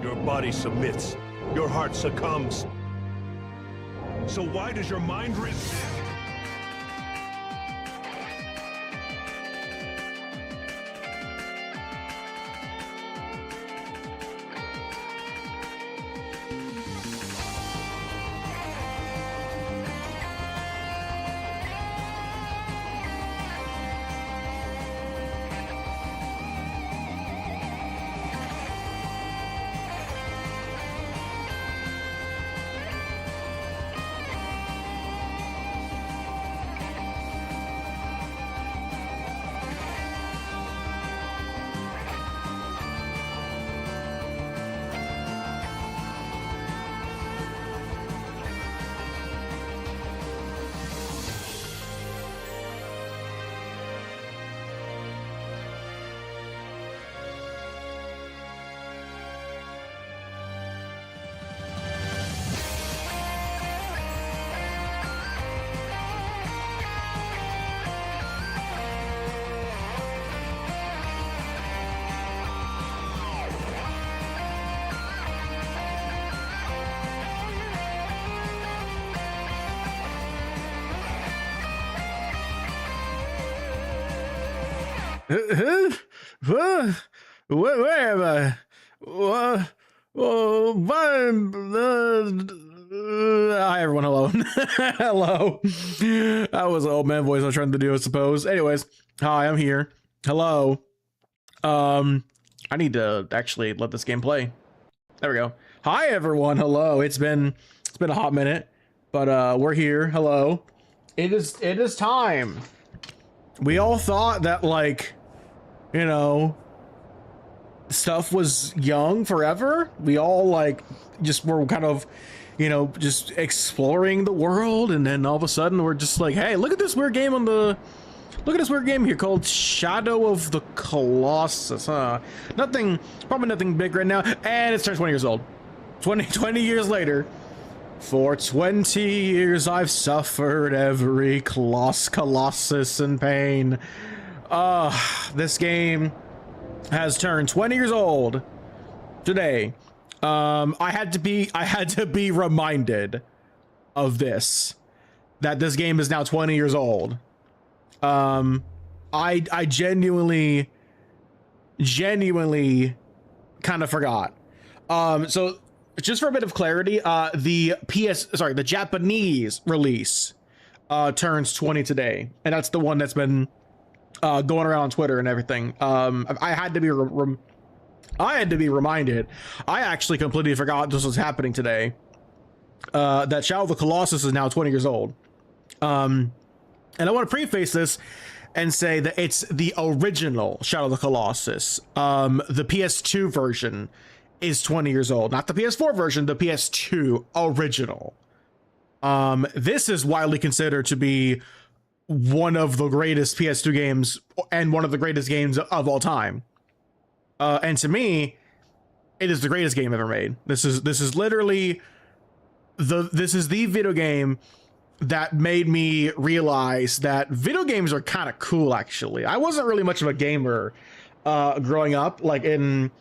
Your body submits. Your heart succumbs. So why does your mind resist? Where am I? Hi everyone, hello. Hello. That was an old man voice I was trying to do, I suppose. Anyways, hi, I'm here. Hello. I need to actually let this game play. There we go. Hi everyone. Hello. It's been a hot minute, but we're here. Hello. It is time. We all thought that, like, you know, stuff was young forever. We all like just were kind of, you know, just exploring the world, and then all of a sudden we're just like, hey, look at this weird game look at this weird game here called Shadow of the Colossus. Probably nothing big right now, and it's turned 20 years old. 20 years later. For 20 years I've suffered every colossus and pain. This game has turned 20 years old today. I had to be reminded of this, that this game is now 20 years old. I genuinely kind of forgot. So just for a bit of clarity, the Japanese release turns 20 today, and that's the one that's been going around on Twitter and everything. I had to be reminded. I actually completely forgot this was happening today. That Shadow of the Colossus is now 20 years old. And I want to preface this and say that it's the original Shadow of the Colossus. The PS2 version is 20 years old, not the PS4 version, the PS2 original. This is widely considered to be one of the greatest PS2 games and one of the greatest games of all time. And to me, it is the greatest game ever made. This is literally this is the video game that made me realize that video games are kind of cool. Actually, I wasn't really much of a gamer growing up, like in,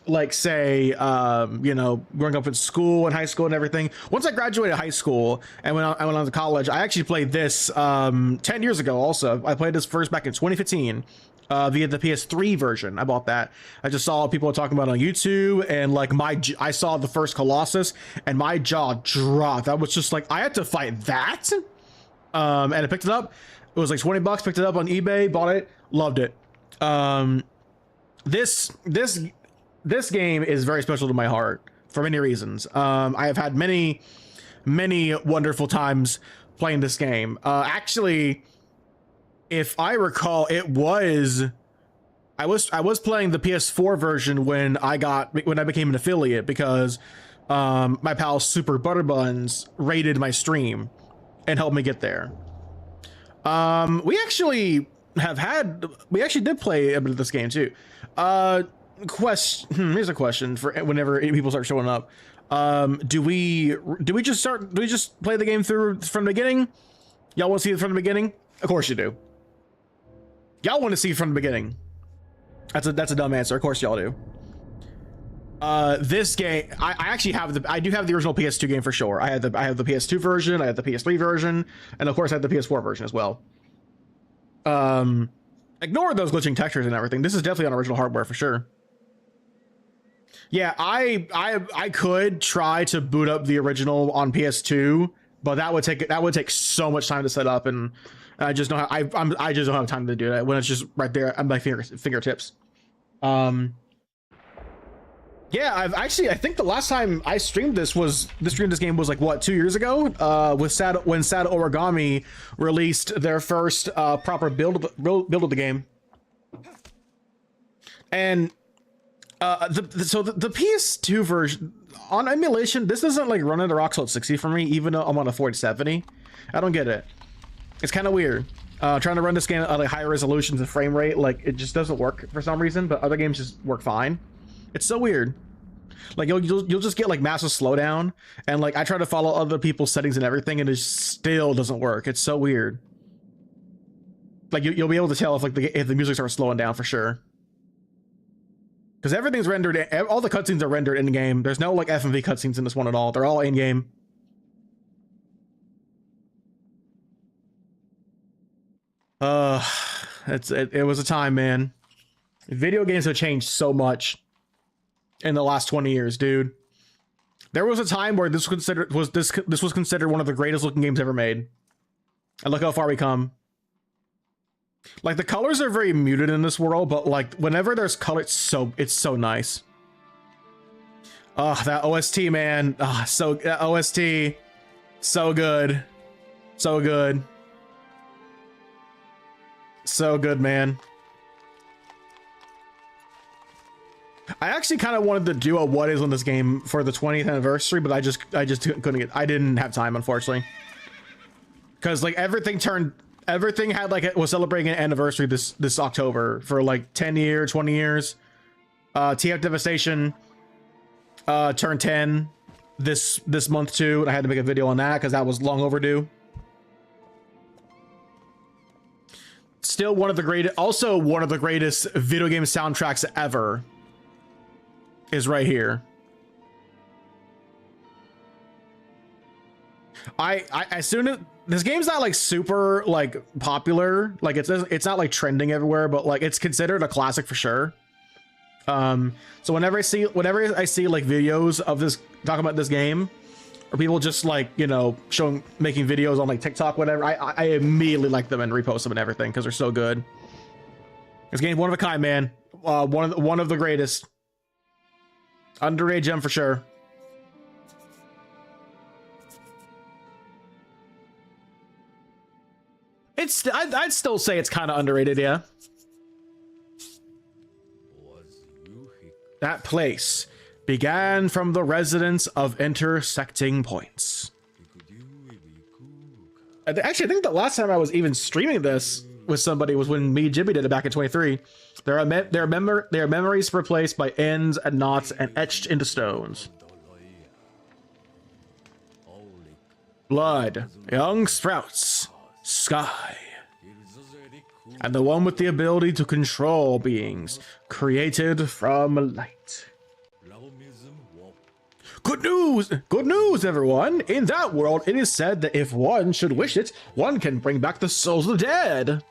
like, say, you know, growing up in school and high school and everything. Once I graduated high school and I went on to college, I actually played this 10 years ago. Also, I played this first back in 2015 via the PS3 version. I bought that. I just saw people talking about it on YouTube, and like I saw the first Colossus and my jaw dropped. I was just like, I had to fight that. And I picked it up. It was like 20 bucks. Picked it up on eBay, bought it, loved it. This game is very special to my heart for many reasons. I have had many wonderful times playing this game. Actually, if I recall, I was playing the PS4 version when I became an affiliate, because my pal Super Butterbuns rated my stream and helped me get there. We actually did play a bit of this game too. Here's a question for whenever people start showing up. Do we just play the game through from the beginning? Y'all want to see it from the beginning? Of course you do. Y'all want to see it from the beginning. That's a dumb answer. Of course y'all do. This game, I do have the original PS2 game for sure. I have the PS2 version, I have the PS3 version, and of course I have the PS4 version as well. Ignore those glitching textures and everything. This is definitely on original hardware for sure. Yeah, I could try to boot up the original on PS2, but that would take so much time to set up, and I just don't have time to do that when it's just right there at my fingertips. Yeah, I think the last time I streamed this game was like, what, 2 years ago? When Sad Origami released their first proper build of the game. And the PS2 version on emulation, this doesn't like run at a rock solid 60 for me, even though I'm on a 4070. I don't get it. It's kind of weird. Trying to run this game at like higher resolutions and frame rate, like it just doesn't work for some reason, but other games just work fine. It's so weird. Like you'll just get like massive slowdown, and like I try to follow other people's settings and everything, and it still doesn't work. It's so weird. Like you'll be able to tell if the music starts slowing down for sure. Because everything's rendered, all the cutscenes are rendered in game. There's no like FMV cutscenes in this one at all. They're all in game. It was a time, man. Video games have changed so much in the last 20 years, dude. There was a time where this was considered one of the greatest looking games ever made. And look how far we come. Like the colors are very muted in this world, but like whenever there's color, it's so nice. Oh, that OST, man. Oh, so OST, so good, so good, so good, man. I actually kind of wanted to do a what is on this game for the 20th anniversary, but I just couldn't get. I didn't have time, unfortunately, because like everything had like it was celebrating an anniversary this October for like 10 years, 20 years. TF Devastation turned 10 this month too, and I had to make a video on that because that was long overdue. Still one of the greatest, also one of the greatest video game soundtracks ever is right here. I as soon as this game's not like super like popular, like it's not like trending everywhere, but like it's considered a classic for sure. So whenever I see like videos of this talking about this game, or people just like, you know, making videos on like TikTok, whatever, I immediately like them and repost them and everything because they're so good. This game's one of a kind, man. One of the greatest. Underrated gem for sure. I'd still say it's kind of underrated, yeah. That place began from the resonance of intersecting points. Actually, I think the last time I was even streaming this with somebody was when me and Jimmy did it back in 23. There are memories replaced by ends and knots and etched into stones. Blood, young sprouts, sky, and the one with the ability to control beings created from light. Good news, everyone! In that world, it is said that if one should wish it, one can bring back the souls of the dead.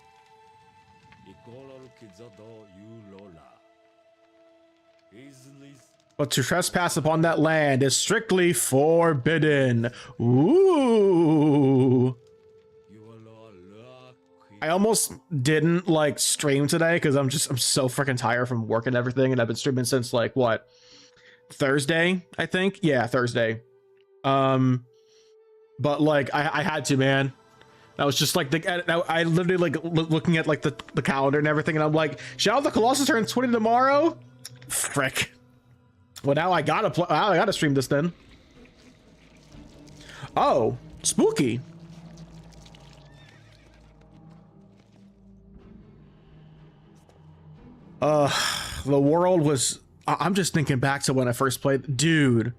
But to trespass upon that land is strictly forbidden. Ooh. I almost didn't like stream today because I'm so freaking tired from work and everything, and I've been streaming since like what, Thursday, I think. Yeah, Thursday. But like I had to, man. I was just like I literally like looking at like the calendar and everything, and I'm like, Shadow of the Colossus turns 20 tomorrow. Frick. Well, now I gotta stream this then. Oh, spooky. The world was, I'm just thinking back to when I first played. Dude,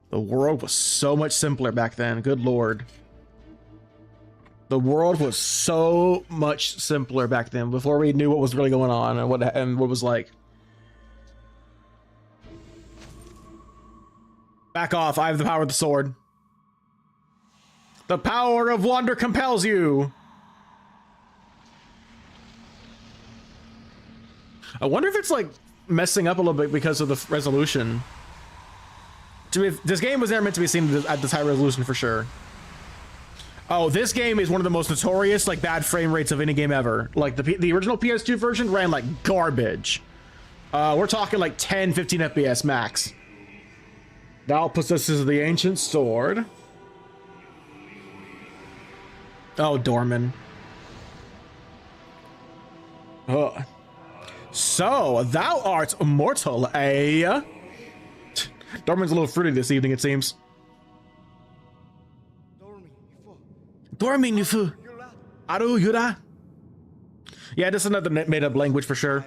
the world was so much simpler back then. Good Lord. The world was so much simpler back then before we knew what was really going on and what was like. Back off, I have the power of the sword. The power of wonder compels you. I wonder if it's like messing up a little bit because of the resolution. This game was never meant to be seen at this high resolution for sure. Oh, this game is one of the most notorious like bad frame rates of any game ever. Like the original PS2 version ran like garbage. We're talking like 10, 15 FPS max. Thou possesses the ancient sword. Oh, Dorman. So, thou art immortal, eh? Dorman's a little fruity this evening, it seems. Dormin, you Aru Yura. Yeah, this is another made-up language for sure.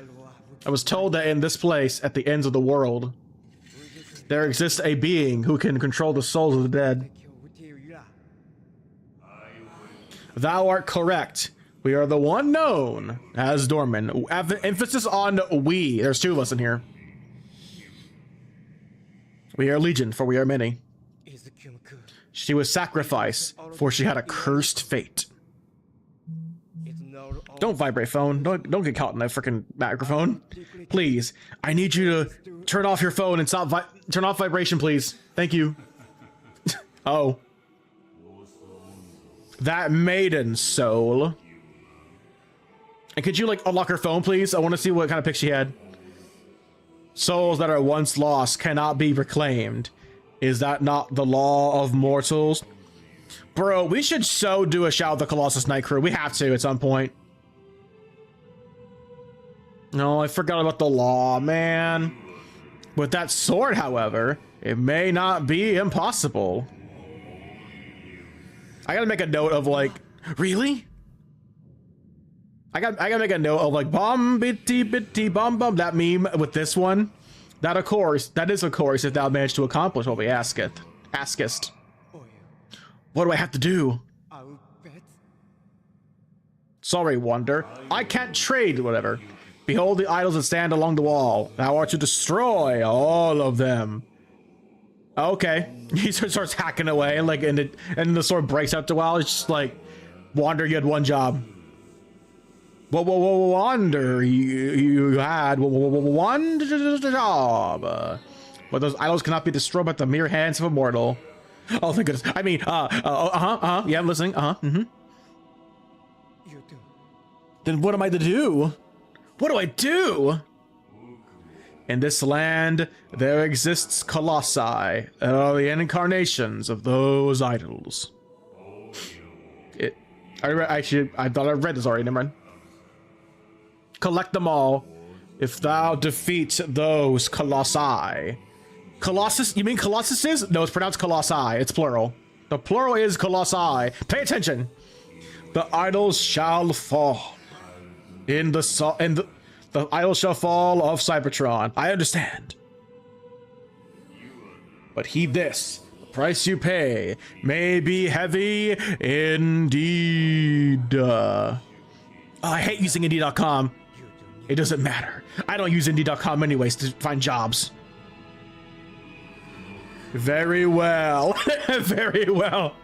I was told that in this place, at the ends of the world, there exists a being who can control the souls of the dead. Thou art correct. We are the one known as Dorman. Emphasis on we. There's two of us in here. We are legion, for we are many. She was sacrificed, for she had a cursed fate. Don't vibrate, phone. Don't get caught in that freaking microphone. Please, I need you to turn off your phone and turn off vibration, please. Thank you. Oh. That maiden soul. And could you like unlock her phone, please? I want to see what kind of pic she had. Souls that are once lost cannot be reclaimed. Is that not the law of mortals? Bro, we should so do a Shadow of the Colossus night crew. We have to at some point. No, I forgot about the law, man. With that sword, however, it may not be impossible. I gotta make a note of like, really? I gotta make a note of like bomb bitty bitty bomb bomb, that meme with this one. That of course, that is of course if thou managed to accomplish what we askest. What do I have to do? Sorry, Wonder. I can't trade, whatever. Behold the idols that stand along the wall. Thou art to destroy all of them. Okay. He starts hacking away, like, and the sword breaks after a while. It's just like, Wander, you had one job. Wander, you had one job. But those idols cannot be destroyed by the mere hands of a mortal. Oh, thank goodness. I mean, yeah, I'm listening. Then what am I to do? What do I do? In this land, there exists colossi, the incarnations of those idols. I thought I read this already, never mind. Collect them all, if thou defeat those colossi. Colossus? You mean colossuses? No, it's pronounced colossi. It's plural. The plural is colossi. Pay attention. The idols shall fall. The idols shall fall of Cybertron. I understand. But heed this. The price you pay may be heavy indeed. Oh, I hate using Indie.com. It doesn't matter. I don't use Indie.com anyways to find jobs. Very well. Very well.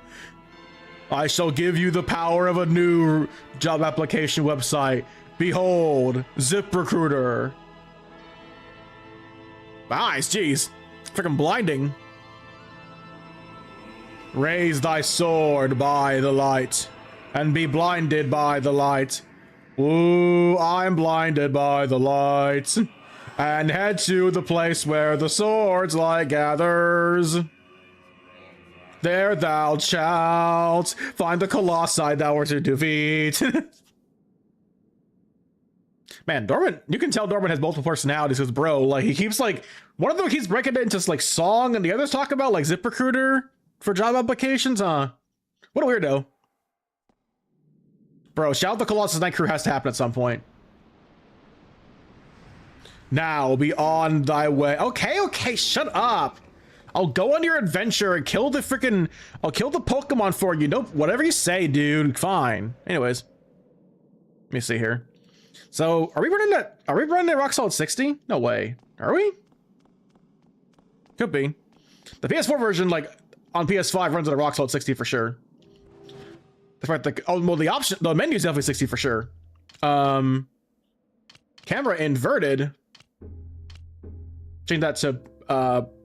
I shall give you the power of a new job application website. Behold, ZipRecruiter. Eyes, jeez. Freaking blinding. Raise thy sword by the light, and be blinded by the light. Ooh, I'm blinded by the light. And head to the place where the sword's light gathers. There thou shalt find the colossi thou art to defeat. Man, Dorman, you can tell Dorman has multiple personalities because, bro, like, he keeps, like, one of them keeps breaking it into, like, song, and the others talk about, like, ZipRecruiter for job applications. What a weirdo. Bro, Shadow of the Colossus Night Crew has to happen at some point. Now, be on thy way. Okay, shut up. I'll go on your adventure and kill the freaking... I'll kill the Pokemon for you. Nope, whatever you say, dude. Fine. Anyways. Let me see here. So, are we running that Rock Solid 60? No way. Are we? Could be. The PS4 version, like, on PS5 runs at a Rock Solid 60 for sure. That's right. The menu is definitely 60 for sure. Camera inverted. Change that to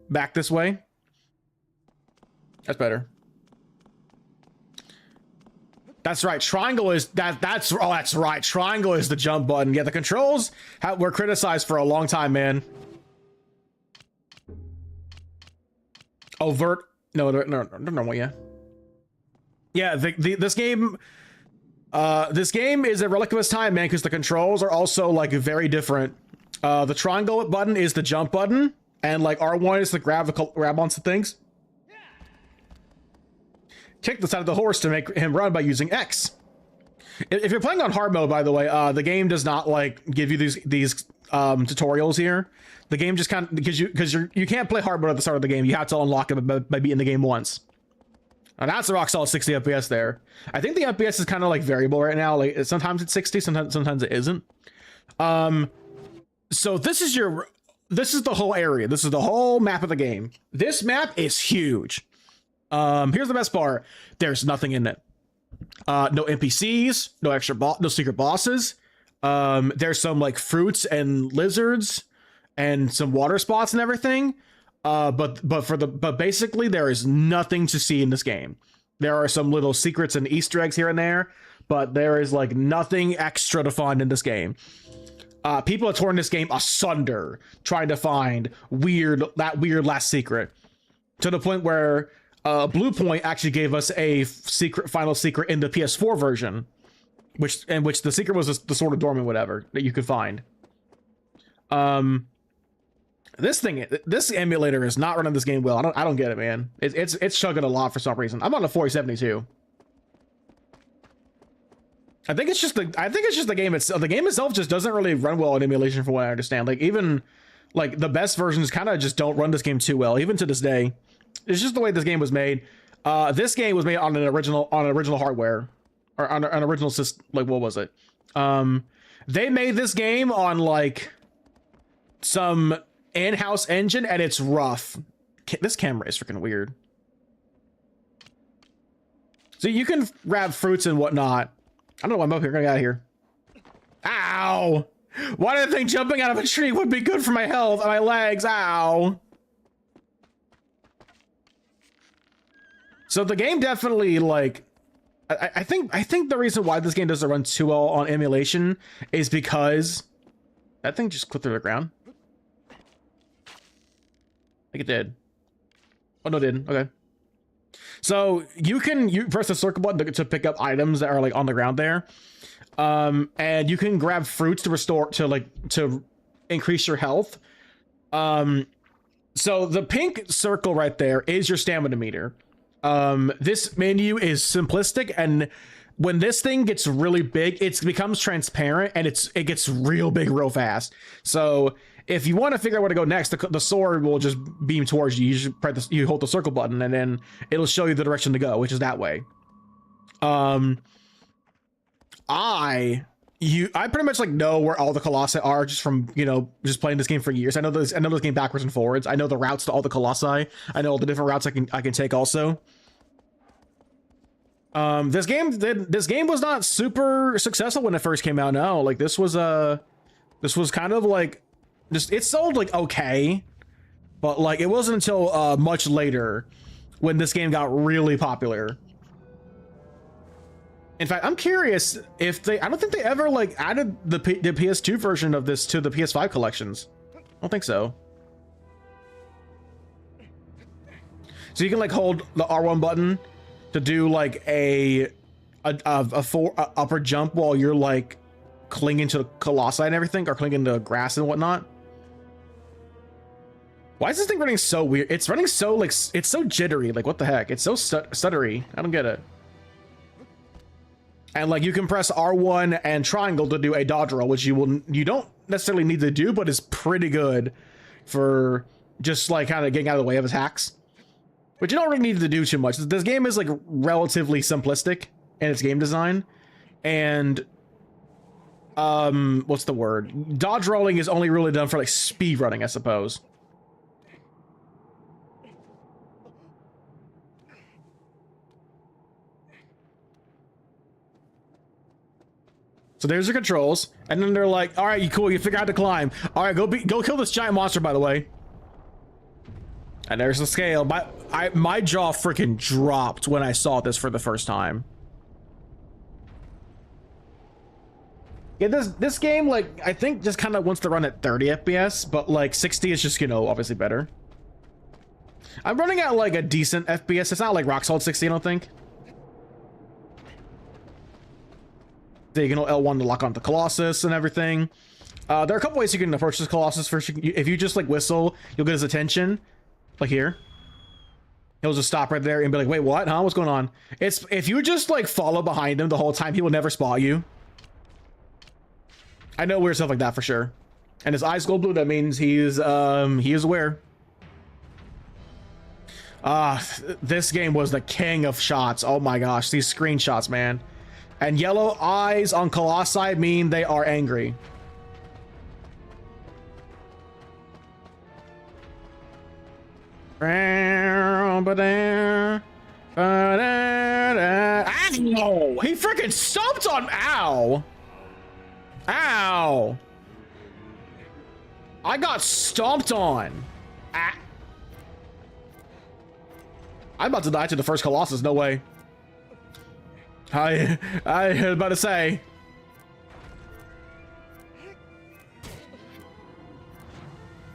back this way. That's better. That's right. Triangle is that's right. Triangle is the jump button. Yeah, the controls were criticized for a long time, man. Overt. No, yeah. Yeah, this game is a relic of its time, man, because the controls are also like very different. The triangle button is the jump button, and like R1 is the grab onto things. Kick the side of the horse to make him run by using X. If you're playing on hard mode, by the way, the game does not like give you these tutorials here. The game just kind of because you can't play hard mode at the start of the game. You have to unlock it by beating the game once. And that's a rock solid 60 FPS there. I think the FPS is kind of like variable right now. Like sometimes it's 60, sometimes it isn't. So this is the whole area. This is the whole map of the game. This map is huge. Here's the best part. There's nothing in it. No NPCs, no extra no secret bosses. There's some like fruits and lizards and some water spots and everything. But basically there is nothing to see in this game. There are some little secrets and Easter eggs here and there, but there is like nothing extra to find in this game. People have torn this game asunder trying to find that weird last secret, to the point where Blue Point actually gave us a final secret in the PS4 version, which the secret was the Sword of Dormant, whatever, that you could find. This emulator is not running this game well. I don't get it, man. It's chugging a lot for some reason. I'm on a 4072. I think it's just the game itself. The game itself just doesn't really run well in emulation, from what I understand. Like, even like the best versions kind of just don't run this game too well, even to this day. It's just the way this game was made. This game was made on an original hardware, or on an original system. Like, what was it? They made this game on like some in-house engine, and it's rough. This camera is freaking weird. So you can grab fruits and whatnot. I don't know why I'm up here. Gonna get out of here. Ow! Why did I think jumping out of a tree would be good for my health and my legs? Ow! So the game definitely, like, I think the reason why this game doesn't run too well on emulation is because that thing just clipped through the ground. I think it did. Oh no, it didn't. Okay. So you press the circle button to pick up items that are like on the ground there, and you can grab fruits to increase your health. So the pink circle right there is your stamina meter. This menu is simplistic, and when this thing gets really big, it becomes transparent, and it gets real big real fast. So if you want to figure out where to go next, the sword will just beam towards you. You hold the circle button, and then it'll show you the direction to go, which is that way. I pretty much like know where all the colossi are just from, just playing this game for years. I know this game backwards and forwards. I know the routes to all the colossi. I know all the different routes I can take also. This game was not super successful when it first came out. No, like this was kind of like, it sold like okay, but like it wasn't until much later when this game got really popular. In fact, I'm curious if I don't think they ever like added the PS2 version of this to the PS5 collections. I don't think so. So you can like hold the R1 button to do like a upper jump while you're like clinging to the colossi and everything, or clinging to grass and whatnot. Why is this thing running so weird? It's running so like, it's so jittery. Like, what the heck? It's so stuttery. I don't get it. And like, you can press R1 and triangle to do a dodge roll, which you don't necessarily need to do, but is pretty good for just like kind of getting out of the way of attacks. But you don't really need to do too much. This game is like relatively simplistic in its game design, and what's the word? Dodge rolling is only really done for like speed running, I suppose. So there's your controls, and then they're like, all right, you cool, you figure out how to climb. All right, go kill this giant monster, by the way. And there's the scale. My jaw freaking dropped when I saw this for the first time. Yeah, this game, like, I think just kind of wants to run at 30 FPS, but like 60 is just, obviously better. I'm running at like a decent FPS. It's not like rock solid 60, I don't think. You can L1 to lock onto Colossus and everything. There are a couple ways you can approach this Colossus. First, if you just like whistle, you'll get his attention. Like here. He'll just stop right there and be like, wait, what? Huh? What's going on? If you just like follow behind him the whole time, he will never spot you. I know weird stuff like that for sure. And his eyes glow blue, that means he is aware. This game was the king of shots. Oh my gosh, these screenshots, man. And yellow eyes on Colossi mean they are angry. Ow! He freaking stomped on. Ow! Ow! I got stomped on. Ah. I'm about to die to the first Colossus. No way. I was about to say.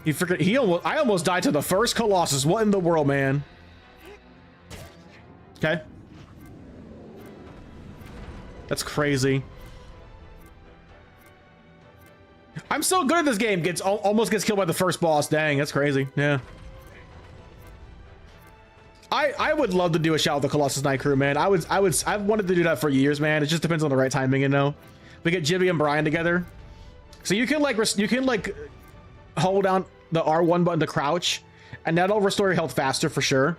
I almost died to the first Colossus. What in the world, man? Okay. That's crazy. I'm so good at this game. Almost gets killed by the first boss. Dang, that's crazy. Yeah. I would love to do a Shadow of the Colossus Night Crew, man. I've wanted to do that for years, man. It just depends on the right timing, you know. We get Jibby and Brian together, so you can like hold down the R1 button to crouch, and that'll restore your health faster for sure.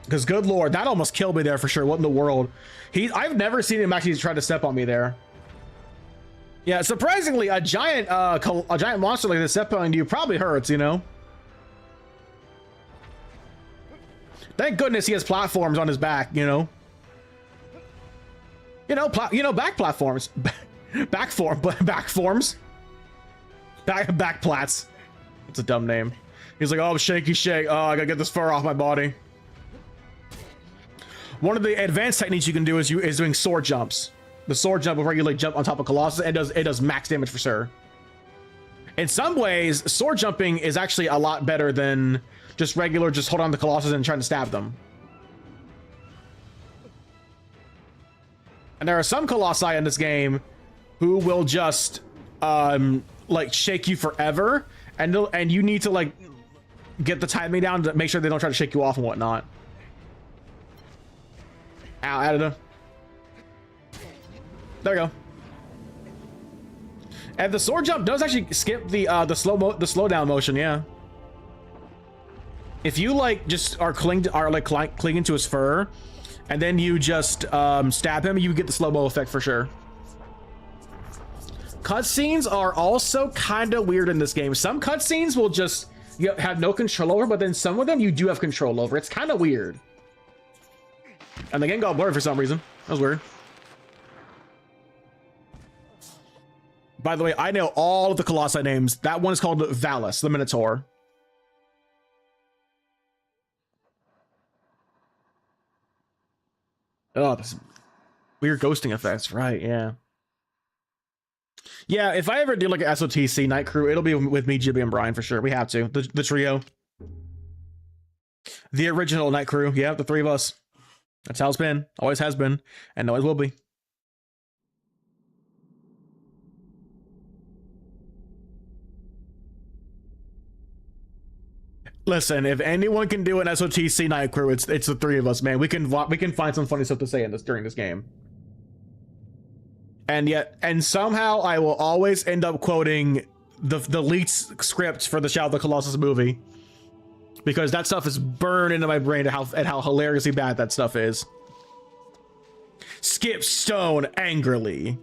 Because good lord, that almost killed me there for sure. What in the world? I've never seen him actually try to step on me there. Yeah, surprisingly, a giant monster like this step on you probably hurts, you know. Thank goodness he has platforms on his back, you know. Back platforms, back forms, back plats. It's a dumb name. He's like, oh, shaky shake. Oh, I gotta get this fur off my body. One of the advanced techniques you can do is doing sword jumps. The sword jump will regularly jump on top of Colossus. It does max damage for sure. In some ways, sword jumping is actually a lot better than just hold on to Colossus and trying to stab them. And there are some Colossi in this game who will just like shake you forever, and you need to like get the timing down to make sure they don't try to shake you off and whatnot. Ow, I don't know. There we go. And the sword jump does actually skip the slowdown motion, yeah. If you like just are clinging to his fur, and then you just stab him, you get the slow-mo effect for sure. Cutscenes are also kind of weird in this game. Some cutscenes will just have no control over, but then some of them you do have control over. It's kind of weird. And the game got blurred for some reason. That was weird. By the way, I know all of the Colossi names. That one is called Valus, the Minotaur. Oh, this weird ghosting effects, right? Yeah. Yeah, if I ever do like an SOTC Night Crew, it'll be with me, Jibby, and Brian for sure. We have to. The trio. The original Night Crew. Yeah, the three of us. That's how it's been. Always has been. And always will be. Listen, if anyone can do an SOTC Night Crew, it's the three of us, man. We can find some funny stuff to say during this game. And somehow I will always end up quoting the leaked script for the Shadow of the Colossus movie, because that stuff is burned into my brain at how hilariously bad that stuff is. Skip Stone angrily.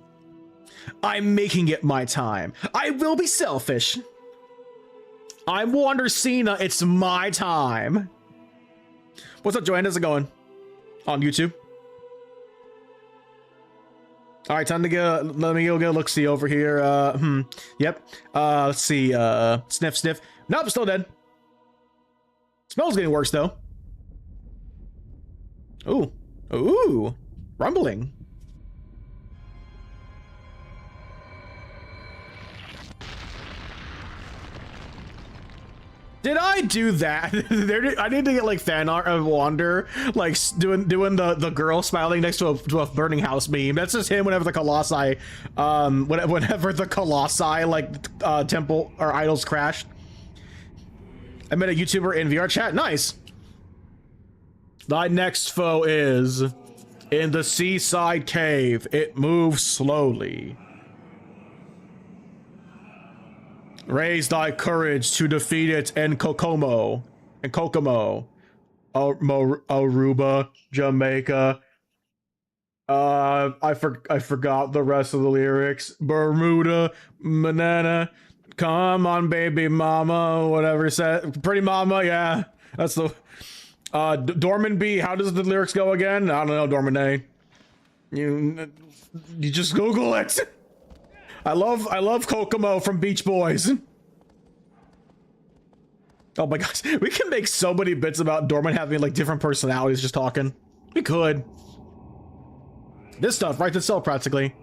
I'm making it my time. I will be selfish. I'm Wander Cena. It's my time. What's up, Joanne? How's it going? On YouTube. All right, time to get. Let me go get a look-see over here. Yep. Let's see. Sniff, sniff. Nope, still dead. Smells getting worse though. Ooh. Ooh. Rumbling. Did I do that? I need to get like fan art of Wander, like doing the girl smiling next to a burning house meme. That's just him whenever the Colossi, whenever the Colossi like temple or idols crashed. I met a YouTuber in VR chat. Nice. Thy next foe is in the seaside cave. It moves slowly. Raise thy courage to defeat it in Kokomo, Aruba, Jamaica. I forgot the rest of the lyrics. Bermuda, banana, come on, baby mama, whatever said. Pretty mama, yeah. That's the Dorman B. How does the lyrics go again? I don't know, Dorman A. You just Google it. I love Kokomo from Beach Boys. Oh my gosh, we can make so many bits about Dorman having like different personalities just talking. We could. This stuff writes itself practically.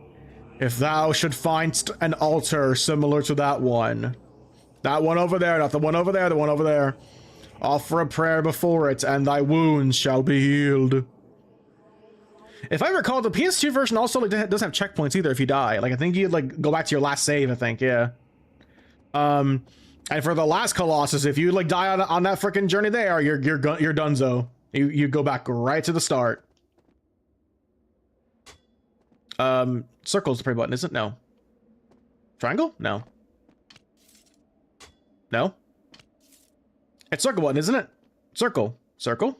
If thou should find an altar similar to that one over there, not the one over there, the one over there, offer a prayer before it, and thy wounds shall be healed. If I recall, the PS2 version also like doesn't have checkpoints either if you die. Like I think you like go back to your last save. I think, yeah. And for the last Colossus, if you like die on that freaking journey there, you're donezo. You go back right to the start. Circle's the pray button, isn't it? No. Triangle? No. No. It's circle button, isn't it? Circle. Circle?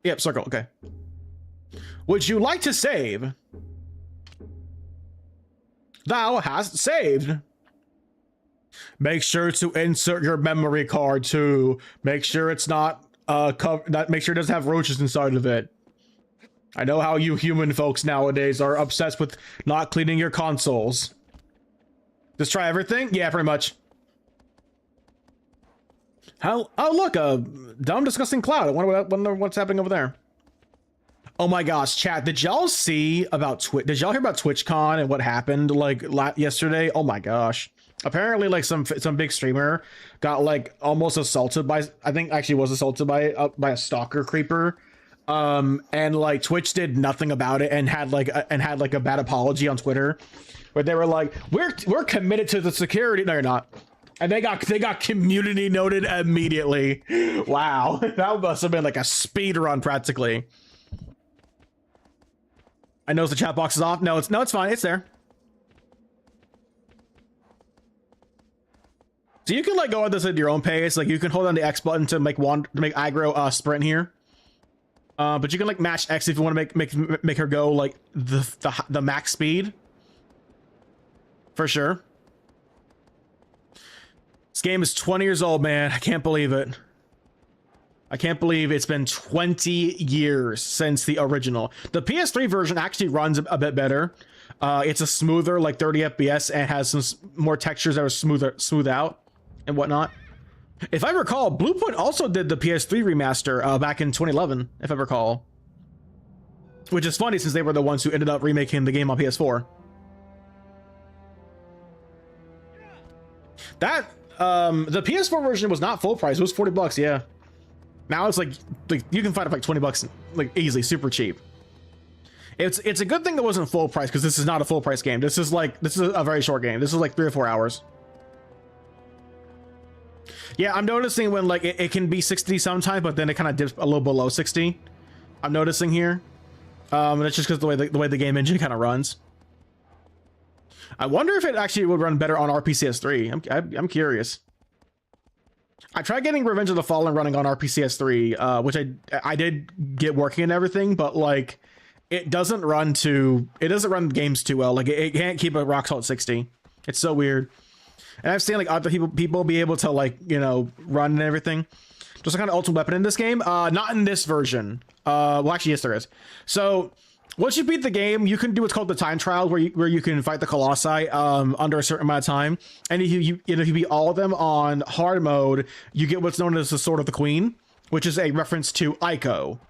Yep, circle. Okay. Would you like to save? Thou hast saved. Make sure to insert your memory card too. Make sure it's not make sure it doesn't have roaches inside of it. I know how you human folks nowadays are obsessed with not cleaning your consoles. Just try everything? Yeah, pretty much. How? Oh, look, a dumb, disgusting cloud. I wonder what's happening over there. Oh my gosh, chat, did y'all see about Twitch? Did y'all hear about TwitchCon and what happened like yesterday? Oh my gosh. Apparently, like some big streamer got like almost assaulted by, I think actually was assaulted by a stalker creeper. And like Twitch did nothing about it and had like a bad apology on Twitter where they were like, we're committed to the security. No, you're not. And they got community noted immediately. Wow. That must have been like a speed run practically. I know the chat box is off. No, it's fine. It's there. So you can like go at this at your own pace. Like you can hold on the X button to make aggro sprint here. But you can like match X if you want to make her go like the max speed. For sure. This game is 20 years old, man. I can't believe it. I can't believe it's been 20 years since the original. The PS3 version actually runs a bit better. It's a smoother, like 30 FPS, and has some more textures that are smooth out and whatnot. If I recall, Bluepoint also did the PS3 remaster back in 2011, if I recall. Which is funny since they were the ones who ended up remaking the game on PS4. That, the PS4 version was not full price. It was 40 bucks, yeah. Now it's like you can find it for like 20 bucks, like easily, super cheap. It's a good thing it wasn't full price because this is not a full price game. This is a very short game. This is like 3 or 4 hours. Yeah, I'm noticing when like it can be 60 sometimes, but then it kind of dips a little below 60. I'm noticing here. That's just because the way the game engine kind of runs. I wonder if it actually would run better on RPCS3. I'm curious. I tried getting Revenge of the Fallen running on RPCS3, which I did get working and everything, but like it doesn't run games too well. Like it can't keep a rock solid 60. It's so weird. And I've seen like other people be able to like, you know, run and everything. Just a kind of ultimate weapon in this game. Not in this version. Well, actually, yes, there is. So once you beat the game, you can do what's called the time trial, where you can fight the Colossi under a certain amount of time. And if you beat all of them on hard mode, you get what's known as the Sword of the Queen, which is a reference to Ico.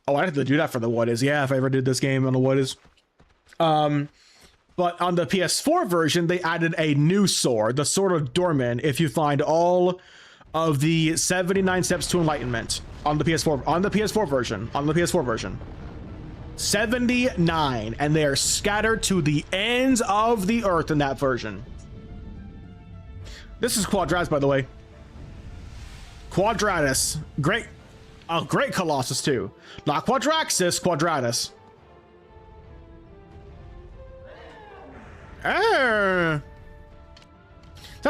Oh, I have to do that for the What Is. Yeah, if I ever did this game on the What Is. But on the PS4 version, they added a new sword, the Sword of Dormin, if you find all of the 79 steps to enlightenment on the PS4 version. 79, and they are scattered to the ends of the earth in that version. This is Quadratus, by the way. Quadratus. Great Colossus too. Not Quadraxis, Quadratus. How's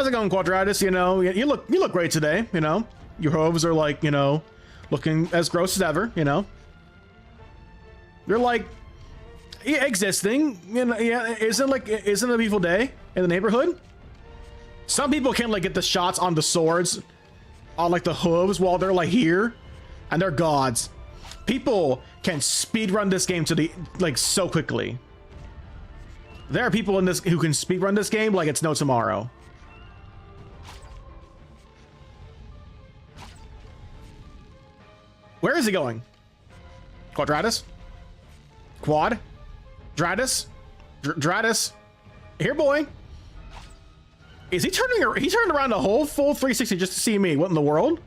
it going, Quadratus? You know, you look great today. You know, your hooves are like, you know, looking as gross as ever. You know, you're like existing. You know, yeah. Isn't a beautiful day in the neighborhood? Some people can like get the shots on the swords, on like the hooves while they're like here, and they're gods. People can speedrun this game to the like so quickly. There are people in this who can speedrun this game like it's no tomorrow. Where is he going? Quadratus? Quad? Dratus? Dratus? Here, boy. Is he turning? He turned around a whole full 360 just to see me. What in the world?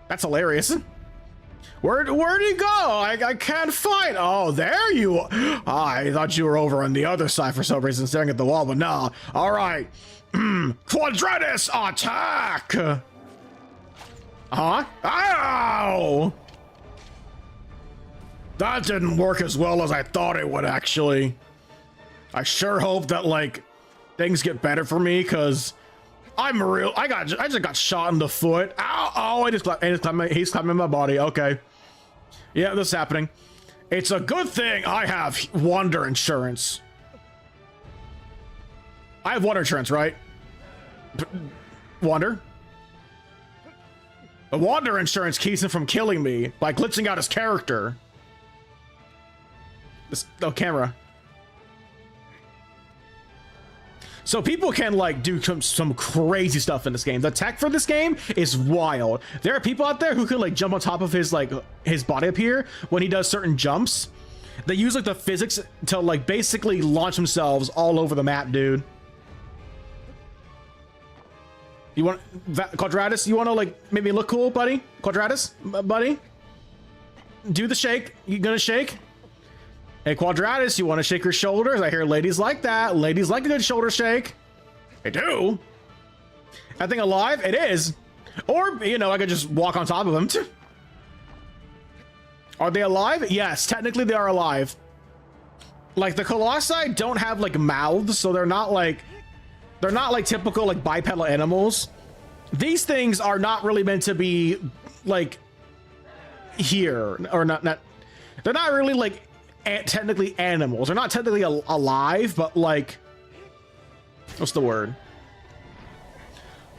That's hilarious. Where'd he go? I can't find. Oh, there you are. I thought you were over on the other side for some reason, staring at the wall, but no. All right. Quadratus attack. Huh? Ow! That didn't work as well as I thought it would, actually. I sure hope that, like, things get better for me, because I just got shot in the foot. Ow! Oh, he's climbing my body. Okay. Yeah, this is happening. It's a good thing I have wander insurance. I have water insurance, right? Wander? The wander insurance keeps him from killing me by glitching out his character. Camera. So people can like do some crazy stuff in this game. The tech for this game is wild. There are people out there who can like jump on top of his body up here when he does certain jumps. They use like the physics to like basically launch themselves all over the map, dude. You want Quadratus? You want to like maybe look cool, buddy? Quadratus, buddy? Do the shake. You gonna shake? Hey, Quadratus, you want to shake your shoulders? I hear ladies like that. Ladies like a good shoulder shake. They do. That thing alive? It is. Or, you know, I could just walk on top of them. Are they alive? Yes, technically they are alive. Like, the Colossi don't have, like, mouths, so they're not like typical, like, bipedal animals. These things are not really meant to be, like, here. Or not they're not really, like, technically animals. They're not technically alive, but like, what's the word?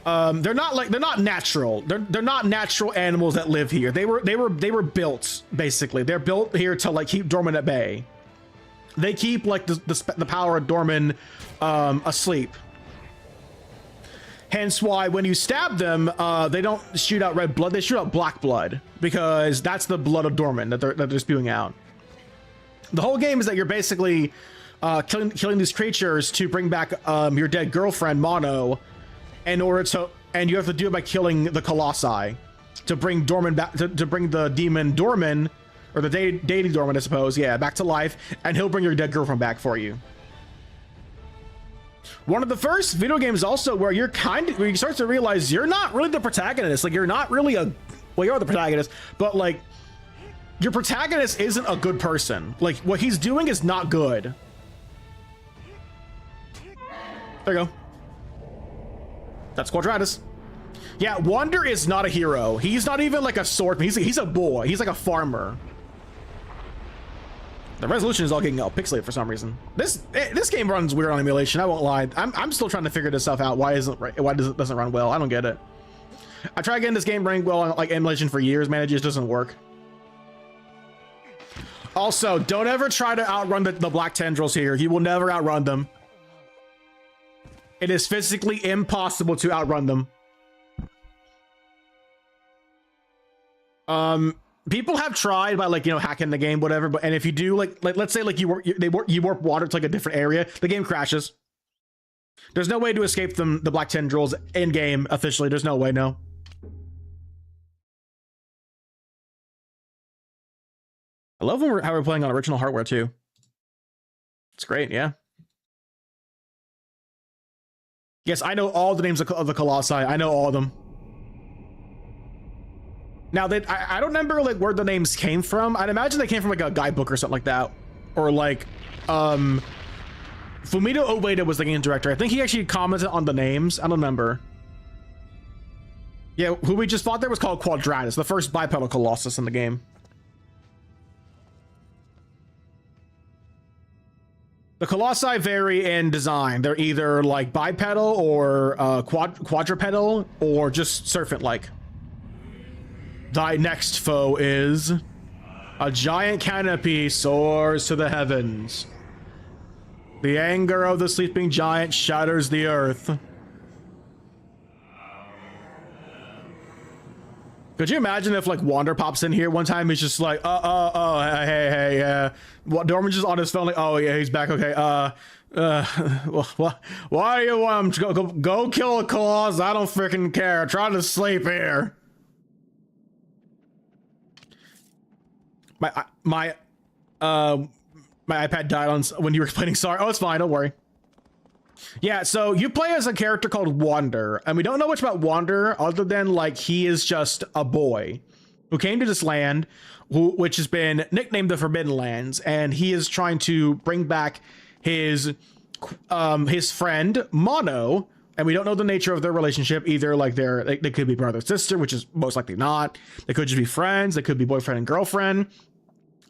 They're not natural. They're not natural animals that live here. They were built, basically. They're built here to like keep Dorman at bay. They keep like the power of Dorman asleep. Hence why when you stab them, they don't shoot out red blood. They shoot out black blood because that's the blood of Dorman that they're spewing out. The whole game is that you're basically killing these creatures to bring back your dead girlfriend Mono, in order to, and you have to do it by killing the Colossi to bring Dorman back, to bring the demon Dorman, or the deity Dorman, I suppose, yeah, back to life, and he'll bring your dead girlfriend back for you. One of the first video games also where you start to realize you're not really the protagonist. Like, you're not really well, you are the protagonist, but like, your protagonist isn't a good person. Like, what he's doing is not good. There you go. That's Quadratus. Yeah, Wander is not a hero. He's not even like a swordsman. He's a boy. He's like a farmer. The resolution is all getting pixelated for some reason. This game runs weird on emulation. I won't lie. I'm still trying to figure this stuff out. Why doesn't run well? I don't get it. I tried getting this game running well on like emulation for years, man. It just doesn't work. Also, don't ever try to outrun the black tendrils here. You will never outrun them. It is physically impossible to outrun them. People have tried by like, you know, hacking the game, whatever. But and if you do like let's say like you warp water to like a different area, the game crashes. There's no way to escape them, the black tendrils in game officially. There's no way, no. I love how we're playing on original hardware too. It's great, yeah. Yes, I know all the names of the Colossi. I know all of them. Now, I don't remember like where the names came from. I'd imagine they came from like a guidebook or something like that. Or like, Fumito Ueda was the game director. I think he actually commented on the names. I don't remember. Yeah, who we just fought there was called Quadratus, the first bipedal Colossus in the game. The Colossi vary in design. They're either like bipedal or quadrupedal or just serpent-like. Thy next foe is a giant canopy soars to the heavens. The anger of the sleeping giant shatters the earth. Could you imagine if like Wander pops in here one time? He's just like, hey, Dorman's just on his phone like, oh yeah, he's back. Okay, why do you want him to go kill a Colossus? I don't freaking care. Try to sleep here. My iPad died on when you were explaining. Sorry. Oh, it's fine. Don't worry. Yeah, so you play as a character called Wander, and we don't know much about Wander other than like he is just a boy who came to this land, which has been nicknamed the Forbidden Lands, and he is trying to bring back his friend Mono, and we don't know the nature of their relationship either. Like they could be brother sister, which is most likely not. They could just be friends. They could be boyfriend and girlfriend.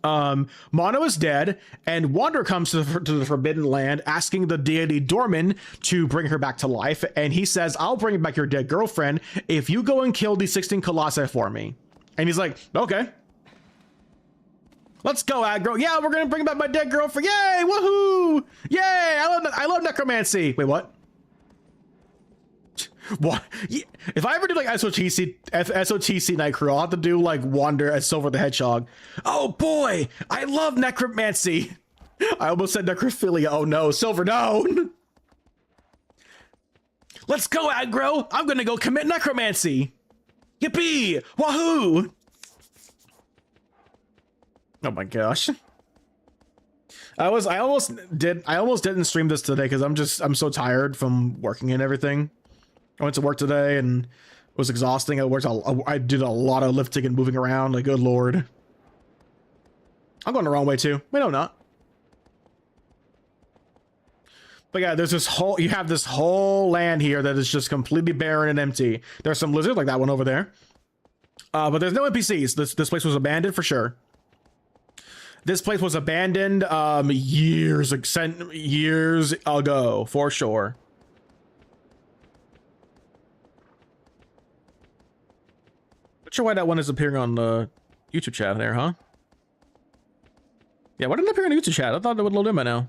Mono is dead, and Wander comes to the Forbidden Land asking the deity Dorman to bring her back to life, and he says, I'll bring back your dead girlfriend if you go and kill these 16 Colossi for me. And he's like, okay. Let's go, aggro. Yeah, we're gonna bring back my dead girlfriend. Yay, woohoo! Yay, I love necromancy. Wait, what? What? If I ever do like SOTC night crew, I'll have to do like Wander as Silver the Hedgehog. Oh boy, I love necromancy. I almost said necrophilia. Oh no, Silver, no. Let's go, aggro. I'm gonna go commit necromancy. Yippee! Wahoo! Oh my gosh. I almost didn't stream this today because I'm so tired from working and everything. I went to work today and it was exhausting. I did a lot of lifting and moving around. Like, good lord. I'm going the wrong way too. Wait, no, I'm not. But yeah, you have this whole land here that is just completely barren and empty. There's some lizards like that one over there. But there's no NPCs. This place was abandoned for sure. This place was abandoned years ago for sure. Not sure why that one is appearing on the YouTube chat there, huh? Yeah, why didn't it appear on the YouTube chat? I thought it would load in by now.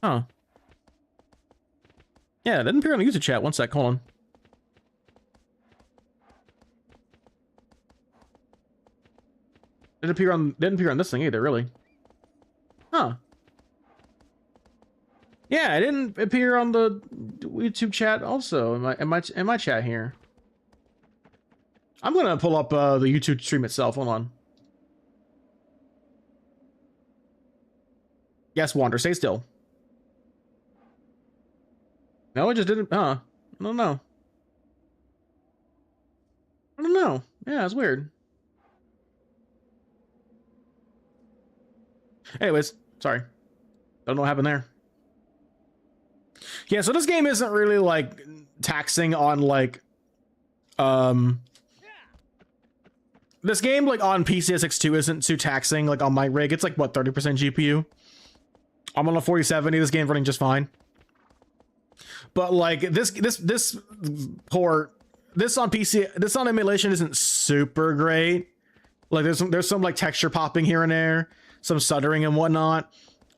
Huh. Yeah, it didn't appear on the YouTube chat. One sec, hold on. Didn't appear on this thing either, really. Huh. Yeah, it didn't appear on the YouTube chat also in my chat here. I'm gonna pull up the YouTube stream itself. Hold on. Yes, Wander, stay still. No, it just didn't. I don't know. I don't know. Yeah, it's weird. Anyways, sorry. Don't know what happened there. Yeah, so this game isn't really like taxing on like this game like on PCSX2 isn't too taxing like on my rig. It's like what, 30% GPU. I'm on a 4070. This game's running just fine. But like this port, this on PC, this on emulation isn't super great. Like there's some like texture popping here and there, some stuttering and whatnot.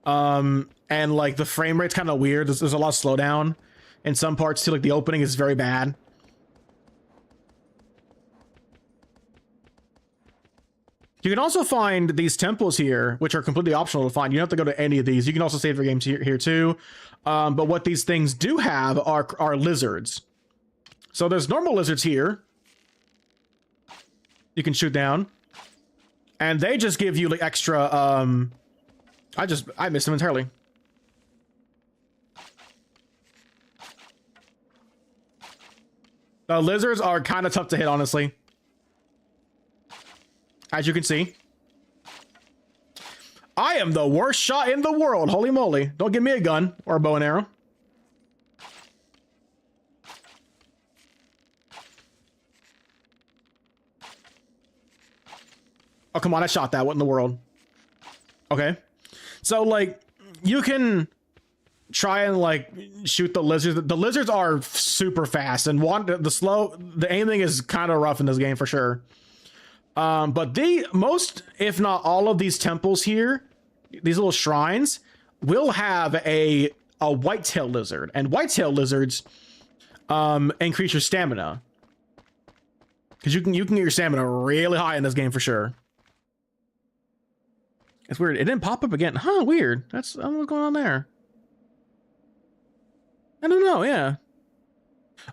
And like the frame rate's kind of weird. There's a lot of slowdown in some parts too. Like the opening is very bad. You can also find these temples here, which are completely optional to find. You don't have to go to any of these. You can also save your games here too. But what these things do have are lizards. So there's normal lizards here. You can shoot down. And they just give you like extra, I missed them entirely. The lizards are kind of tough to hit, honestly. As you can see. I am the worst shot in the world. Holy moly. Don't give me a gun or a bow and arrow. Oh, come on. I shot that. What in the world? Okay. So, like, you can try and, like, shoot the lizards. The lizards are super fast. And the aiming is kind of rough in this game for sure. But most, if not all of these temples here, these little shrines, will have a whitetail lizard. And whitetail lizards increase your stamina. Because you can get your stamina really high in this game for sure. It's weird. It didn't pop up again. Huh, weird. I don't know what's going on there. I don't know, yeah.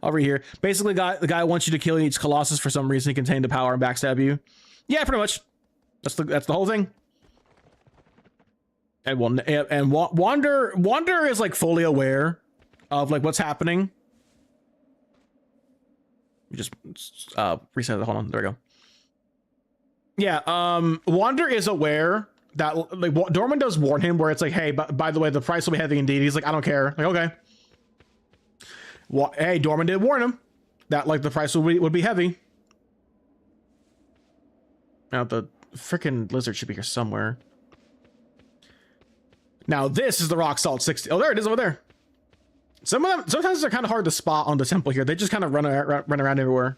Over here. Basically, the guy wants you to kill each Colossus for some reason. He can contain the power and backstab you. Yeah, pretty much. That's the whole thing. And Wander is like fully aware of like what's happening. You just reset it. Hold on. There we go. Yeah, Wander is aware that like Dorman does warn him where it's like, hey, by the way, the price will be heavy indeed. He's like, I don't care. Like, okay. Hey, Dorman did warn him that like the price would be heavy. Now the freaking lizard should be here somewhere. Now this is the rock salt 60. Oh, there it is over there. Some of them sometimes they're kind of hard to spot on the temple here. They just kind of run around everywhere.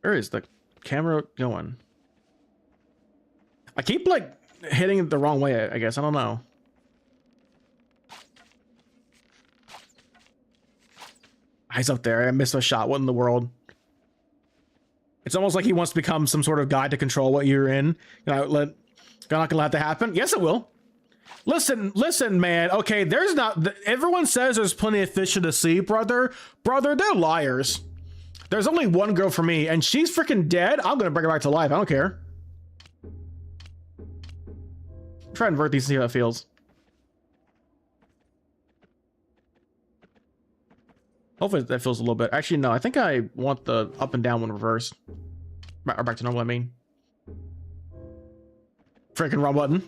Where is the camera going? I keep like hitting it the wrong way, I guess. I don't know. He's up there. I missed a shot. What in the world? It's almost like he wants to become some sort of guide to control what you're in. You're not gonna let that happen. Yes, it will. Listen, man. Okay, there's not. Everyone says there's plenty of fish in the sea, brother. Brother, they're liars. There's only one girl for me, and she's freaking dead. I'm gonna bring her back to life. I don't care. Try to invert these and see how that feels. Hopefully that feels a little bit. Actually, no. I think I want the up and down one reversed. Or back to normal, I mean. Freaking wrong button.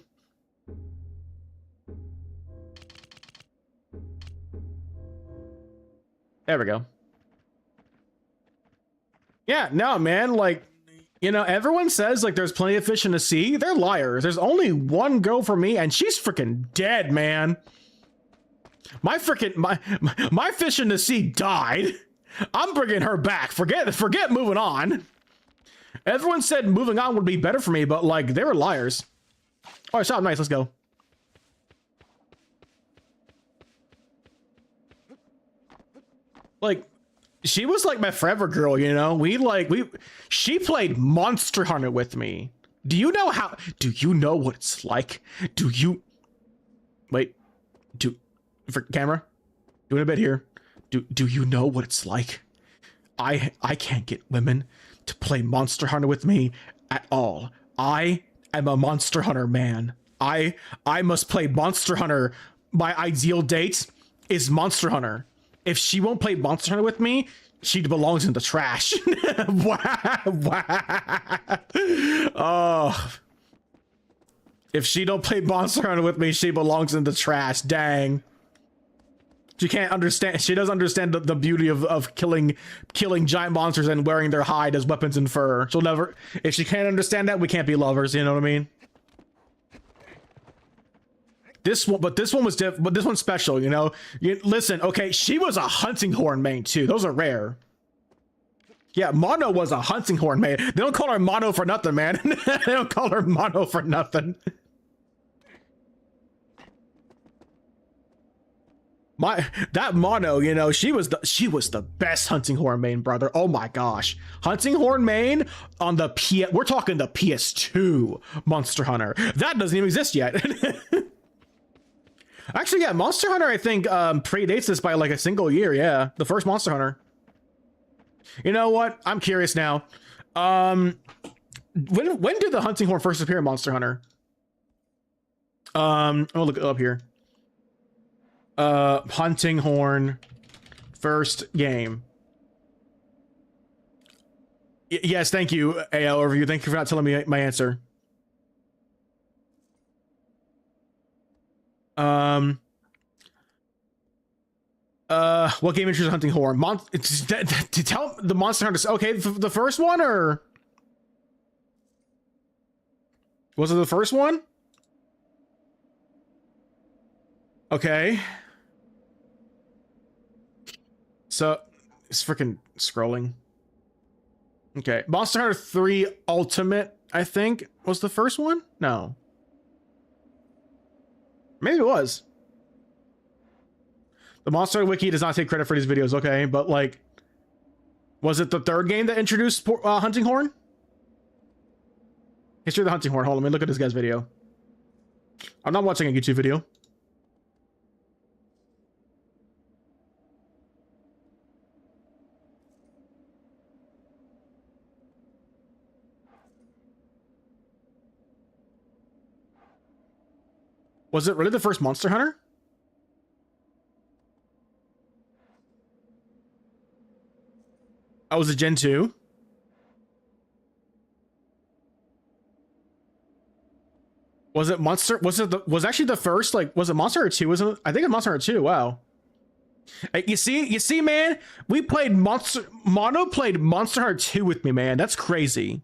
There we go. Yeah, no, man, like, you know, everyone says, like, there's plenty of fish in the sea. They're liars. There's only one girl for me, and she's freaking dead, man. My fish in the sea died. I'm bringing her back. Forget moving on. Everyone said moving on would be better for me, but, like, they were liars. All right, shot, nice, let's go. Like, she was like my forever girl, you know? She played Monster Hunter with me. Do you know what it's like? For camera? Doing a bit here. Do you know what it's like? I can't get women to play Monster Hunter with me at all. I am a Monster Hunter man. I must play Monster Hunter. My ideal date is Monster Hunter. If she won't play Monster Hunter with me, she belongs in the trash. Oh. If she don't play Monster Hunter with me, she belongs in the trash. Dang. She can't understand. She doesn't understand the beauty of killing giant monsters and wearing their hide as weapons and fur. She'll never. If she can't understand that, we can't be lovers. You know what I mean? This one was different. But this one's special. You know. Listen. Okay, she was a hunting horn main too. Those are rare. Yeah, Mono was a hunting horn main. They don't call her Mono for nothing, man. They don't call her Mono for nothing. That Mono, you know, she was the best hunting horn main, brother. Oh my gosh. Hunting horn main on the we're talking the PS2 Monster Hunter. That doesn't even exist yet. Actually, yeah, Monster Hunter I think predates this by like a single year. Yeah, the first Monster Hunter. You know what? I'm curious now. When did the hunting horn first appear in Monster Hunter? I'm gonna look it up here. Hunting horn first game. Yes, thank you, AL overview. Thank you for not telling me my answer. What game introduced hunting horn? To tell the Monster Hunter. Okay, the first one, or was it the first one? Okay. So it's freaking scrolling. Okay, Monster Hunter 3 Ultimate, I think, was the first one. No. Maybe it was. The Monster Wiki does not take credit for these videos, okay? But, like, was it the third game that introduced Hunting Horn? History of the Hunting Horn. Hold on, let me look at this guy's video. I'm not watching a YouTube video. Was it really the first Monster Hunter? Oh, was it Gen 2? Was it Monster? Was actually the first, like, was it Monster Hunter 2? Wasn't it? I think it's Monster Hunter 2. Wow. Hey, you see, man, Mono played Monster Hunter 2 with me, man. That's crazy.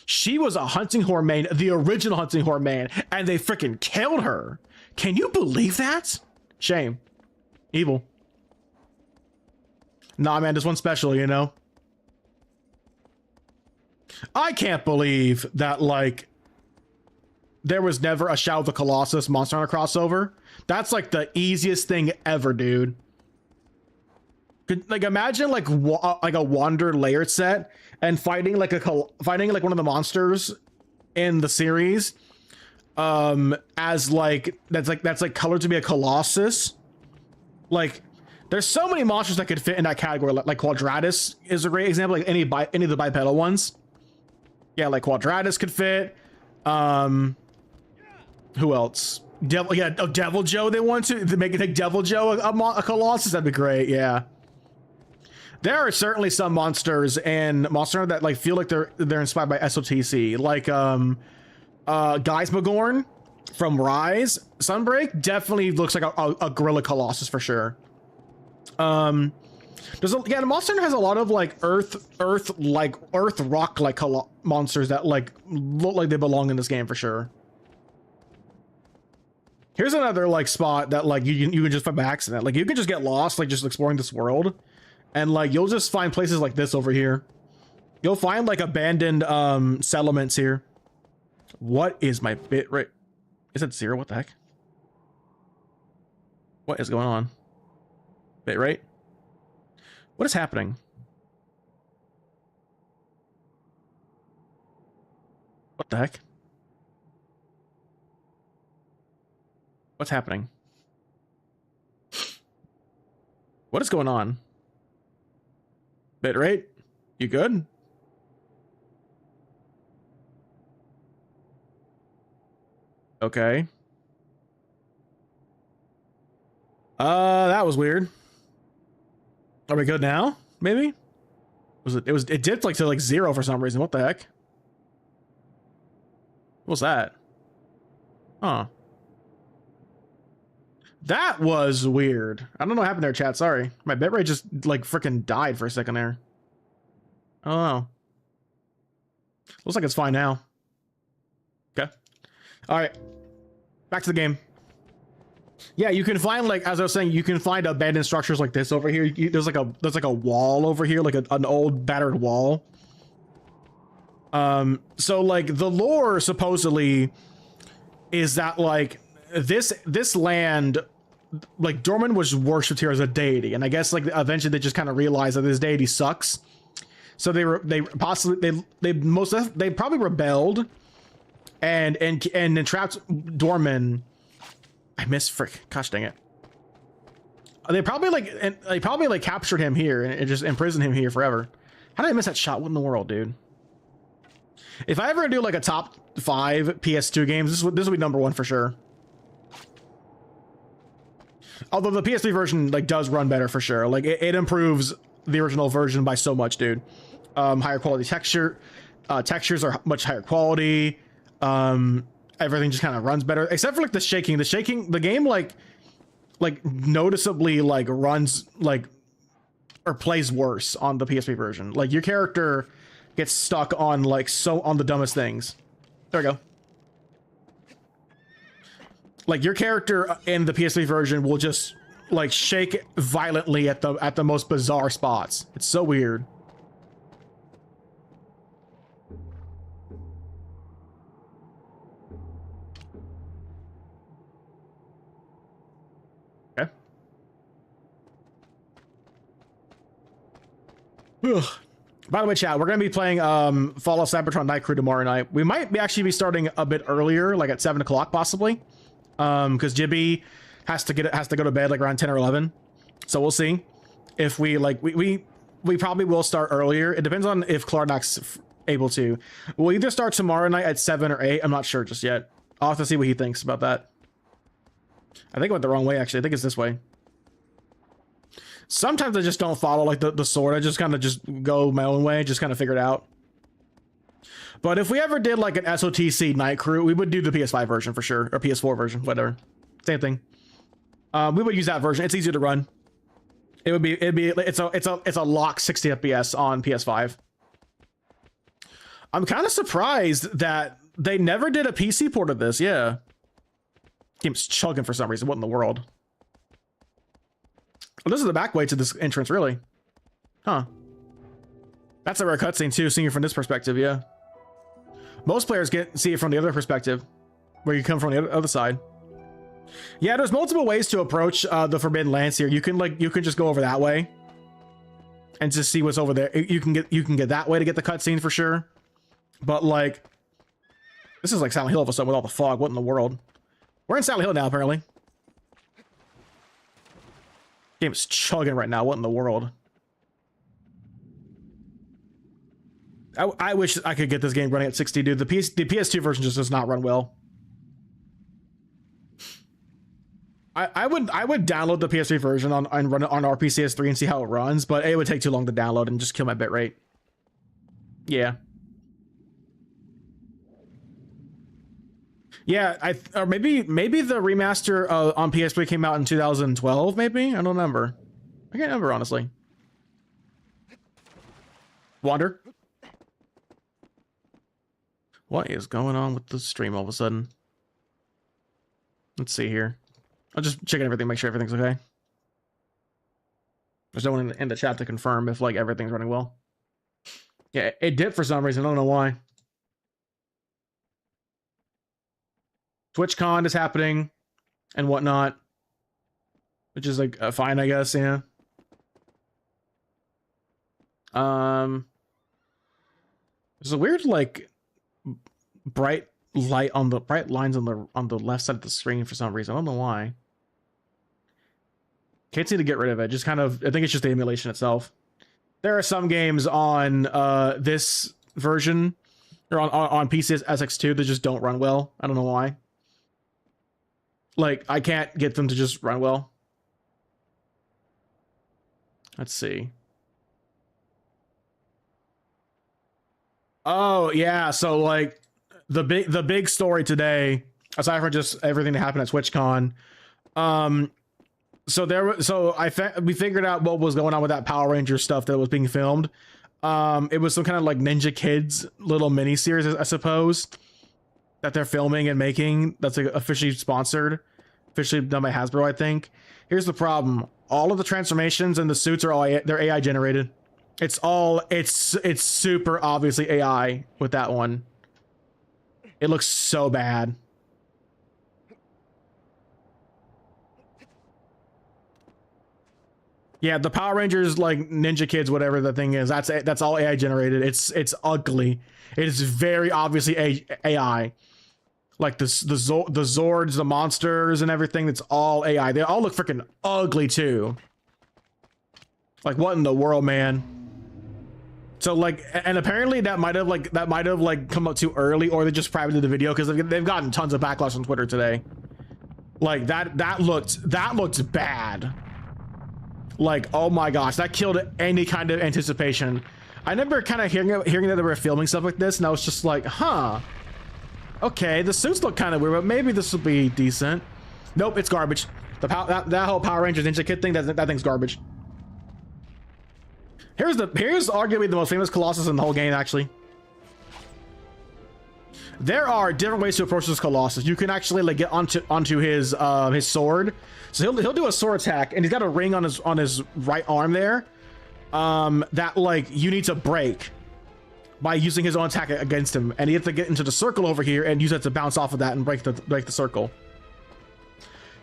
She was a Hunting Horn main, the original Hunting Horn main, and they freaking killed her. Can you believe that? Shame. Evil. Nah, man, this one's special, you know? I can't believe that, like, there was never a Shadow of the Colossus Monster Hunter crossover. That's, like, the easiest thing ever, dude. Like, imagine, like a Wander layered set and fighting, like, one of the monsters in the series, as, like, that's colored to be a Colossus. Like, there's so many monsters that could fit in that category. Like Quadratus is a great example. Like any of the bipedal ones. Yeah, like Quadratus could fit. Who else? Devil Joe. They want to make Devil Joe a Colossus. That'd be great. Yeah. There are certainly some monsters in Monster Hunter that, like, feel like they're inspired by SOTC. Like Geismagorn from Rise. Sunbreak definitely looks like a Gorilla Colossus for sure. The Monster Hunter has a lot of, like, earth rock like monsters that, like, look like they belong in this game for sure. Here's another, like, spot that, like, you can just find by accident. Like, you can just get lost, like, just exploring this world, and, like, you'll just find places like this over here. You'll find, like, abandoned settlements here. What is my bit rate? Is it 0? What the heck? What is going on? Bit rate? What is happening? What the heck? What's happening? What is going on? Bit rate? You good? Okay. That was weird. Are we good now? Maybe? It dipped, like, to, like, 0 for some reason. What the heck? What was that? Huh. That was weird. I don't know what happened there, chat. Sorry. My bitrate just, like, freaking died for a second there. I don't know. Looks like it's fine now. Okay. Alright. Back to the game. Yeah, you can find, like, as I was saying, you can find abandoned structures like this over here. There's like a wall over here, like an old battered wall. So, like, the lore supposedly is that, like, this land, like, Dorman was worshipped here as a deity, and I guess, like, eventually they just kind of realized that this deity sucks. So they probably rebelled and entrapped Dorman. I missed, frick, gosh dang it. They probably captured him here and just imprisoned him here forever. How did I miss that shot? What in the world, dude? If I ever do, like, a top 5 PS2 games, this will be #1 for sure. Although the PS3 version, like, does run better for sure. Like, it improves the original version by so much, dude. Higher quality textures are much higher quality. Everything just kind of runs better, except for, like, the shaking. The game, like noticeably, like, runs, like, or plays worse on the PS3 version. Like, your character gets stuck on, like, on the dumbest things. There we go. Like, your character in the PS3 version will just, like, shake violently at the most bizarre spots. It's so weird. Ugh. By the way, chat, we're gonna be playing Fall of Cybertron Night Crew tomorrow night. We might actually be starting a bit earlier, like at 7 o'clock possibly, because Jibby has to go to bed like around 10 or 11. So we'll see if we probably will start earlier. It depends on if Klarnak's able to. We'll either start tomorrow night at 7 or 8. I'm not sure just yet. I'll have to see what he thinks about that. I think I went the wrong way actually. I think it's this way. Sometimes I just don't follow like the sword. I just kind of just go my own way, just kind of figure it out. But if we ever did like an SOTC Night Crew, we would do the PS5 version for sure, or PS4 version, whatever. Same thing. We would use that version. It's easier to run. It's a lock 60 FPS on PS5. I'm kind of surprised that they never did a PC port of this. Yeah. Game's chugging for some reason. What in the world? Oh, this is the back way to this entrance, really. Huh. That's a rare cutscene too, seeing it from this perspective, yeah. Most players see it from the other perspective, where you come from the other side. Yeah, there's multiple ways to approach the Forbidden Lands here. You can just go over that way and just see what's over there. You can get that way to get the cutscene for sure. But like, this is like Silent Hill all of a sudden with all the fog. What in the world? We're in Silent Hill now, apparently. Game is chugging right now. What in the world? I wish I could get this game running at 60, dude. The PS2 version just does not run well. I would download the PS3 version and run it on RPCS3 and see how it runs, but it would take too long to download and just kill my bitrate. Yeah. Yeah, or maybe the remaster on PS3 came out in 2012, maybe? I don't remember. I can't remember, honestly. Wander? What is going on with the stream all of a sudden? Let's see here. I'll just check everything, make sure everything's okay. There's no one in the chat to confirm if like everything's running well. Yeah, it dipped for some reason. I don't know why. TwitchCon is happening and whatnot, which is like fine, I guess. Yeah. There's a weird like bright lines on the left side of the screen for some reason. I don't know why. Can't seem to get rid of it. Just kind of, I think it's just the emulation itself. There are some games on this version or on PC SX2 that just don't run well. I don't know why. Like, I can't get them to just run well. Let's see. Oh, yeah. So, like, the big story today, aside from just everything that happened at TwitchCon, we figured out what was going on with that Power Ranger stuff that was being filmed. It was some kind of, like, Ninja Kids little mini-series, I suppose, that they're filming and making. That's like officially sponsored, officially done by Hasbro, I think. Here's the problem: all of the transformations and the suits are they're AI generated. It's super obviously AI with that one. It looks so bad. Yeah, the Power Rangers, like Ninja Kids, whatever the thing is, that's all AI generated. It's ugly. It is very obviously AI. Like the Zords, the monsters, and everything. That's all AI. They all look freaking ugly too. Like, what in the world, man? So like, and apparently that might have come up too early, or they just privated the video because they've gotten tons of backlash on Twitter today. Like that looked bad. Like, oh my gosh, that killed any kind of anticipation. I remember kind of hearing that they were filming stuff like this, and I was just like, huh. Okay, the suits look kind of weird, but maybe this will be decent. Nope, it's garbage. That whole Power Rangers Ninja Kid thing, that thing's garbage. Here's arguably the most famous Colossus in the whole game, actually. There are different ways to approach this Colossus. You can actually like get onto his sword. So he'll do a sword attack, and he's got a ring on his right arm there. That like you need to break by using his own attack against him, and you have to get into the circle over here and use it to bounce off of that and break the circle.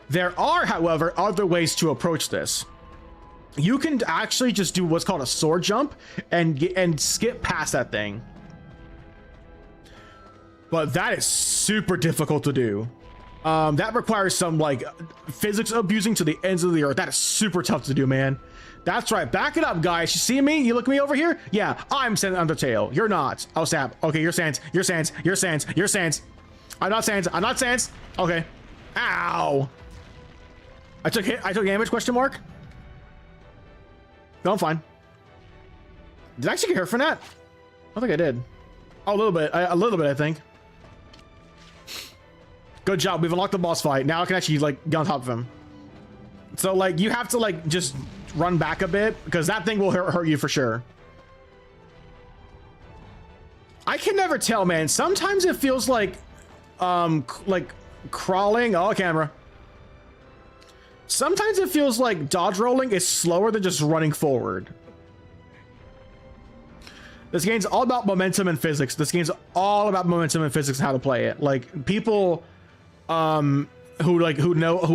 There are, however, other ways to approach this. you can actually just do what's called a sword jump and skip past that thing. But that is super difficult to do. That requires some like physics abusing to the ends of the earth. That is super tough to do, man. That's right. Back it up, guys. You see me? You look me over here? Yeah, I'm Undertale. You're not. Oh, snap. Okay, you're Sans. You're Sans. You're Sans. You're Sans. I'm not Sans. I'm not Sans. Okay. Ow. I took damage, question mark? No, I'm fine. Did I actually get hurt from that? I don't think I did. Oh, a little bit. A little bit, I think. Good job. We've unlocked the boss fight. Now I can actually like get on top of him. So like you have to like just run back a bit because that thing will hurt you for sure. I can never tell, man. Sometimes it feels like crawling. Oh, camera. Sometimes it feels like dodge rolling is slower than just running forward. This game's all about momentum and physics. This game's all about momentum and physics and how to play it. Like people who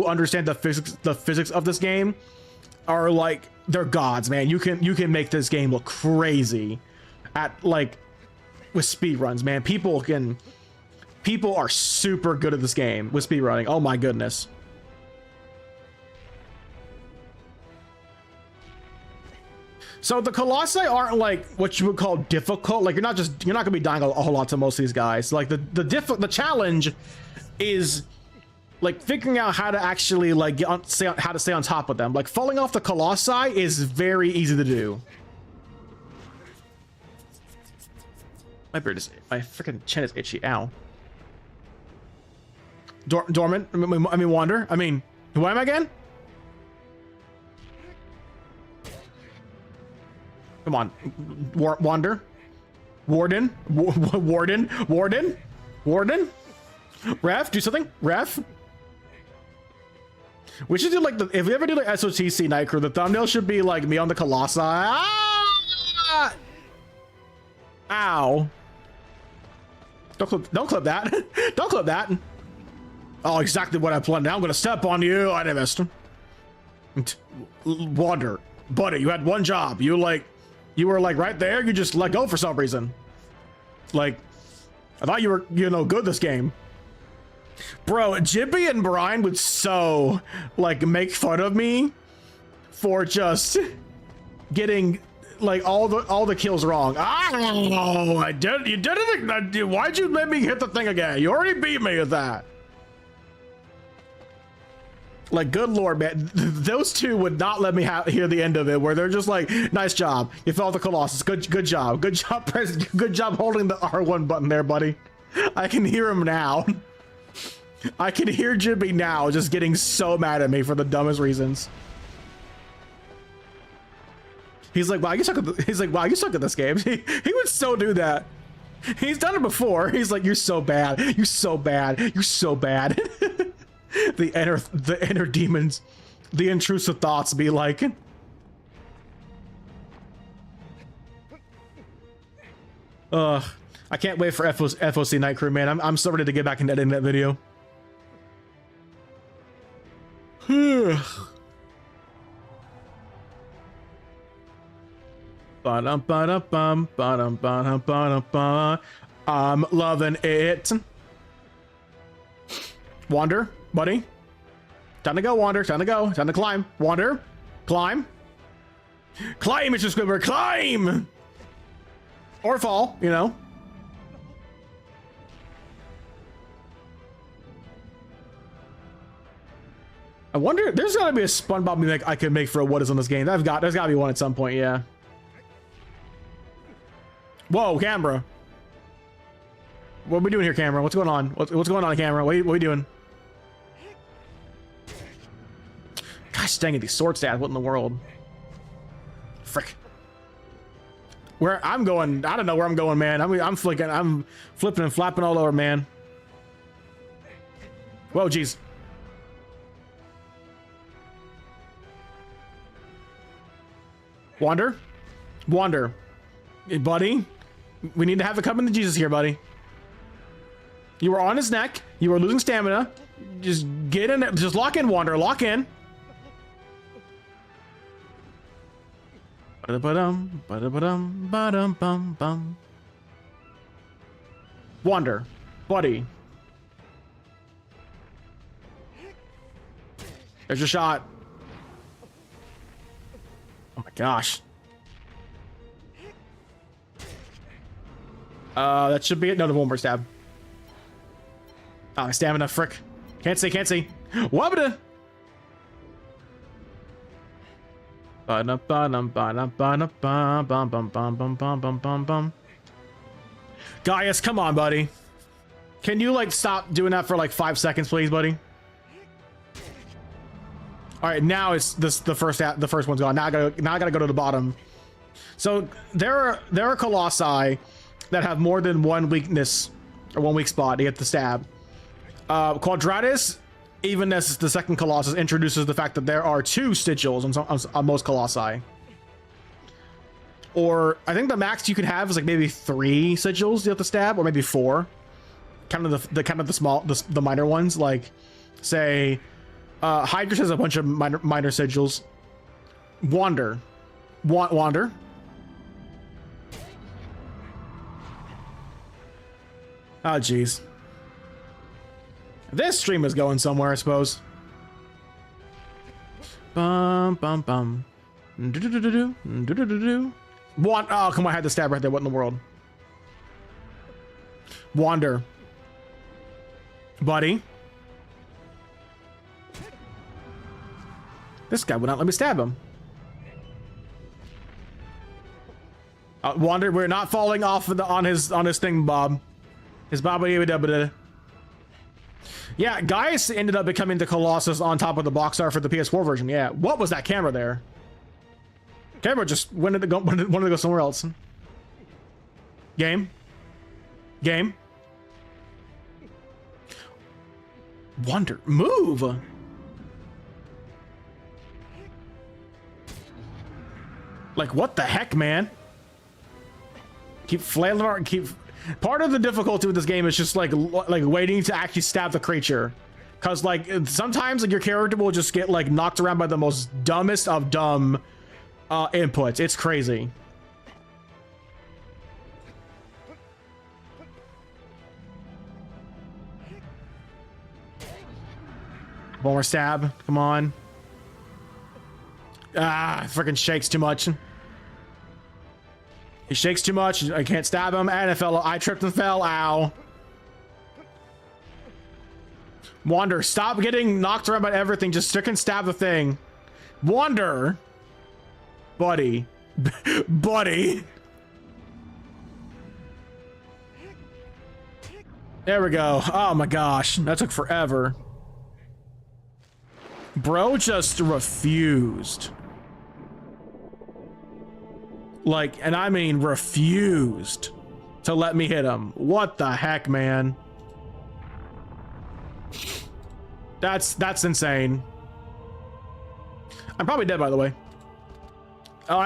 understand the physics of this game are like, they're gods, man. You can make this game look crazy at like with speed runs, man. People are super good at this game with speed running. Oh my goodness. So the Colossi aren't like what you would call difficult. Like you're not gonna be dying a whole lot to most of these guys. Like the challenge is like figuring out how to actually like how to stay on top of them. Like falling off the Colossi is very easy to do. My freaking chin is itchy. Ow. Dormant. I mean Wander. I mean, who am I again? Come on, Wander, Warden, Warden. Ref, do something. Ref. We should do like if we ever do like SOTC Night Crew, the thumbnail should be like me on the Colossi. Ah! Ow! Don't clip that. Don't clip that. Oh, exactly what I planned. Now I'm gonna step on you. I missed him. Wander, buddy, you had one job. You were like right there. You just let go for some reason. Like, I thought you were, good this game. Bro, Jibby and Brian would so like make fun of me for just getting like all the kills wrong. Oh, I did. You did it. Why'd you let me hit the thing again? You already beat me with that. Like, good lord, man. Those two would not let me hear the end of it, where they're just like, nice job. You fell the Colossus. Good job. Good job, good job holding the R1 button there, buddy. I can hear him now. I can hear Jimmy now just getting so mad at me for the dumbest reasons. He's like, wow, you suck at this game. He would so do that. He's done it before. He's like, you're so bad. You're so bad. You're so bad. The inner demons, the intrusive thoughts be like, I can't wait for FOC Night Crew, man. I'm so ready to get back into editing that video. I'm loving it. Wander, buddy. Time to go, Wander. Time to go. Time to climb. Wander. Climb. Climb, Mr. Squidward. Climb! Or fall, I wonder, there's gotta be a SpongeBob meme I could make for a what is on this game. There's gotta be one at some point, yeah. Whoa, camera. What are we doing here, camera? What's going on? What's going on, camera? What are we doing? Gosh dang it, these sword stats. What in the world? Frick. Where I'm going, I don't know where I'm going, man. I'm flipping and flapping all over, man. Whoa, jeez. Wander? Hey, buddy. We need to have a coming to Jesus here, buddy. You were on his neck. You were losing stamina. Just get in. Just lock in, Wander. Lock in. Ba-da-ba-dum, ba-da-ba-dum, ba-dum-bum-bum. Wander, buddy. There's your shot. Oh my gosh. That should be it. No, one more stab. Oh, stamina, frick. Can't see, can't see. Wabada. Gaius, come on, buddy. Can you like stop doing that for like 5 seconds, please, buddy? All right, now it's this the first one's gone. Now I gotta go to the bottom. So there are colossi that have more than one weakness or one weak spot to get the stab. Quadratus, even as the second colossus, introduces the fact that there are 2 sigils on most colossi. Or I think the max you can have is like maybe 3 sigils you have to stab, or maybe 4. Kind of the minor ones, like say Hydrus has a bunch of minor sigils. Wander. Wander. Oh jeez. This stream is going somewhere, I suppose. Bum bum bum. Do do do do do do do do do. Oh, come on! I had the stab right there. What in the world? Wander, buddy. This guy would not let me stab him. Wander, we're not falling off of on his thing, Bob. His Baba. Yeah, Gaius ended up becoming the Colossus on top of the box art for the PS4 version. Yeah, what was that camera there? Camera just wanted to go somewhere else. Game. Wonder, move. Like what the heck, man? Keep flailing around. Part of the difficulty with this game is just like waiting to actually stab the creature, because like sometimes like your character will just get like knocked around by the most dumbest of dumb inputs. It's crazy. One more stab. Come on. Ah, freaking shakes too much. He shakes too much. I can't stab him. And I tripped and fell. Ow. Wander, stop getting knocked around by everything. Just freaking stab the thing. Wander. Buddy. Buddy. There we go. Oh my gosh. That took forever. Bro just refused. Like, and I mean refused to let me hit him. What the heck, man? That's insane. I'm probably dead, by the way. Oh,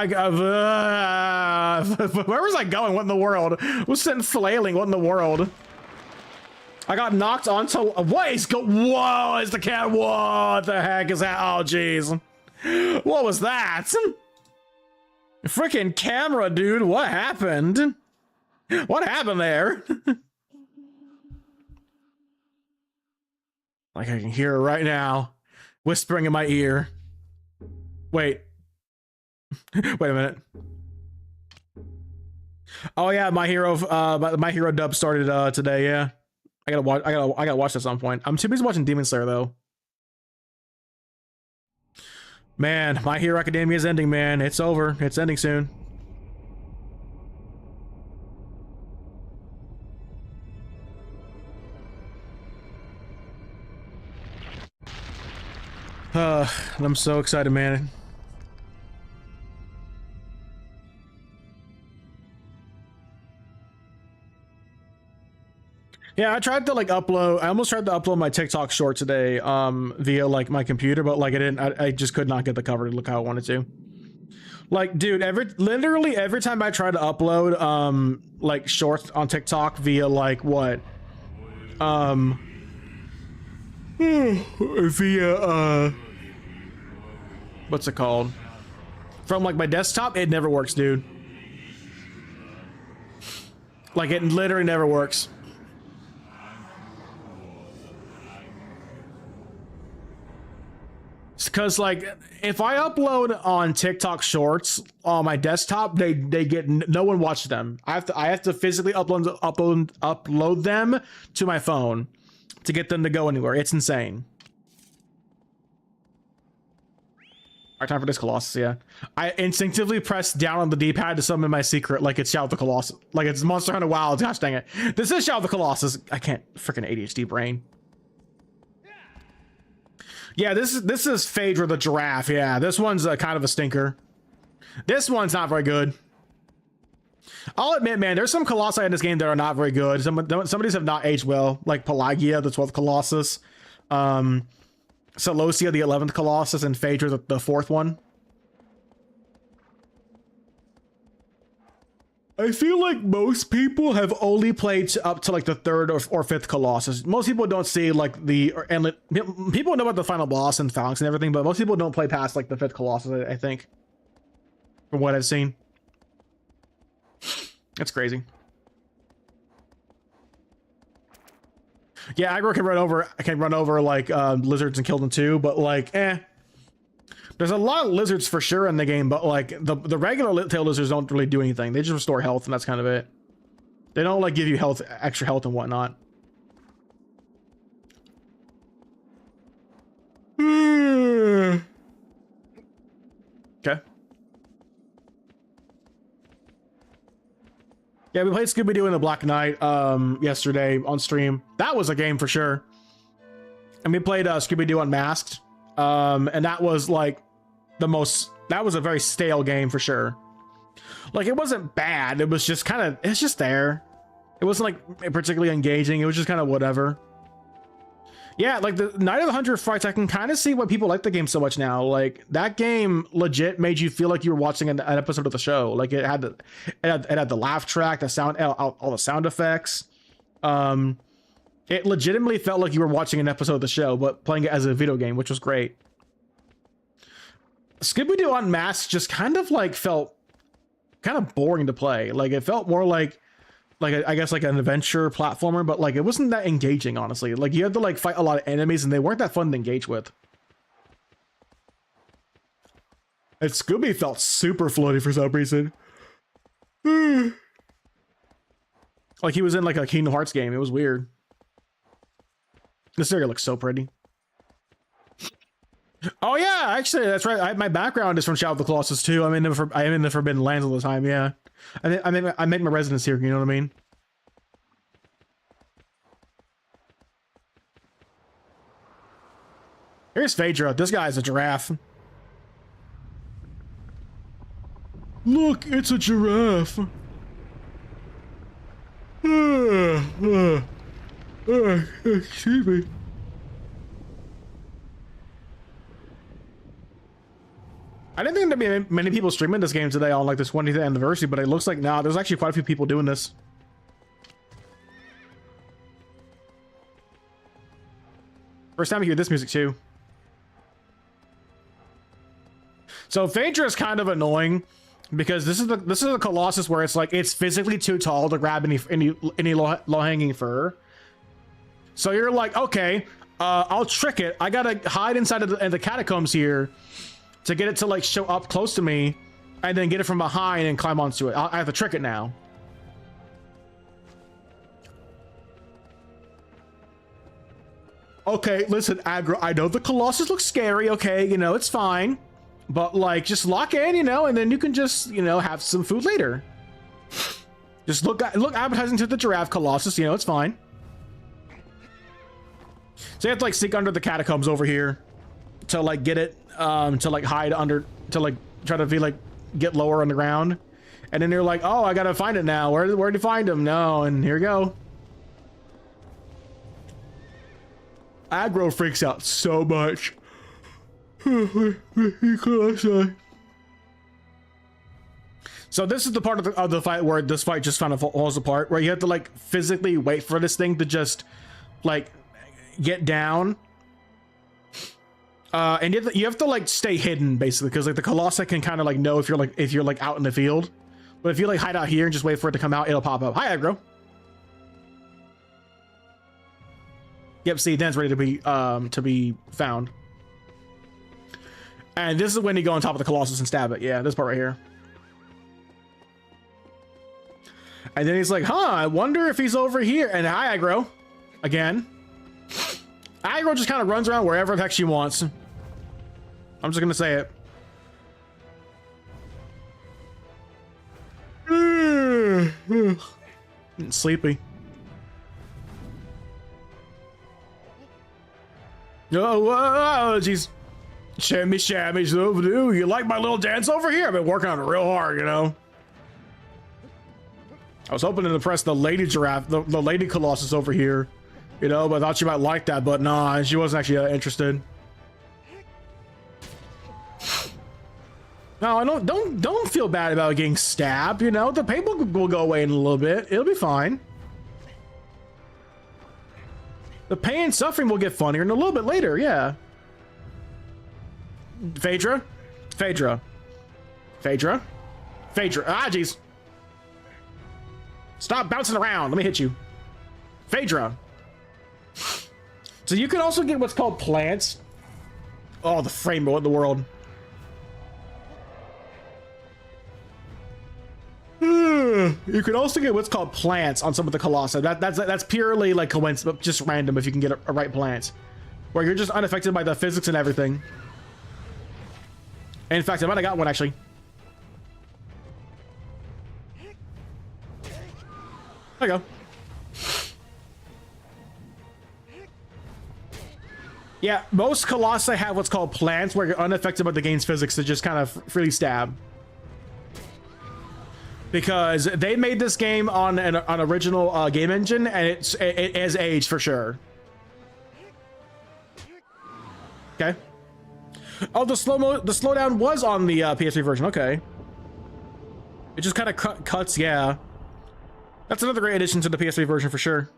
where was I going? What in the world? I was sitting flailing. What in the world? I got knocked onto. What is whoa, is the cat? What the heck is that? Oh, jeez. What was that? Freaking camera, dude. What happened? What happened there? Like I can hear her right now, whispering in my ear. Wait. Wait a minute. Oh yeah, my hero dub started today. Yeah, I gotta watch at some point. I'm too busy watching Demon Slayer though. Man, My Hero Academia is ending, man. It's over. It's ending soon. I'm so excited, man. Yeah, I tried to like upload. I almost tried to upload my TikTok short today, via like my computer, but like I just could not get the cover to look how I wanted to. Like, dude, literally every time I try to upload, like shorts on TikTok via like what, via what's it called? from like my desktop, it never works, dude. Like it literally never works. Because like if I upload on TikTok Shorts on my desktop, they get no one watches them. I have to physically upload them to my phone to get them to go anywhere. It's insane. All right, time for this Colossus. Yeah, I instinctively press down on the D-pad to summon my secret, like it's Shadow the Colossus, like it's Monster Hunter Wilds. Gosh dang it, this is Shadow the Colossus. I can't, freaking ADHD brain. Yeah, this is Phaedra the giraffe. Yeah, this one's kind of a stinker. This one's not very good. I'll admit, man, there's some Colossi in this game that are not very good. Some of these have not aged well, like Pelagia, the 12th Colossus, Celosia, the 11th Colossus, and Phaedra, the 4th one. I feel like most people have only played up to like the 3rd or 5th Colossus. Most people don't see like people know about the final boss and Phalanx and everything, but most people don't play past like the 5th Colossus, I think. From what I've seen. That's crazy. Yeah, aggro can run over like lizards and kill them too, but like there's a lot of lizards for sure in the game, but like the regular tail lizards don't really do anything. They just restore health and that's kind of it. They don't like give you health, extra health and whatnot. Okay. Yeah, we played Scooby-Doo in the Black Knight yesterday on stream. That was a game for sure. And we played Scooby-Doo Unmasked. And that was like that was a very stale game for sure. Like it wasn't bad, it was just kind of, it's just there. It wasn't like particularly engaging, it was just kind of whatever. Yeah, like the Night of the 100 Frights, I can kind of see why people like the game so much now. Like that game legit made you feel like you were watching an episode of the show. Like it had the laugh track, the sound, all the sound effects. It legitimately felt like you were watching an episode of the show, but playing it as a video game, which was great. Scooby-Doo Unmasked just kind of like felt kind of boring to play. Like it felt more like I guess like an adventure platformer, but like it wasn't that engaging, honestly. Like you had to like fight a lot of enemies and they weren't that fun to engage with. And Scooby felt super floaty for some reason. Like he was in like a Kingdom Hearts game. It was weird. This area looks so pretty. Oh yeah, actually that's right. My background is from Shadow of the Colossus too. I am in the Forbidden Lands all the time. Yeah, I make my residence here. You know what I mean? Here's Phaedra. This guy's a giraffe. Look, it's a giraffe. Excuse me. I didn't think there'd be many people streaming this game today on like this 20th anniversary, but it looks like now there's actually quite a few people doing this. First time I hear this music too. So Phaedra is kind of annoying because this is a Colossus where it's like it's physically too tall to grab any low-hanging fur. So you're like, okay, I'll trick it. I gotta hide inside of the catacombs here to get it to like show up close to me and then get it from behind and climb onto it. I have to trick it now. Okay, listen, aggro, I know the Colossus looks scary, okay, you know, it's fine. But like, just lock in, you know, and then you can just, you know, have some food later. Just look appetizing to the giraffe Colossus, you know, it's fine. So you have to like sneak under the catacombs over here to like get it, to like hide under, to like try to be like get lower on the ground, and then you're like, oh, I gotta find it now. Where'd you find him? No, and here you go. Aggro freaks out so much. So this is the part of the fight where this fight just kind of falls apart, where you have to like physically wait for this thing to just like get down And you have to like stay hidden basically, because like the Colossi can kind of like know if you're like out in the field. But if you like hide out here and just wait for it to come out, it'll pop up. Hi, aggro. Yep, see, then it's ready to be found. And this is when you go on top of the Colossus and stab it. Yeah, this part right here. And then he's like, huh, I wonder if he's over here. And hi, aggro. Again. Aggro just kind of runs around wherever the heck she wants. I'm just gonna say it. Sleepy. Oh, jeez. Shammy, shammy, do you like my little dance over here? I've been working on it real hard, you know. I was hoping to impress the lady giraffe, the lady Colossus over here, you know, but I thought she might like that, but nah, she wasn't actually interested. No, don't feel bad about getting stabbed, you know. The pain will go away in a little bit. It'll be fine. The pain and suffering will get funnier in a little bit later, yeah. Phaedra? Phaedra. Phaedra? Phaedra. Ah, jeez. Stop bouncing around. Let me hit you. Phaedra. So you can also get what's called plants. Oh, the frame, what in the world? You can also get what's called plants on some of the Colossi. That's purely like coincidence, just random if you can get a right plant. Where you're just unaffected by the physics and everything. And in fact, I might have got one actually. There you go. Yeah, most Colossi have what's called plants where you're unaffected by the game's physics to just kind of freely stab. Because they made this game on an original game engine, and it has aged for sure. Okay. Oh, the slowdown was on the PS3 version. Okay. It just kind of cuts. Yeah. That's another great addition to the PS3 version for sure.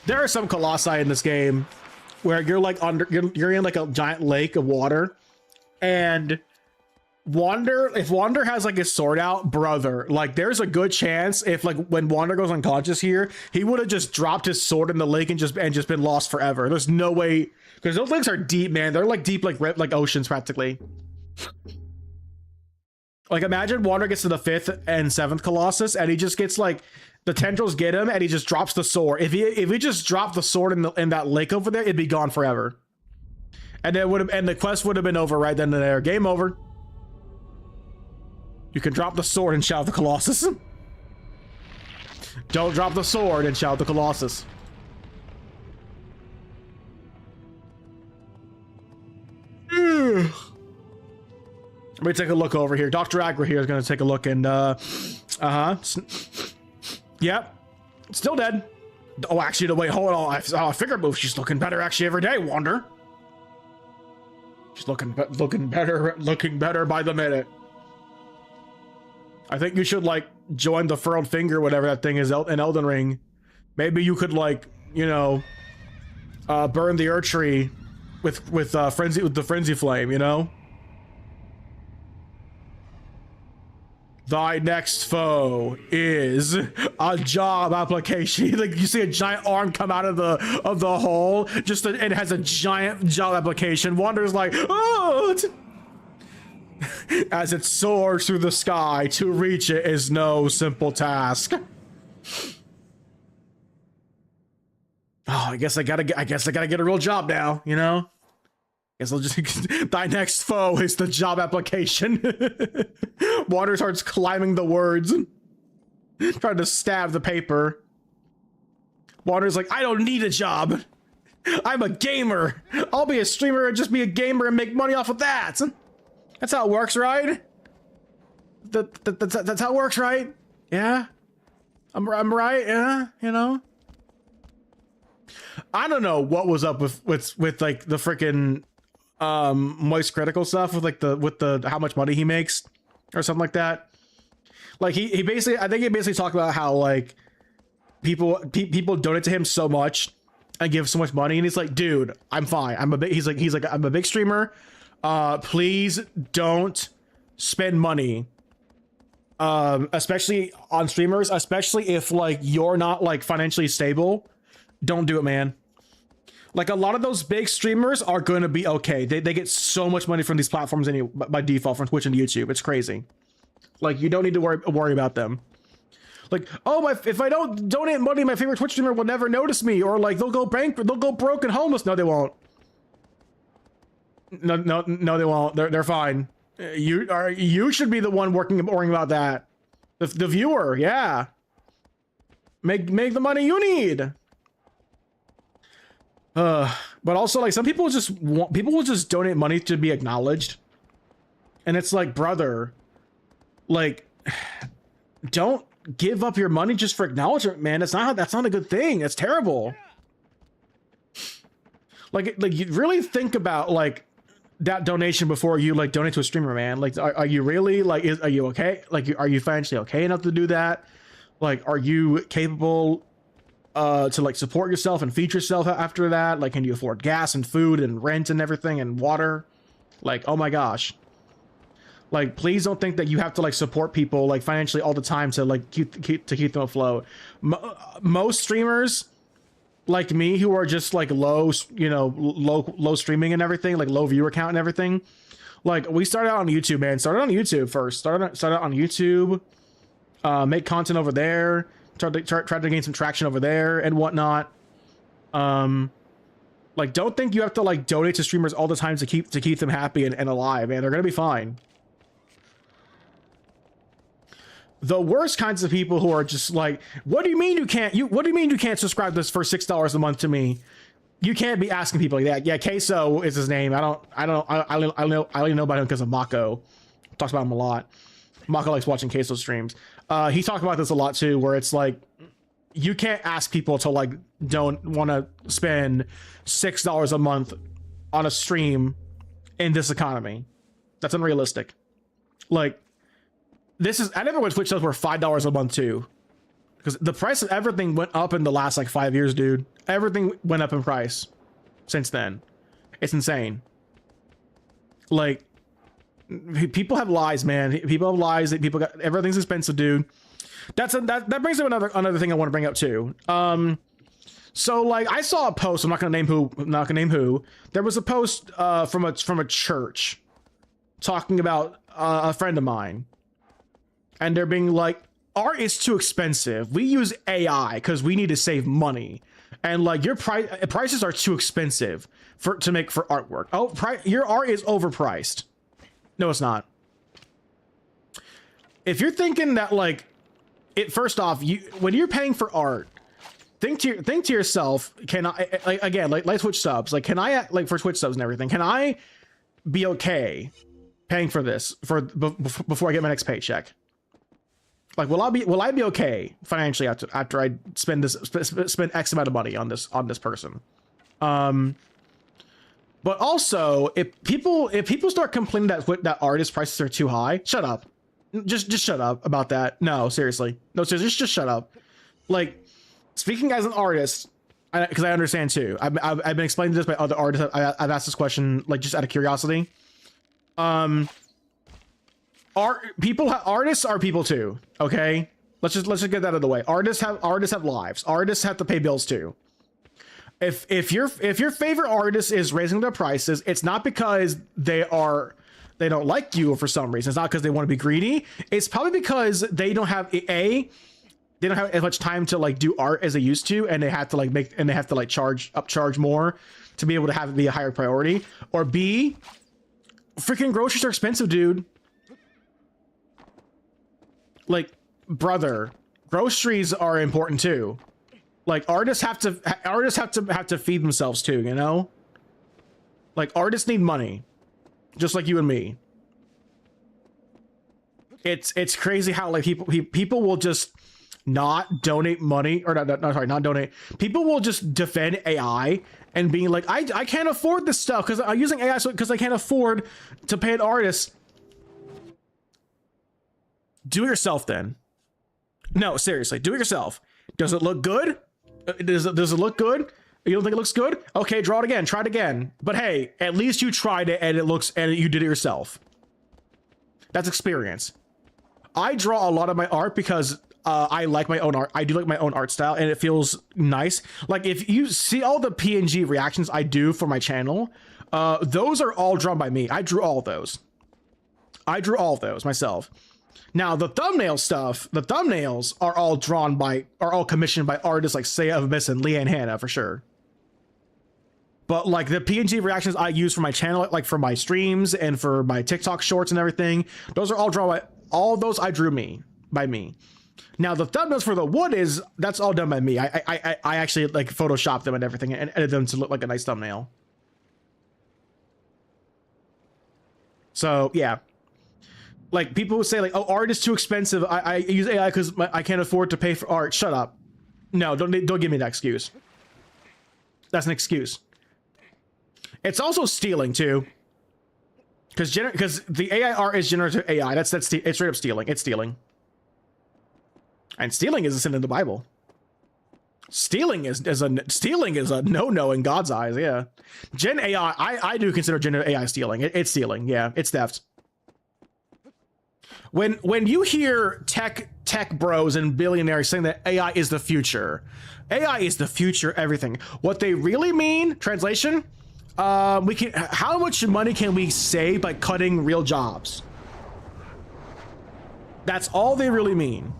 There are some Colossi in this game where you're like you're in like a giant lake of water, and if Wander has like his sword out, brother, like there's a good chance if like when Wander goes unconscious here, he would have just dropped his sword in the lake and just been lost forever. There's no way, because those lakes are deep, man. They're like deep, like oceans practically. Like imagine Wander gets to the 5th and 7th Colossus and he just gets like the tendrils get him and he just drops the sword. If he just dropped the sword in that lake over there, it'd be gone forever. And the quest would have been over right then and there. Game over. You can drop the sword and shout the Colossus. Don't drop the sword and shout the Colossus. Let me take a look over here. Dr. Agra here is going to take a look and, yep. Still dead. Oh, actually, no, wait, hold on. I saw a figure move. She's looking better actually every day, Wander. She's looking better by the minute. I think you should, like, join the furled finger, whatever that thing is in Elden Ring. Maybe you could, like, you know, burn the Earth Tree with the frenzy flame, you know? Thy next foe is a job application. Like you see a giant arm come out of the hole, it has a giant job application. Wander's like, oh, as it soars through the sky. To reach it is no simple task. Oh, I guess I gotta get a real job now, you know? Guess I'll just thy next foe is the job application. Water starts climbing the words, trying to stab the paper. Water's like, I don't need a job. I'm a gamer. I'll be a streamer and just be a gamer and make money off of that. That's how it works, right? That's how it works, right? Yeah, I'm right. Yeah, you know. I don't know what was up with like the freaking moist critical stuff with like the how much money he makes or something like that. Like he basically, I think he basically talked about how like people donate to him so much and give so much money, and he's like, dude, I'm fine. He's like I'm a big streamer. Please don't spend money. Especially on streamers, especially if like you're not like financially stable. Don't do it, man. Like a lot of those big streamers are going to be okay. They get so much money from these platforms anyway, by default, from Twitch and YouTube. It's crazy. Like you don't need to worry about them. Like, oh, if I don't donate money, my favorite Twitch streamer will never notice me, or like they'll go broke and homeless. No, they won't. No, they won't. They're fine. You should be the one worrying about that. The viewer, yeah. Make the money you need. But also like some people will just donate money to be acknowledged, and it's like, brother, like, don't give up your money just for acknowledgement, man. That's not a good thing. That's terrible. Like you really think about like that donation before you like donate to a streamer, man. Like, are you really like, are you okay? Like, are you financially okay enough to do that? Like, are you capable to like support yourself and feed yourself after that? Like, can you afford gas and food and rent and everything and water? Like, oh my gosh. Like, please don't think that you have to like support people like financially all the time to like keep them afloat. Most streamers like me who are just like low streaming and everything, like low viewer count and everything. Like, we started out on YouTube, man. Started on YouTube first. Started on YouTube. Make content over there. Tried to gain some traction over there and whatnot. Like, don't think you have to like donate to streamers all the time to keep them happy and alive, man. They're gonna be fine. The worst kinds of people who are just like, what do you mean you can't subscribe this for $6 a month to me? You can't be asking people like that. Yeah, Queso is his name. I only know about him because of Mako. Talks about him a lot. Mako likes watching Queso streams. He talked about this a lot too, where it's like, you can't ask people to like don't want to spend $6 a month on a stream in this economy. That's unrealistic. Like, I never went Twitch subs were $5 a month too, because the price of everything went up in the last like 5 years, dude. Everything went up in price since then. It's insane. Like, people have lives, man. People have lives. That people got, everything's expensive, dude. That brings up another thing I want to bring up too. So like, I saw a post. I'm not gonna name who. There was a post from a church talking about a friend of mine. And they're being like, art is too expensive. We use AI because we need to save money. And like, your prices are too expensive for artwork. Oh, your art is overpriced. No, it's not. If you're thinking that like, first off, when you're paying for art, think to yourself, can I, like, again, like Twitch subs, like, can I, like, for Twitch subs and everything, can I be okay paying for this before I get my next paycheck? Like, will I be okay financially after I spend X amount of money on this person? But also, if people start complaining that artist prices are too high, shut up. Just shut up about that. No, seriously. No, seriously, just shut up. Like, speaking as an artist, because I understand too. I've been explaining this by other artists. I've asked this question like just out of curiosity. Artists are people too. Okay, let's just get that out of the way. Artists have lives. Artists have to pay bills too. If your favorite artist is raising their prices, it's not because they don't like you for some reason. It's not because they want to be greedy. It's probably because they don't have as much time to like do art as they used to, and they have to charge more to be able to have it be a higher priority. Or B, freaking groceries are expensive, dude. Like, brother, groceries are important too. Like, artists have to feed themselves too, you know? Like, artists need money, just like you and me. It's crazy how like people will just not donate money, or not donate. People will just defend AI and being like, I can't afford this stuff because I'm using AI because I can't afford to pay an artist. Do it yourself then. No, seriously, do it yourself. Does it look good? Does it look good? You don't think it looks good? Okay, draw it again, try it again. But hey, at least you tried it and you did it yourself. That's experience. I draw a lot of my art because I like my own art. I do like my own art style and it feels nice. Like if you see all the PNG reactions I do for my channel, those are all drawn by me. I drew all those. I drew all those myself. Now the thumbnail stuff, the thumbnails are all commissioned by artists like Saya of Abyss and Leanne Hannah for sure. But like the PNG reactions I use for my channel, like for my streams and for my TikTok shorts and everything, those are all drawn by, all those I drew by me. Now the thumbnails for the wood that's all done by me. I actually like Photoshop them and everything and edit them to look like a nice thumbnail. So yeah. Like people would say like, oh, art is too expensive. I use AI because I can't afford to pay for art. Shut up. No, don't give me that excuse. That's an excuse. It's also stealing too. Because the AI art is generative AI. It's straight up stealing. It's stealing. And stealing is a sin in the Bible. Stealing is a no-no in God's eyes. Yeah. Gen AI, I do consider generative AI stealing. It's stealing. Yeah, it's theft. When you hear tech bros and billionaires saying that AI is the future, everything. What they really mean, translation, how much money can we save by cutting real jobs? That's all they really mean.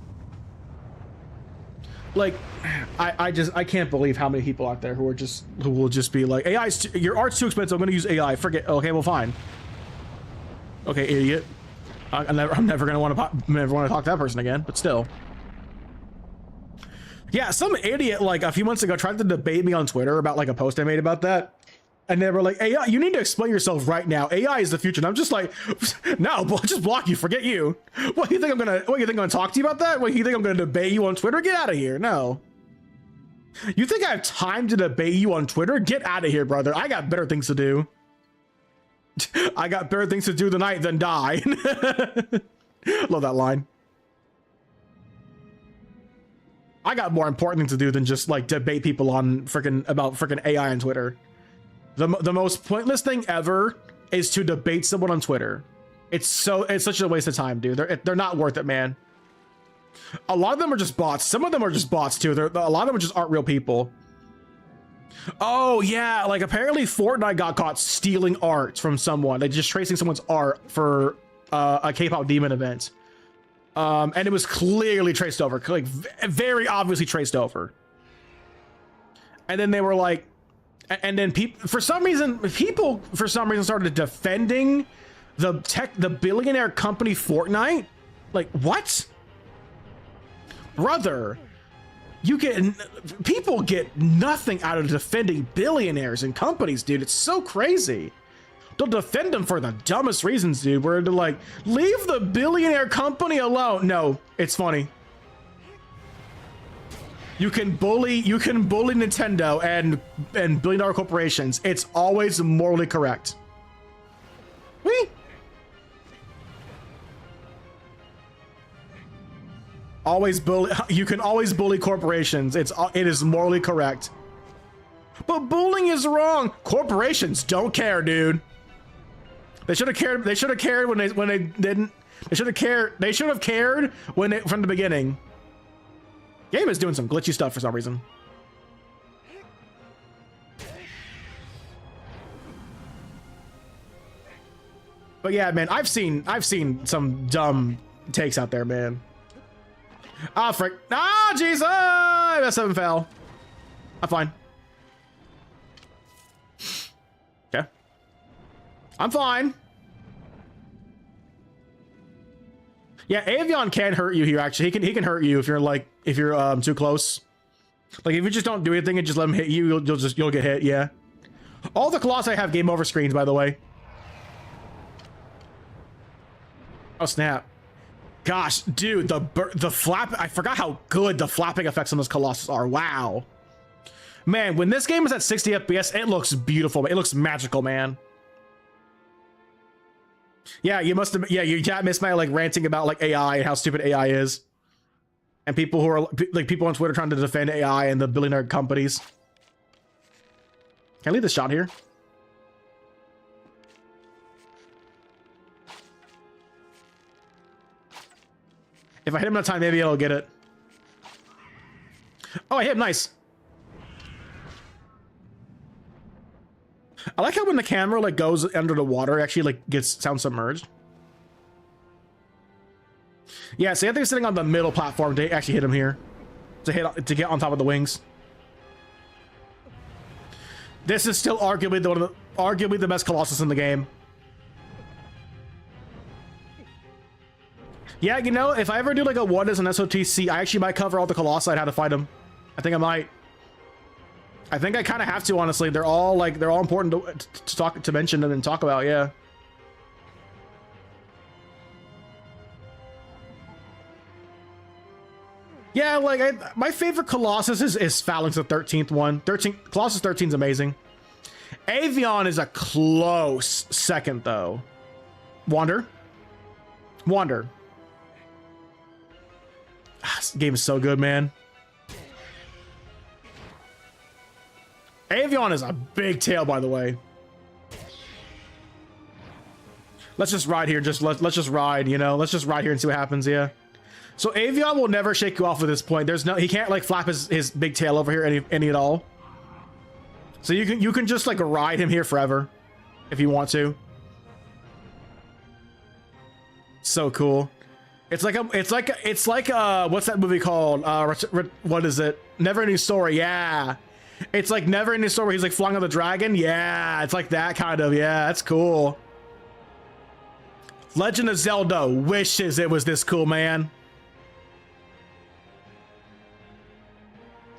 Like, I can't believe how many people out there who will just be like, your art's too expensive. I'm gonna use AI. Forget. Okay, well, fine. Okay, idiot. I'm never gonna want to talk to that person again, but still. Yeah, some idiot like a few months ago tried to debate me on Twitter about like a post I made about that. And they were like, AI, you need to explain yourself right now. AI is the future. And I'm just like, no, I'll just block you. Forget you. What, you think I'm gonna talk to you about that? What, you think I'm gonna debate you on Twitter? Get out of here. No. You think I have time to debate you on Twitter? Get out of here, brother. I got better things to do. I got better things to do tonight than die. Love that line. I got more important things to do than just like debate people on about freaking AI on Twitter. The most pointless thing ever is to debate someone on Twitter. It's such a waste of time, dude. They're not worth it, man. A lot of them are just bots. Some of them are just bots too. A lot of them just aren't real people. Oh yeah, like apparently Fortnite got caught stealing art from someone. Like just tracing someone's art for a K-pop demon event. And it was clearly traced over, like very obviously traced over. And then they were like, and then people for some reason started defending the billionaire company Fortnite. Like what? Brother, people get nothing out of defending billionaires and companies, dude. It's so crazy. They'll defend them for the dumbest reasons, dude. Where they're like, leave the billionaire company alone. No, it's funny. You can bully Nintendo and billion-dollar corporations. It's always morally correct. Whee! You can always bully corporations. It is morally correct. But bullying is wrong. Corporations don't care, dude. They should have cared. They should have cared when they didn't. They should have cared. They should have cared from the beginning. Game is doing some glitchy stuff for some reason. But yeah, man, I've seen some dumb takes out there, man. Ah, frick. Ah, jeez. Ah, that 7 fell. I'm fine. Okay. I'm fine. Yeah, Avion can hurt you here, actually. He can hurt you if you're too close. Like, if you just don't do anything and just let him hit you, you'll get hit, yeah. All the Colossi have game over screens, by the way. Oh, snap. Gosh, dude, the flap, I forgot how good the flapping effects on this Colossus are. Wow. Man, when this game is at 60 FPS, it looks beautiful. It looks magical, man. Yeah, you must have, yeah, you missed my like ranting about like AI and how stupid AI is. And people who are like people on Twitter trying to defend AI and the billionaire companies. Can I leave this shot here? If I hit him in time, maybe it'll get it. Oh, I hit him, nice. I like how when the camera like goes under the water, it actually like sounds submerged. Yeah, so I think he's sitting on the middle platform to actually hit him here. To get on top of the wings. This is still arguably the best Colossus in the game. Yeah, you know, if I ever do like a what is an SOTC, I actually might cover all the Colossi and how to fight them. I think I might. I think I kind of have to, honestly. They're all important to mention and talk about, yeah. Yeah, like my favorite Colossus is Phalanx, the 13th one. Colossus 13 is amazing. Avion is a close second though. Wander. This game is so good, man. Avion is a big tail, by the way. Let's just ride here. Let's just ride, you know. Let's just ride here and see what happens, yeah. So Avion will never shake you off at this point. He can't like flap his big tail over here any at all. So you can just like ride him here forever if you want to. So cool. It's like what's that movie called? What is it? Never Ending Story. Yeah. It's like Never Ending Story where he's like flying on the dragon. Yeah, it's like that kind of. Yeah, that's cool. Legend of Zelda wishes it was this cool, man.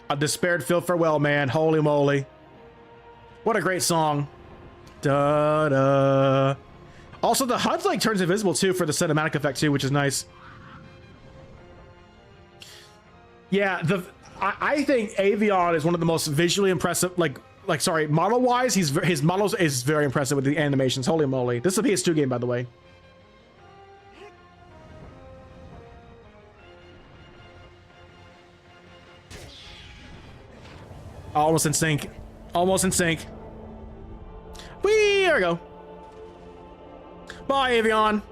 A despaired feel farewell, man. Holy moly. What a great song. Da da. Also, the HUD like turns invisible too for the cinematic effect too, which is nice. Yeah, I think Avion is one of the most visually impressive, sorry, model-wise, his models is very impressive with the animations. Holy moly. This is a PS2 game, by the way. Almost in sync. Almost in sync. Whee! There we go. Bye, Avion.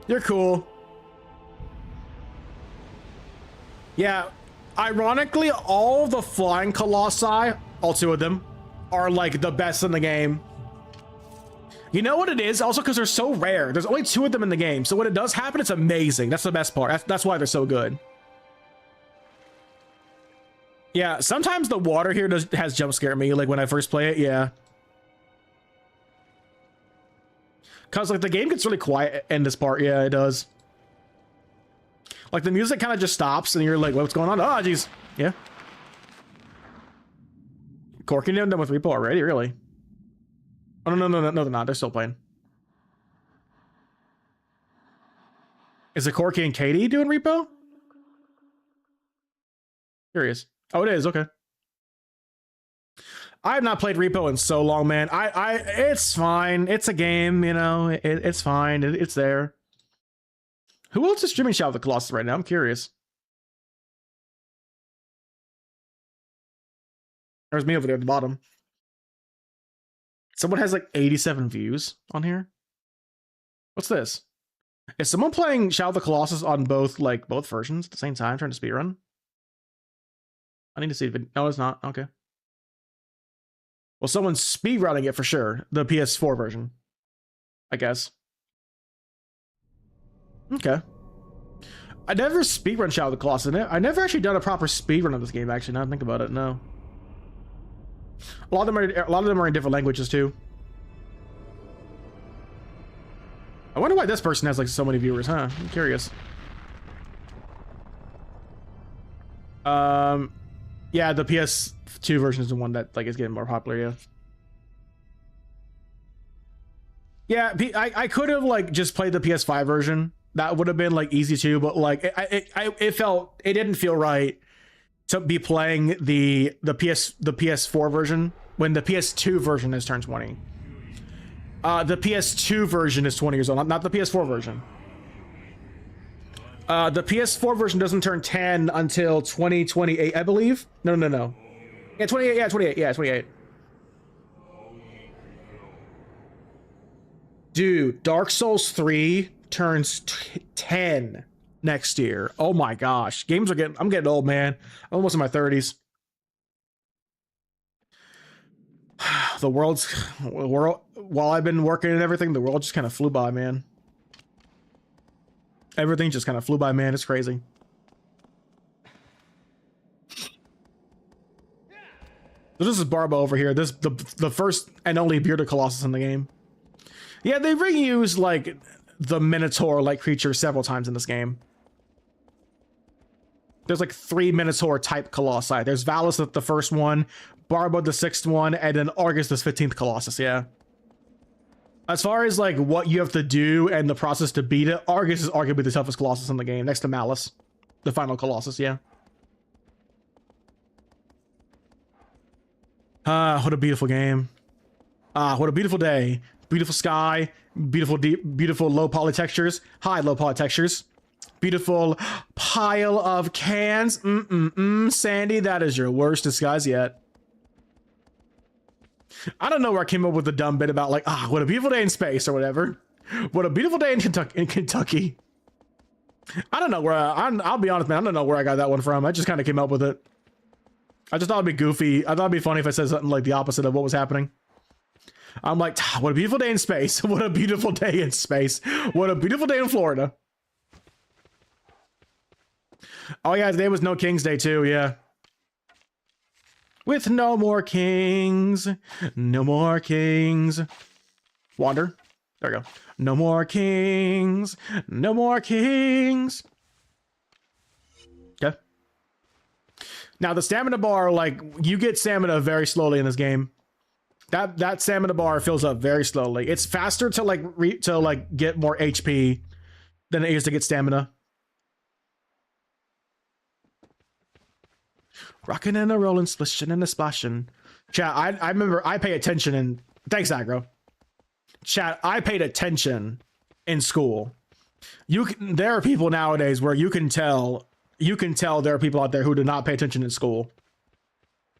You're cool. Yeah. Ironically, all the flying Colossi, all two of them, are like the best in the game. You know what it is? Also because they're so rare. There's only two of them in the game. So when it does happen, it's amazing. That's the best part. That's why they're so good. Yeah, sometimes the water here has jump scared me, like when I first play it, yeah. Cause like the game gets really quiet in this part, yeah, it does. Like the music kind of just stops and you're like, what's going on? Oh, geez. Yeah. Corky done with Repo already, really? Oh, no, they're not. They're still playing. Is it Corky and Katie doing Repo? Curious. Oh, it is. Okay. I have not played Repo in so long, man. It's fine. It's a game, you know. It's fine. It's there. Who else is streaming Shadow of the Colossus right now? I'm curious. There's me over there at the bottom. Someone has like 87 views on here. What's this? Is someone playing Shadow of the Colossus on both versions at the same time, trying to speedrun? I need to see if it. No, it's not. Okay. Well, someone's speedrunning it for sure. The PS4 version, I guess. Okay. I never speedrun Shadow of the Colossus. I never actually done a proper speedrun of this game, actually, now I think about it, no. A lot of them are in different languages too. I wonder why this person has like so many viewers, huh? I'm curious. Yeah, the PS2 version is the one that like is getting more popular, yeah. Yeah, I could have like just played the PS5 version. That would have been like easy too, but like it didn't feel right to be playing the PS4 version when the PS2 version has turned 20. The PS2 version is 20 years old, not the PS4 version. The PS4 version doesn't turn 10 until 2028, I believe. No. Yeah, 28. Yeah, 28. Yeah, 28. Dude, Dark Souls 3 turns 10 next year. Oh my gosh. Games are I'm getting old, man. I'm almost in my 30s. The world, while I've been working and everything, the world just kind of flew by, man. Everything just kind of flew by, man. It's crazy. So this is Barbo over here. This the first and only bearded colossus in the game. Yeah, they reused like the Minotaur-like creature several times in this game. There's like 3 Minotaur-type colossi. There's Valus, the first one, Barbo, the 6th one, and then Argus, the 15th colossus. Yeah. As far as like what you have to do and the process to beat it, Argus is arguably the toughest colossus in the game, next to Malus, the final colossus. Yeah. What a beautiful game. What a beautiful day. Beautiful sky, beautiful deep, beautiful low poly textures, high low poly textures, beautiful pile of cans. Sandy, that is your worst disguise yet. I don't know where I came up with the dumb bit about like, what a beautiful day in space or whatever. What a beautiful day in Kentucky. I don't know where I'll be honest, man. I don't know where I got that one from. I just kind of came up with it. I just thought it'd be goofy. I thought it'd be funny if I said something like the opposite of what was happening. I'm like, what a beautiful day in space. What a beautiful day in space. What a beautiful day in Florida. Oh yeah, today was No King's Day too, yeah. With no more kings. No more kings. Wander. There we go. No more kings. No more kings. Okay. Now the stamina bar, like, you get stamina very slowly in this game. That stamina bar fills up very slowly. It's faster to like get more HP than it is to get stamina. Rocking and a rolling, splishing and a splashing. Chat, I remember I pay attention and thanks, aggro. Chat, I paid attention in school. There are people nowadays where you can tell there are people out there who do not pay attention in school.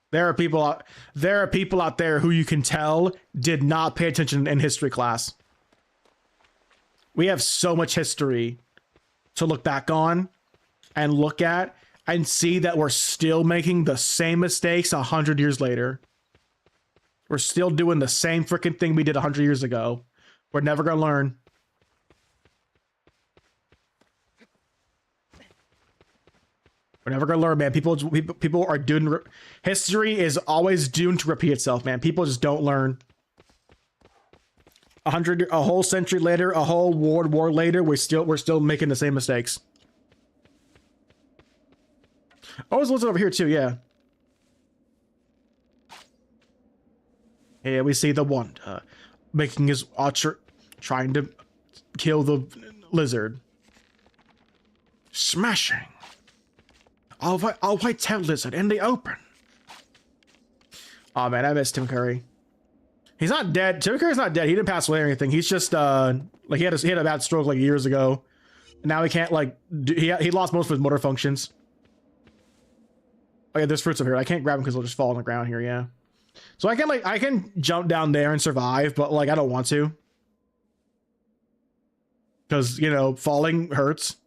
There are people out there who you can tell did not pay attention in history class. We have so much history to look back on and look at and see that we're still making the same mistakes 100 years later. We're still doing the same freaking thing we did 100 years ago. We're never gonna learn. We're never gonna learn, man. People are doomed. History is always doomed to repeat itself, man. People just don't learn. A whole century later, a whole world war later, we're still making the same mistakes. Oh, there's over here too, yeah. Here we see the Wanda making his archer, trying to kill the lizard. Smashing. I'll white-tailed lizard in the open. Oh man, I miss Tim Curry. He's not dead. Tim Curry's not dead. He didn't pass away or anything. He's just like he had a bad stroke like years ago. Now he can't like he lost most of his motor functions. Oh yeah, there's fruits over here. I can't grab them because they'll just fall on the ground here. Yeah. So I can jump down there and survive, but like I don't want to. Because, you know, falling hurts.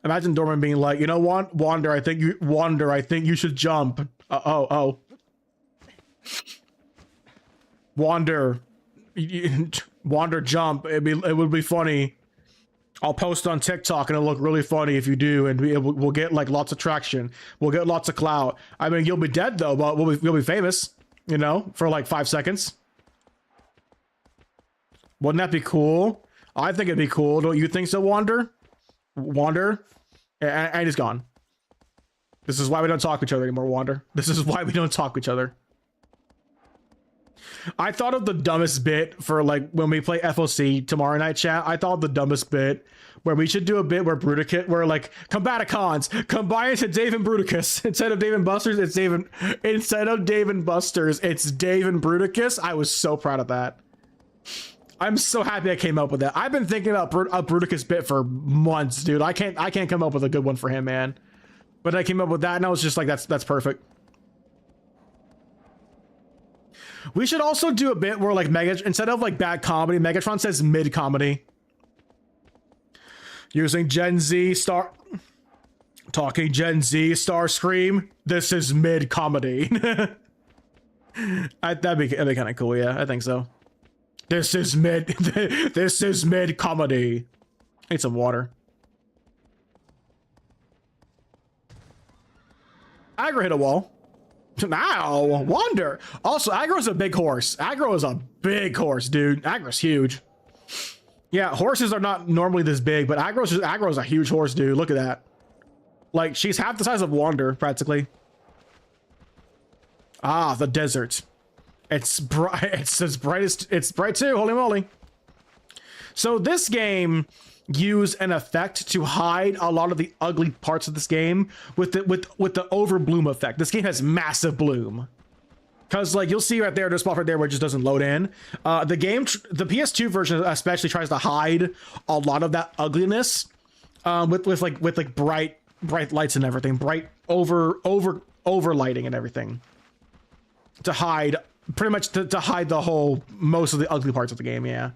Imagine Dorman being like, you know what, Wander, I think you should jump. Oh. Wander, jump. It would be funny. I'll post on TikTok and it'll look really funny if you do, and we'll get like lots of traction. We'll get lots of clout. I mean, you'll be dead though, but we'll be famous, you know, for like 5 seconds. Wouldn't that be cool? I think it'd be cool. Don't you think so, Wander? And he's gone. This is why we don't talk to each other anymore, Wander. This is why we don't talk to each other. I thought of the dumbest bit for like when we play FOC tomorrow night, chat. I thought of the dumbest bit where we should do a bit where where like Combaticons combine into Dave and Bruticus instead of Dave and Busters. It's Dave and Busters. It's Dave and Bruticus. I was so proud of that. I'm so happy I came up with that. I've been thinking about a Bruticus bit for months, dude. I can't come up with a good one for him, man. But I came up with that, and I was just like, that's perfect. We should also do a bit where like instead of like bad comedy, Megatron says mid comedy. Using Gen Z talking Gen Z Starscream. This is mid comedy. That'd be kind of cool. Yeah, I think so. This is mid comedy. Need some water. Aggro hit a wall. Now, Wander. Also, Aggro's a big horse. Aggro is a big horse, dude. Aggro's huge. Yeah, horses are not normally this big, but Aggro's a huge horse, dude. Look at that. Like, she's half the size of Wander, practically. Ah, the desert. It's bright. It's as bright as it's bright too. Holy moly! So this game used an effect to hide a lot of the ugly parts of this game with the overbloom effect. This game has massive bloom. Because like you'll see right there, there's a spot right there where it just doesn't load in. The PS2 version especially tries to hide a lot of that ugliness with bright lights and everything, bright over lighting and everything to hide pretty much to hide most of the ugly parts of the game. Yeah.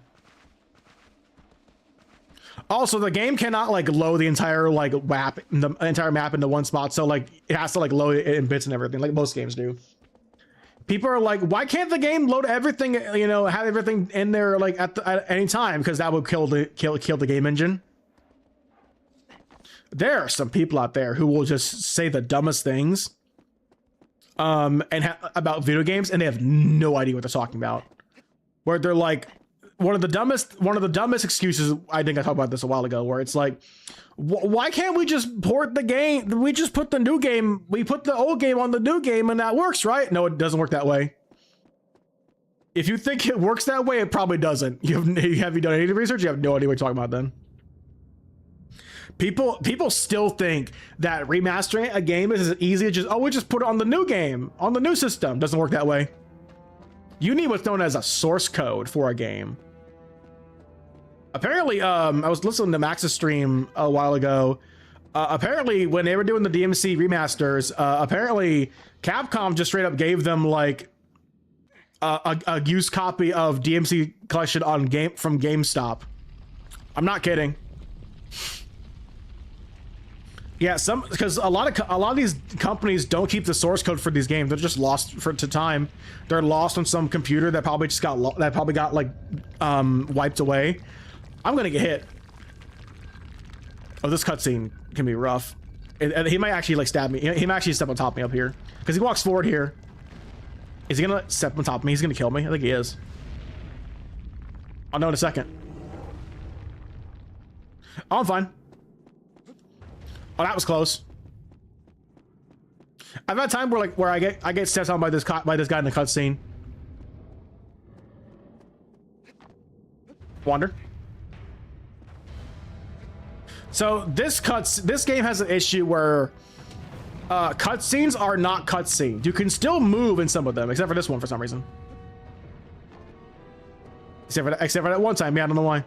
Also, the game cannot like load the entire map into one spot, so like it has to like load it in bits and everything, like most games do. People are like, why can't the game load everything? You know, have everything in there like at any time, because that would kill the game engine. There are some people out there who will just say the dumbest things, about video games, and they have no idea what they're talking about. Where they're like, one of the dumbest excuses. I think I talked about this a while ago, where it's like, why can't we just port the game? We just put we put the old game on the new game and that works, right? No, it doesn't work that way. If you think it works that way, it probably doesn't. Have you done any research? You have no idea what you're talking about then. People still think that remastering a game is as easy as we just put it on the new game, on the new system. Doesn't work that way. You need what's known as a source code for a game. Apparently, I was listening to Max's stream a while ago. Apparently, when they were doing the DMC remasters, apparently Capcom just straight up gave them like a used copy of DMC Collection from GameStop. I'm not kidding. Yeah, because a lot of these companies don't keep the source code for these games. They're just lost to time. They're lost on some computer that probably got like wiped away. I'm gonna get hit. Oh, this cutscene can be rough. And he might actually like stab me. He might actually step on top of me up here because he walks forward here. Is he gonna step on top of me? He's gonna kill me. I think he is. I'll know in a second. Oh, I'm fine. Oh, that was close. I've had time where I get stepped on by this guy in the cutscene. Wander. So this game has an issue where cutscenes are not cutscenes. You can still move in some of them, except for this one for some reason. Except for that one time. Yeah, I don't know why.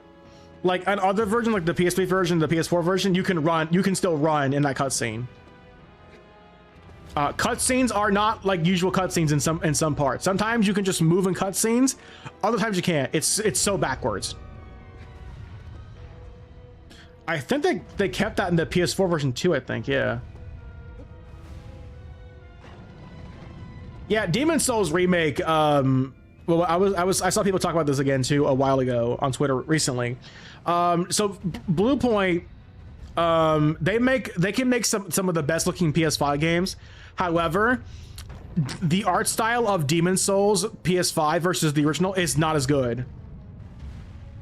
Like an other version, like the PS3 version, the PS4 version, you can still run in that cutscene. Cutscenes are not like usual cutscenes in some parts. Sometimes you can just move in cutscenes, other times you can't. It's so backwards. I think they kept that in the PS4 version too, I think, yeah. Yeah, Demon Souls remake, well, I saw people talk about this again too a while ago on Twitter recently. So Blue Point, they can make some of the best looking PS5 games. However, the art style of Demon Souls PS5 versus the original is not as good.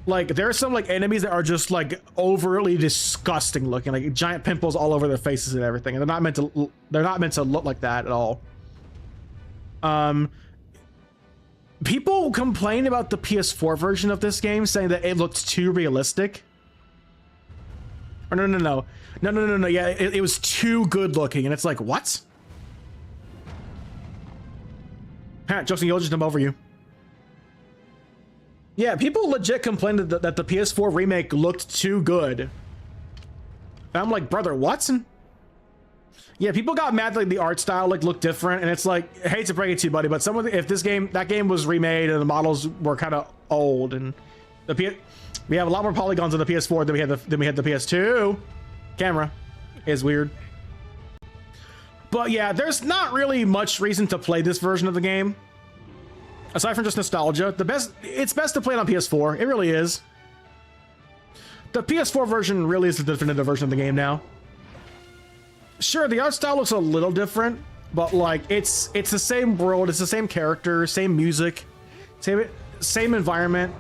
Like there are some like enemies that are just like overly disgusting looking, like giant pimples all over their faces and everything, and they're not meant to look like that at all. People complained about the PS4 version of this game, saying that it looked too realistic. Or no. Yeah, it was too good looking, and it's like, what? Justin, you'll just jump over you. Yeah, people legit complained that the PS4 remake looked too good. And I'm like, brother, what? Yeah, people got mad like the art style like looked different, and it's like, I hate to break it to you, buddy, but if that game was remade and the models were kind of old, and we have a lot more polygons on the PS4 than we had the PS2. Camera is weird. But yeah, there's not really much reason to play this version of the game. Aside from just nostalgia, it's best to play it on PS4. It really is. The PS4 version really is the definitive version of the game now. Sure, the art style looks a little different, but like it's the same world, it's the same character, same music, same environment.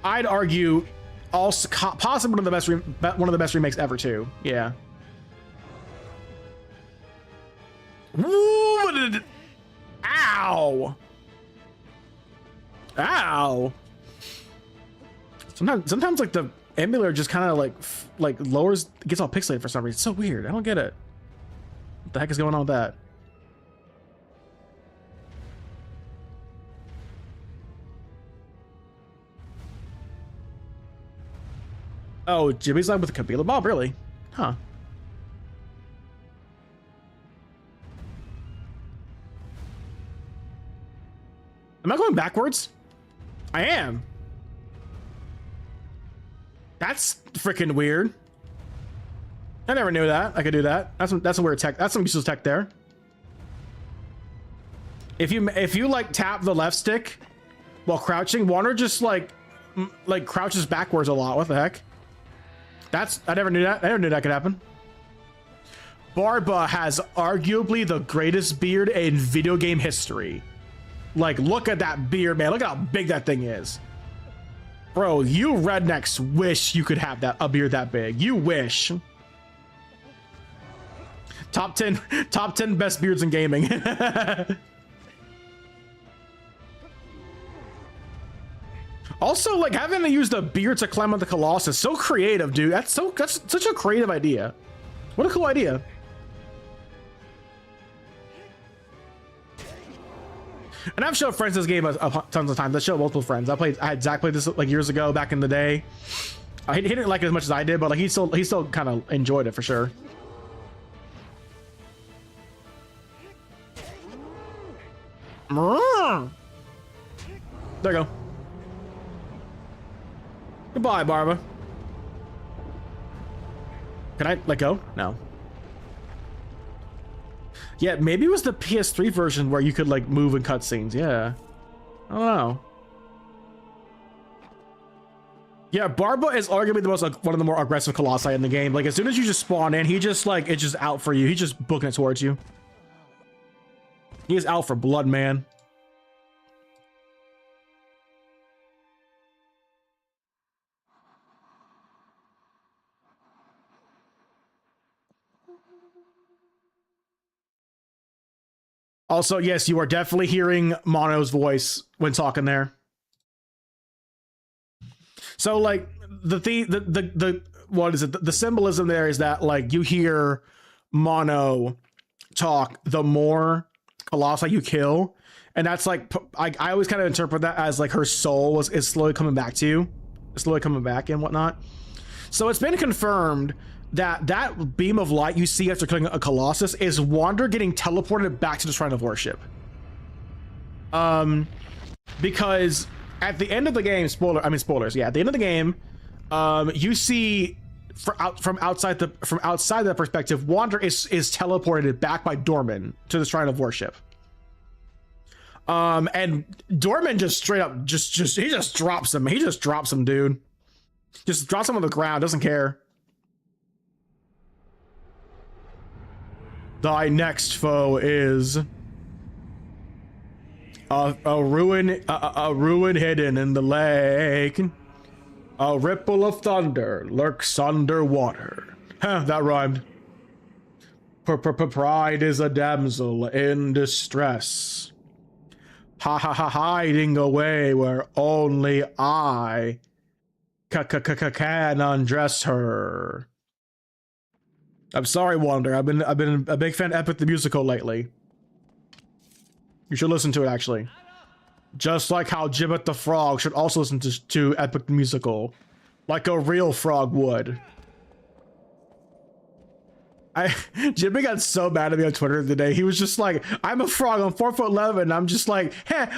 I'd argue also possibly one of the best remakes ever too. Yeah. Ooh, ow! Ow! Sometimes like the emulator just kind of like lowers, gets all pixelated for some reason. It's so weird. I don't get it. What the heck is going on with that? Oh, Jimmy's live with Kabila Bob, really? Huh. Am I going backwards? I am. That's freaking weird. I never knew that I could do that. That's some weird tech. That's some useless tech there. If you like tap the left stick while crouching, Warner just like crouches backwards a lot. What the heck? I never knew that. I never knew that could happen. Barba has arguably the greatest beard in video game history. Like, look at that beard, man. Look at how big that thing is. Bro, you rednecks wish you could have a beard that big. You wish. Top 10 best beards in gaming. Also, like, having to use the beard to climb on the Colossus, so creative, dude. That's such a creative idea. What a cool idea. And I've showed friends this game tons of times. I showed multiple friends. I had Zach play this like years ago, back in the day. He didn't like it as much as I did, but like he still kind of enjoyed it for sure. There you go. Goodbye, Barba. Can I let go? No. Yeah, maybe it was the PS3 version where you could like move in cutscenes. Yeah, I don't know. Yeah, Barba is arguably the most one of the more aggressive colossi in the game. Like as soon as you just spawn in, he just like it's just out for you. He's just booking it towards you. He is out for blood, man. Also, yes, you are definitely hearing Mono's voice when talking there. So, like, the what is it? The symbolism there is that, like, you hear Mono talk the more Colossi you kill. And that's, like, I always kind of interpret that as, like, her soul is slowly coming back to you. Slowly coming back and whatnot. So it's been confirmed that beam of light you see after killing a Colossus is Wander getting teleported back to the Shrine of Worship. Because at the end of the game, spoilers. Yeah, at the end of the game, you see from outside the perspective, Wander is teleported back by Dorman to the Shrine of Worship. And Dorman just straight up he just drops him. He just drops him, dude. Just drops him on the ground. Doesn't care. Thy next foe is a ruin hidden in the lake. A ripple of thunder lurks underwater. Huh, that rhymed. Pride is a damsel in distress. Hiding away where only I can undress her. I'm sorry, Wander. I've been a big fan of Epic the Musical lately. You should listen to it, actually. Just like how Gibbet the Frog should also listen to Epic the Musical. Like a real frog would. Jimmy got so mad at me on Twitter today. He was just like, I'm a frog, I'm 4'11". I'm just like,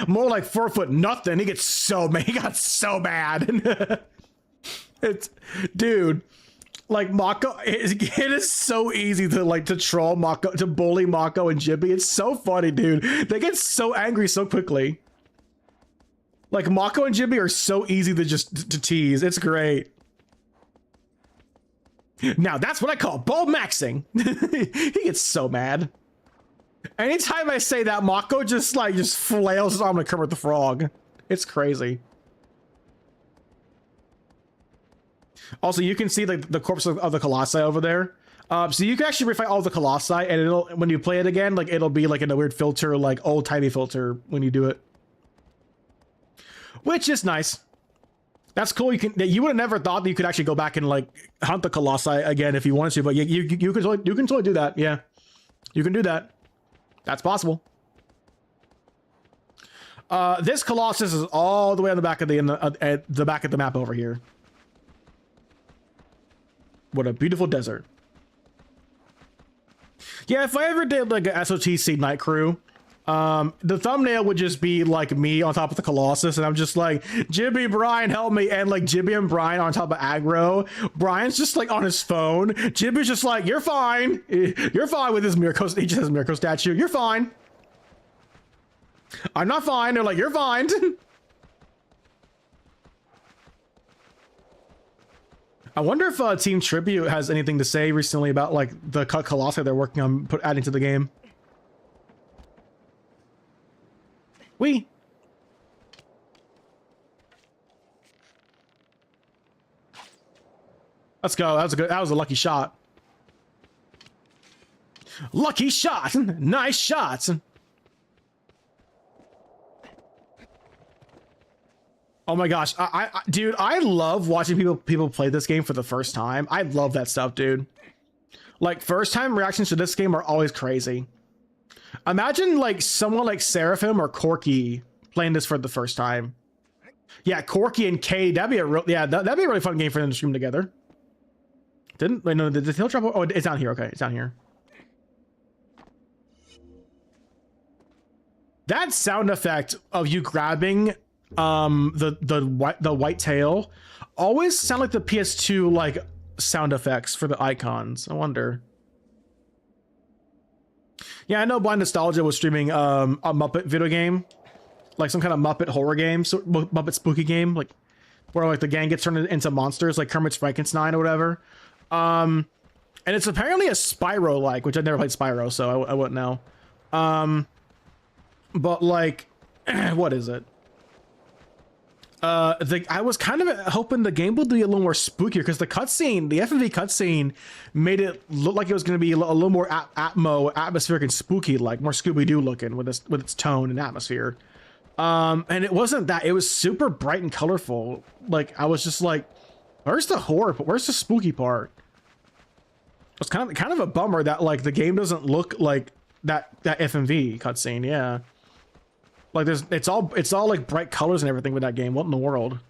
more like 4 foot nothing. He gets so mad. He got so mad. It's, dude, like Mako, it is so easy to troll Mako, to bully Mako and Jimmy. It's so funny, dude. They get so angry so quickly. Like Mako and Jimmy are so easy to tease. It's great. Now that's what I call ball maxing. He gets so mad. Anytime I say that, Mako just flails his arm like Kermit the Frog. It's crazy. Also, you can see the corpse of the Colossi over there. So you can actually refight all the Colossi, and it'll, when you play it again, like it'll be like in a weird filter, like old timey filter when you do it, which is nice. That's cool. You would have never thought that you could actually go back and like hunt the Colossi again if you wanted to, but you can totally do that. Yeah, you can do that. That's possible. This Colossus is all the way on the back of the back of the map over here. What a beautiful desert. Yeah, if I ever did like a SOTC night crew, the thumbnail would just be like me on top of the Colossus, and I'm just like, Jimmy, Brian, help me, and like Jimmy and Brian on top of aggro. Brian's just like on his phone. Jimmy's just like, you're fine. You're fine with his Mirko. He just has a Mirko statue. You're fine. I'm not fine. They're like, you're fine. I wonder if Team Tribute has anything to say recently about like the Colossi they're working on adding to the game. Let's go. That was a lucky shot. Lucky shot. Nice shots. Oh my gosh, dude, I love watching people play this game for the first time. I love that stuff, dude. Like, first time reactions to this game are always crazy. Imagine like someone like Seraphim or Corky playing this for the first time. Yeah, Corky and Kay, that'd be a really fun game for them to stream together. Did the tail drop? Oh, it's down here. Okay, it's down here. That sound effect of you grabbing the white tail always sound like the PS2 like sound effects for the icons. I wonder. Yeah, I know Blind Nostalgia was streaming a Muppet video game, like some kind of Muppet horror game, so Muppet spooky game, like where like the gang gets turned into monsters, like Kermit's Frankenstein or whatever. And it's apparently a Spyro like, which I've never played Spyro, so I wouldn't know. But like, what is it? I was kind of hoping the game would be a little more spookier because the cutscene, the FMV cutscene, made it look like it was going to be a little more atmospheric and spooky, like more Scooby-Doo looking with its tone and atmosphere. And it wasn't that. It was super bright and colorful. Like I was just like, where's the horror? But where's the spooky part? It's kind of a bummer that like the game doesn't look like that FMV cutscene. Yeah. Like it's all like bright colors and everything with that game. What in the world?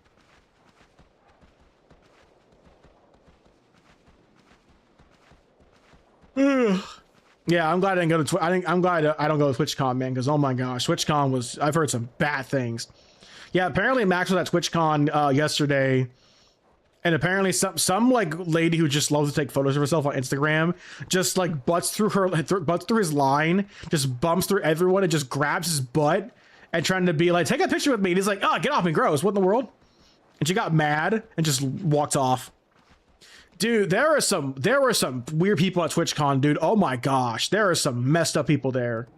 Yeah, I'm glad I didn't go to I'm glad I don't go to TwitchCon, man, because oh my gosh, TwitchCon was, I've heard some bad things. Yeah, apparently Max was at TwitchCon yesterday, and apparently some like lady who just loves to take photos of herself on Instagram just like butts through his line, just bumps through everyone and just grabs his butt and trying to be like, take a picture with me. And he's like, oh, get off me, gross. What in the world? And she got mad and just walked off. Dude, there were some weird people at TwitchCon, dude. Oh my gosh, there are some messed up people there.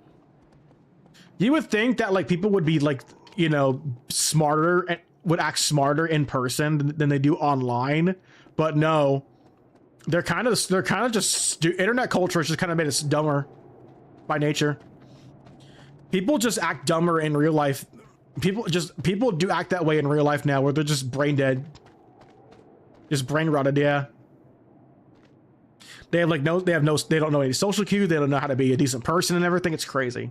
You would think that like people would be like, you know, smarter and would act smarter in person than they do online, but no. They're kind of just internet culture has just kind of made us dumber by nature. People just act dumber in real life. People do act that way in real life now, where they're just brain dead, just brain rotted. Yeah. They don't know any social cues. They don't know how to be a decent person and everything. It's crazy.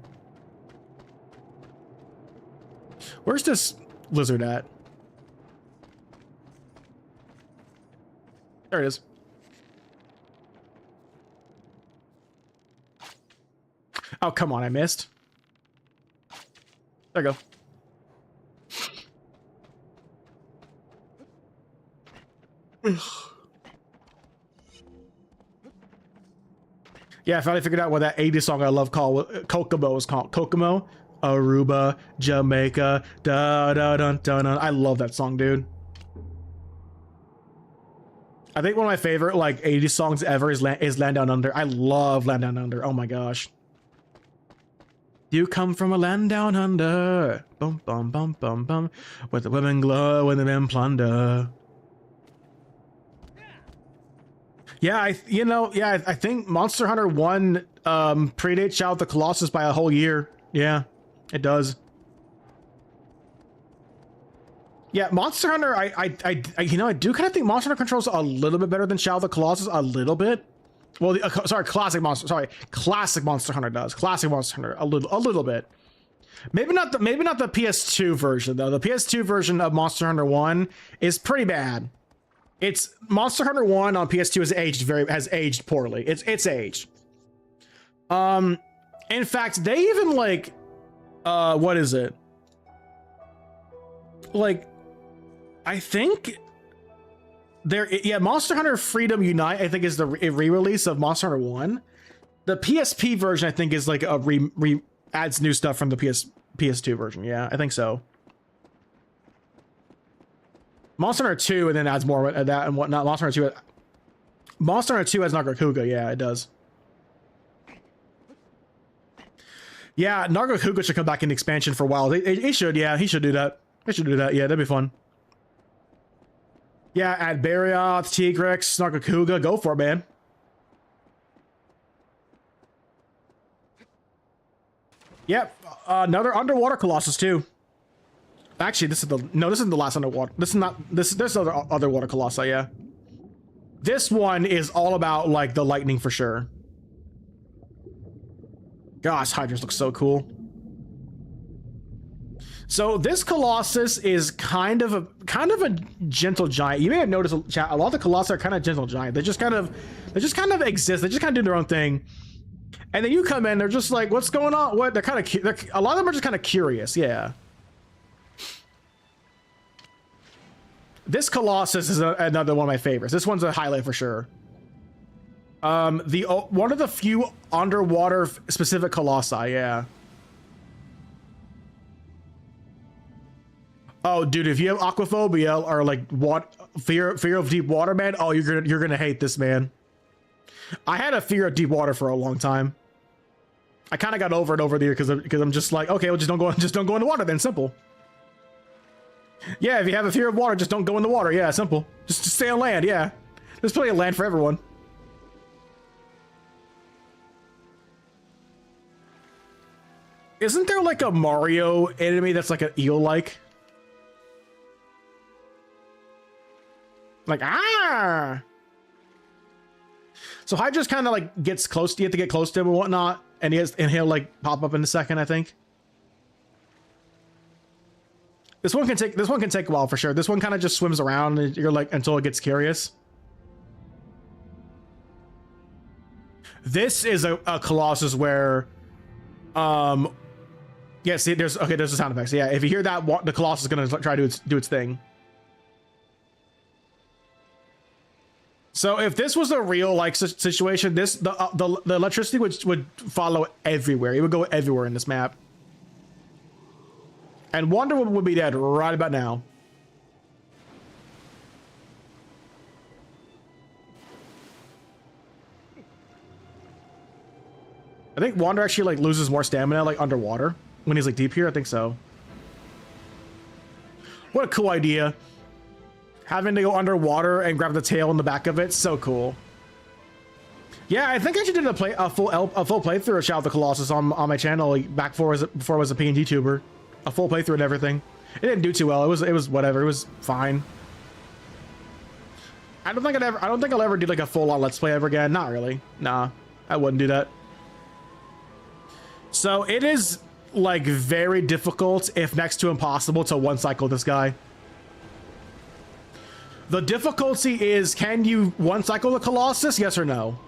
Where's this lizard at? There it is. Oh, come on, I missed. There you go. Yeah, I finally figured out what that 80s song I love called Kokomo is called. Kokomo, Aruba, Jamaica, da da dun dun dun. I love that song, dude. I think one of my favorite like 80s songs ever is Land Down Under. I love Land Down Under. Oh my gosh. You come from a land down under, bum bum bum bum bum, where the women glow and the men plunder. Yeah, I think Monster Hunter 1 predates Shadow of the Colossus by a whole year. Yeah, it does. Yeah, Monster Hunter, I do kind of think Monster Hunter controls a little bit better than Shadow of the Colossus, a little bit. Well, classic Monster Hunter does. Classic Monster Hunter, a little bit. Maybe not the PS2 version though. The PS2 version of Monster Hunter 1 is pretty bad. It's Monster Hunter 1 on PS2 has aged poorly. It's aged. In fact, they even like what is it? Like I think Monster Hunter Freedom Unite, I think, is the re-release of Monster Hunter 1. The PSP version, I think, is like a adds new stuff from the PS2 version. Yeah, I think so. Monster Hunter 2 and then adds more of that and whatnot. Monster Hunter 2 has Nargacuga. Yeah, it does. Yeah, Nargacuga should come back in expansion for a while. He should. Yeah, he should do that. He should do that. Yeah, that'd be fun. Yeah, add Barioth, Tigrex, Nargacuga. Go for it, man. Yep, another underwater Colossus too. Actually, this isn't the last underwater. There's other water Colossi, yeah. This one is all about like the lightning for sure. Gosh, Hydras look so cool. So this Colossus is kind of a gentle giant. You may have noticed a lot of the Colossi are kind of gentle giant. They just kind of exist. They just kind of do their own thing. And then you come in, they're just like, what's going on? What? A lot of them are just kind of curious. Yeah. This Colossus is another one of my favorites. This one's a highlight for sure. One of the few underwater specific Colossi, yeah. Oh, dude, if you have aquaphobia or like fear of deep water, man, oh, you're gonna hate this, man. I had a fear of deep water for a long time. I kind of got over it over the year because I'm just like, okay, well, just don't go in the water then. Simple. Yeah, if you have a fear of water, just don't go in the water. Yeah, simple. Just stay on land. Yeah, there's plenty of land for everyone. Isn't there like a Mario enemy that's like an eel-like? Like, ah! So Hydra's kind of like gets close. You have to get close to him and whatnot, and he'll like pop up in a second, I think. This one can take a while for sure. This one kind of just swims around, and you're like until it gets curious. This is a Colossus where, yeah. See, there's the sound effects. Yeah, if you hear that, the Colossus is gonna try to do its thing. So if this was a real like situation, the electricity would follow everywhere. It would go everywhere in this map. And Wonder Woman would be dead right about now. I think Wander actually like loses more stamina like underwater when he's like deep here. I think so. What a cool idea. Having to go underwater and grab the tail in the back of it. So cool. Yeah, I think I actually did a full playthrough of Shadow of the Colossus on my channel back before I was a PNG tuber. A full playthrough and everything. It didn't do too well. It was whatever. It was fine. I don't think I'll ever do like a full-on Let's Play ever again. Not really. Nah, I wouldn't do that. So it is like very difficult, if next to impossible, to one cycle this guy. The difficulty is, can you one cycle the Colossus? Yes or no?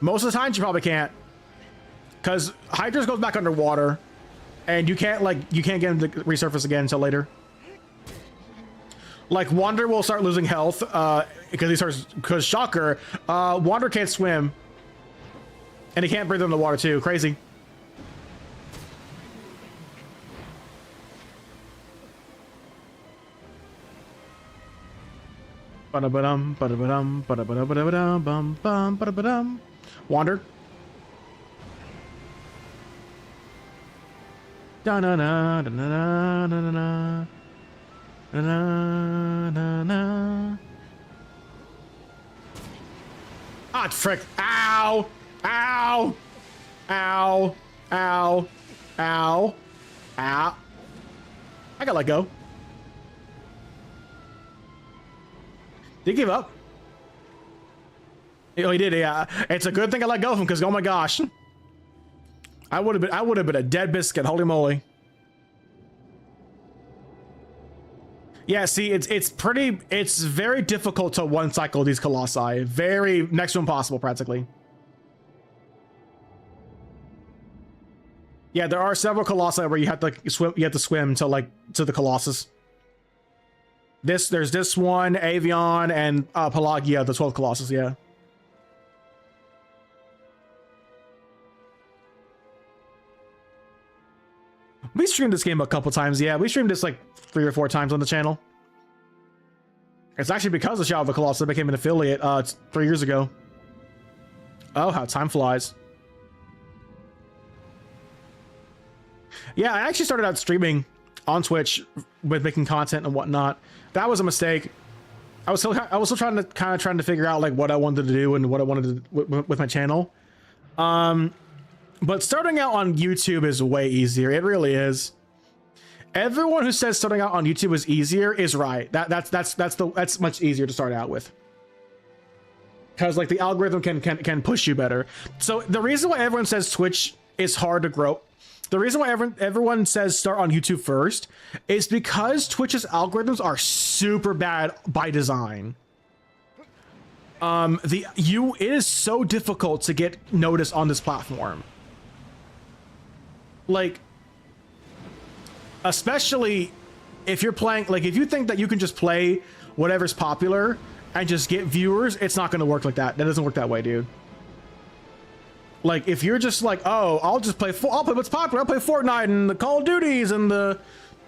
Most of the time, you probably can't, because Hydras goes back underwater, and you can't get him to resurface again until later. Like Wander will start losing health because shocker, Wander can't swim, and he can't breathe in the water too. Crazy. Ba-da-ba-dum, ba-da-ba-dum, ba-da-ba-da-ba-da-bum, bum, ba-da-ba-dum. Wander. Da-na-na, da-na-na, da-na-na. Na-na-na-na. Ah, frick. Ow! Ow! Ow! Ow! Ow! Ow! I gotta let go. Did he give up? Oh, he did. Yeah, it's a good thing I let go of him, because oh my gosh, I would have been a dead biscuit. Holy moly! Yeah, see, it's very difficult to one cycle these Colossi. Very next to impossible, practically. Yeah, there are several Colossi where you have to swim. You have to swim to the Colossus. There's this one, Avion, and Pelagia, the 12th Colossus. Yeah. We streamed this game a couple times. Yeah, we streamed this like 3 or 4 times on the channel. It's actually because of Shadow of the Colossus I became an affiliate 3 years ago. Oh, how time flies. Yeah, I actually started out streaming on Twitch with making content and whatnot. That was a mistake. I was still trying to figure out like what I wanted to do and what I wanted to do with my channel. But starting out on YouTube is way easier. It really is. Everyone who says starting out on YouTube is easier is right. That's much easier to start out with. Because like the algorithm can push you better. So the reason why everyone says Twitch is hard to grow, the reason why everyone says start on YouTube first is because Twitch's algorithms are super bad by design. It is so difficult to get noticed on this platform. Like, especially if you're playing, like if you think that you can just play whatever's popular and just get viewers, it's not going to work like that. That doesn't work that way, dude. Like if you're just like, oh, I'll play what's popular. I'll play Fortnite and the Call of Duties and the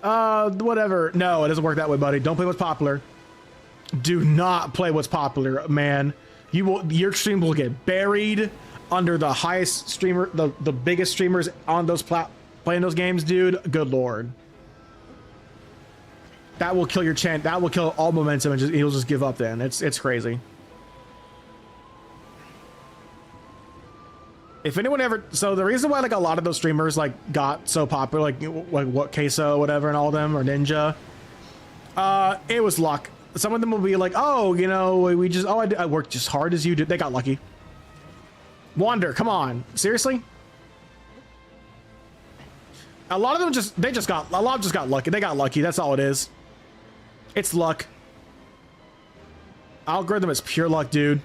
whatever. No, it doesn't work that way, buddy. Don't play what's popular. Do not play what's popular, man. Your stream will get buried under the highest streamer, the biggest streamers on those playing those games, dude. Good lord. That will kill your chance. That will kill all momentum, and he'll just give up. Then it's crazy. If anyone ever, so the reason why like a lot of those streamers like got so popular, like what Queso, whatever, and all of them, or Ninja, it was luck. Some of them will be like, oh, you know, I worked just hard as you did. They got lucky. Wander, come on, seriously? A lot of them just got lucky. They got lucky. That's all it is. It's luck. Algorithm is pure luck, dude.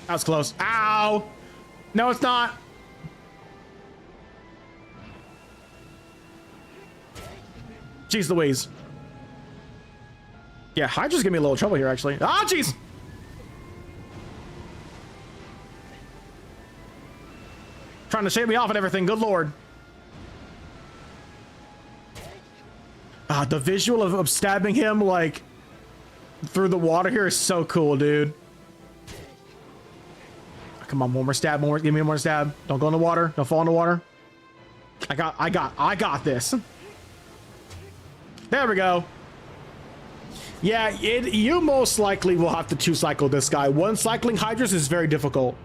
That was close. Ow! No, it's not. Jeez Louise. Yeah, Hydra's giving me a little trouble here, actually. Ah, jeez! Trying to shake me off and everything. Good lord. The visual of stabbing him, like, through the water here is so cool, dude. Come on, one more stab. Give me one more stab. Don't go in the water. Don't fall in the water. I got this. There we go. Yeah, you most likely will have to 2-cycle this guy. 1 cycling Hydras is very difficult.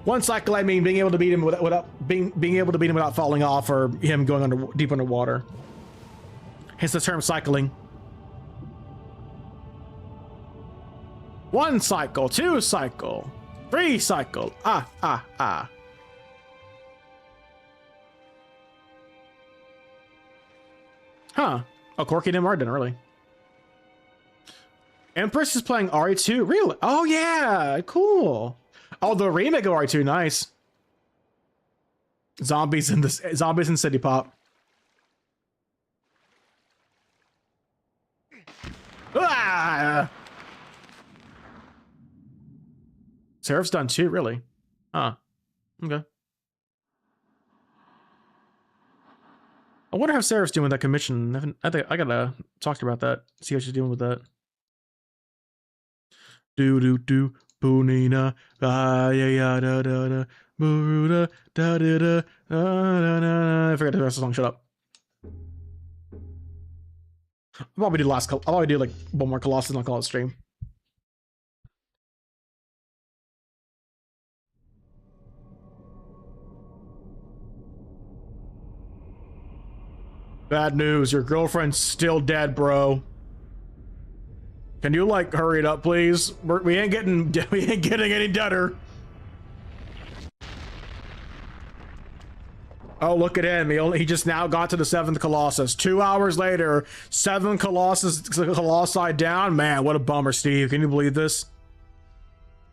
1 cycle, I mean, being able to beat him without being able to beat him without falling off, or him going deep underwater. Hence the term cycling. 1 cycle, 2 cycle, 3 cycle. Ah. Huh. Oh, Corky didn't Martin early. Empress is playing RE2. Really? Oh yeah, cool. Oh, the remake of RE2, nice. Zombies in City Pop. Ah! Seraph's done too, really? Huh. Okay. I wonder how Seraph's doing with that commission. I think I gotta talk to her about that. See how she's doing with that. Do Punina, yeah, da da Muruda, da da I forgot the rest of the song. Shut up. I'll probably do I'll probably do like one more Colossus and I'll call it stream. Bad news, your girlfriend's still dead, bro. Can you like hurry it up, please? We ain't getting any deader. Oh, look at him. He just now got to the 7th Colossus. 2 hours later, 7 Colossi down. Man, what a bummer, Steve. Can you believe this?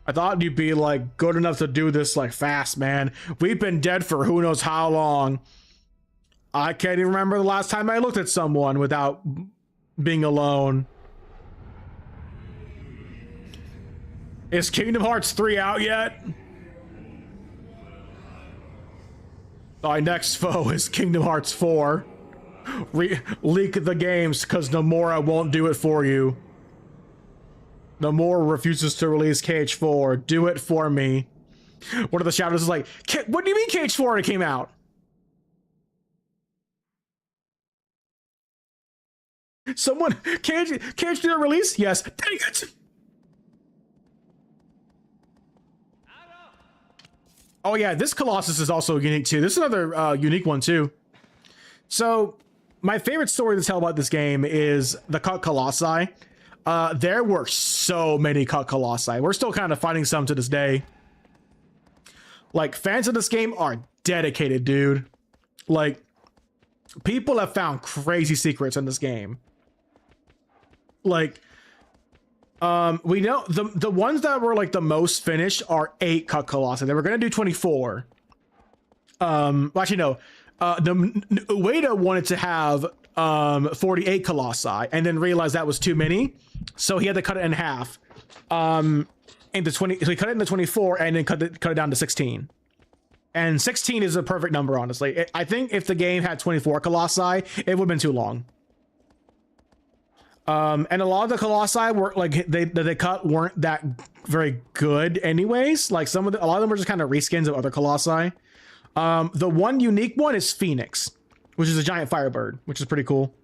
I thought you'd be like good enough to do this like fast, man. We've been dead for who knows how long. I can't even remember the last time I looked at someone without being alone. Is Kingdom Hearts 3 out yet? My next foe is Kingdom Hearts 4. Leak the games, because Nomura won't do it for you. Nomura refuses to release KH4. Do it for me. One of the shadows is like, what do you mean KH4 already came out? Someone, KH didn't release? Yes. Dang it! Oh yeah, this Colossus is also unique too. This is another unique one too. So, my favorite story to tell about this game is the cut Colossi. There were so many cut Colossi. We're still kind of finding some to this day. Like, fans of this game are dedicated, dude. Like, people have found crazy secrets in this game. Like, we know the ones that were like the most finished are 8 cut Colossi. They were gonna do 24. Actually no. Ueda wanted to have 48 Colossi and then realized that was too many, so he had to cut it in half. Into 20. So he cut it into 24 and then cut it down to 16. And 16 is a perfect number, honestly. I think if the game had 24 Colossi, it would have been too long. And a lot of the Colossi were like they cut weren't that very good anyways. Like a lot of them were just kind of reskins of other Colossi. The one unique one is Phoenix, which is a giant firebird, which is pretty cool.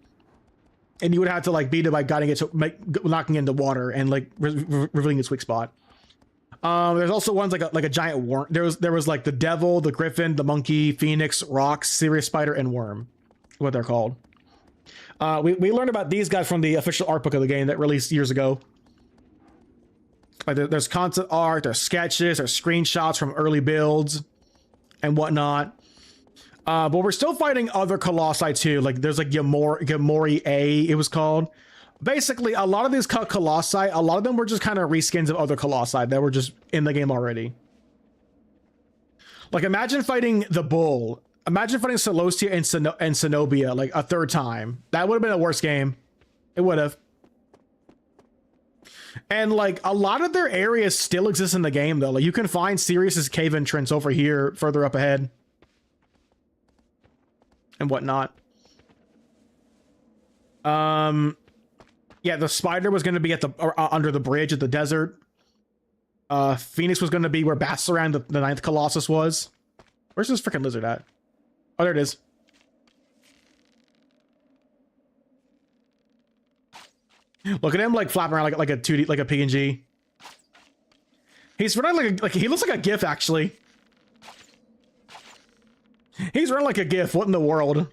And you would have to like beat it by guiding it to knocking into water and like revealing its weak spot. There's also ones like a giant worm. There was like the devil, the griffin, the monkey, Phoenix, Rock, Sirius Spider, and Worm, what they're called. We learned about these guys from the official art book of the game that released years ago. Like there's concept art, there's sketches, there's screenshots from early builds and whatnot. But we're still fighting other Colossi too. Like there's like Gamori A, it was called. Basically, a lot of these Colossi, a lot of them were just kind of reskins of other Colossi that were just in the game already. Like imagine fighting the Bull. Imagine fighting Celosia and Zenobia like a 3rd time. That would have been a worse game. It would have. And like a lot of their areas still exist in the game though. Like you can find Sirius's cave entrance over here, further up ahead, and whatnot. Yeah, the spider was going to be at the under the bridge at the desert. Phoenix was going to be where Bassaran, the 9th Colossus, was. Where's this freaking lizard at? Oh, there it is. Look at him like flapping around like a 2D, like a PNG. He's running like he looks like a GIF actually. He's running like a GIF. What in the world?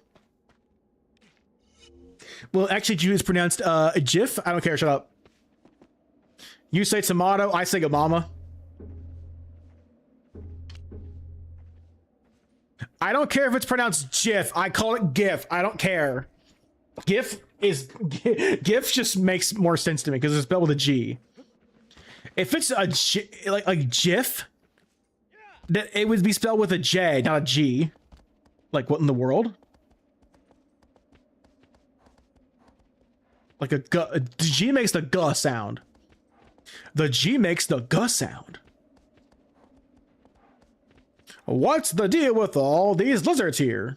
Well, actually, Jew is pronounced GIF. I don't care. Shut up. You say tomato. I say mama. I don't care if it's pronounced GIF. I call it GIF. I don't care. GIF just makes more sense to me because it's spelled with a G. If it's a G, like GIF, that it would be spelled with a J, not a G. Like what in the world? Like the G makes the G sound. The G makes the G sound. What's the deal with all these lizards here?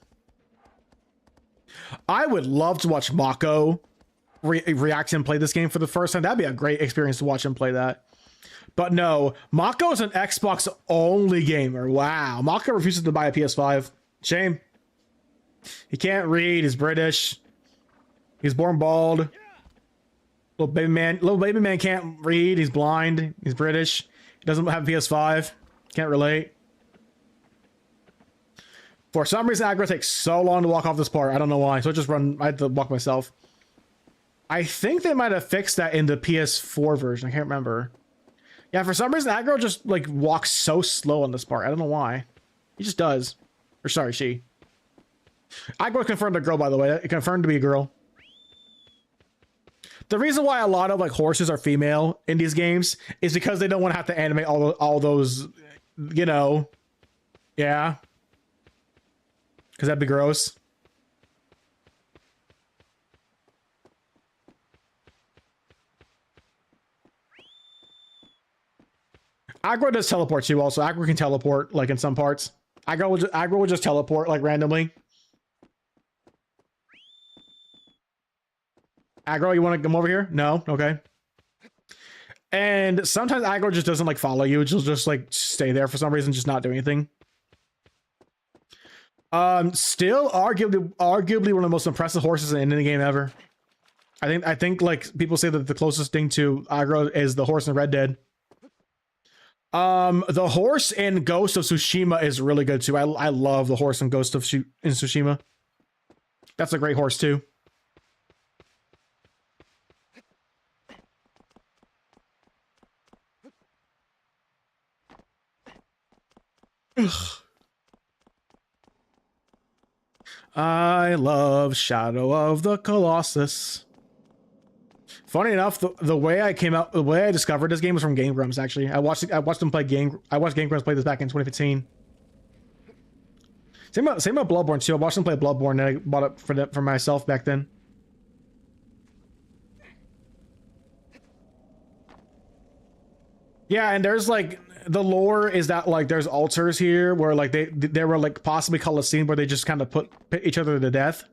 I would love to watch Mako react and play this game for the first time. That'd be a great experience to watch him play that. But no, Mako is an Xbox only gamer. Wow. Mako refuses to buy a PS5. Shame. He can't read. He's British. He's born bald. Little baby man can't read. He's blind. He's British. He doesn't have a PS5. Can't relate. For some reason, aggro takes so long to walk off this part. I don't know why. So I just run. I had to walk myself. I think they might have fixed that in the PS4 version. I can't remember. Yeah, for some reason, aggro just like walks so slow on this part. I don't know why. He just does. Or sorry, she. Aggro confirmed a girl, by the way. It confirmed to be a girl. The reason why a lot of like horses are female in these games is because they don't want to have to animate all those, you know. Yeah. Because that'd be gross. Aggro does teleport too also. Aggro can teleport like in some parts. Aggro will just teleport like randomly. Aggro, you want to come over here? No? Okay. And sometimes aggro just doesn't like follow you. It'll just like stay there for some reason, just not do anything. Still arguably one of the most impressive horses in any game ever. I think like people say that the closest thing to aggro is the horse in Red Dead. The horse in Ghost of Tsushima is really good too. I love the horse in Ghost of Tsushima. That's a great horse too. I love Shadow of the Colossus. Funny enough, the way I discovered this game was from Game Grumps. Actually, I watched them play Game Grumps play this back in 2015. Same about Bloodborne too. I watched them play Bloodborne, and I bought it for myself back then. Yeah, and there's like the lore is that like there's altars here where like they were like possibly Colosseum where they just kind of put each other to death.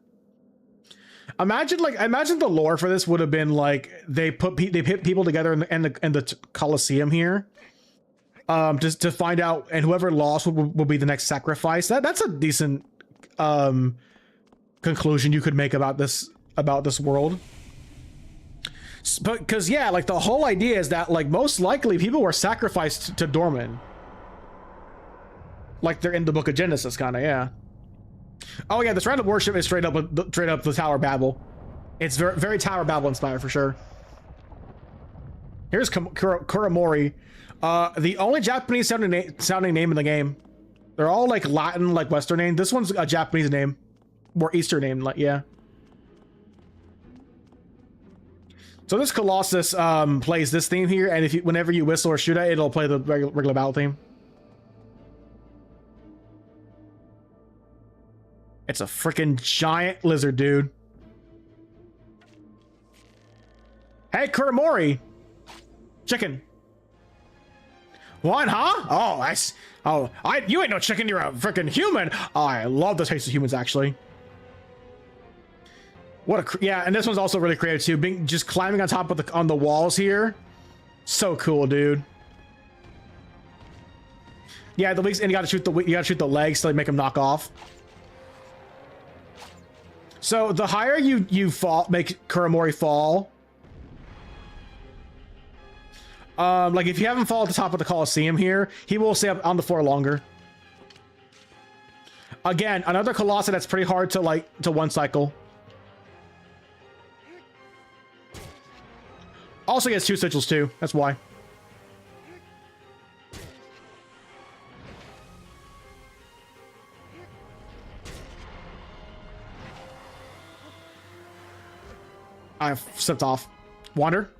Imagine the lore for this would have been like they pit people together in the Colosseum here, just to find out, and whoever lost will be the next sacrifice. That's a decent conclusion you could make about this world. But because yeah, like the whole idea is that like most likely people were sacrificed to Dorman, like they're in the Book of Genesis, kind of. Yeah. Oh yeah, this random worship is straight up the Tower Babel. It's very Tower Babel inspired for sure. Here's Kuramori, the only Japanese sounding name in the game. They're all like Latin, like Western name. This one's a Japanese name, or Eastern name, like yeah. So this Colossus plays this theme here, and whenever you whistle or shoot at it, it'll play the regular battle theme. It's a freaking giant lizard, dude. Hey, Kuramori. Chicken. What, huh? Oh, nice. Oh, you ain't no chicken, you're a freaking human. Oh, I love the taste of humans, actually. Yeah, and this one's also really creative too. Just climbing on top of on the walls here. So cool, dude. Yeah, the legs, and you gotta shoot the legs to like make them knock off. So the higher you fall, make Kuramori fall, Like if you haven't fallen at the top of the Colosseum here, he will stay up on the floor longer. Again, another Colossus that's pretty hard to one cycle. Also gets 2 sigils too. That's why. I slipped off. Wander.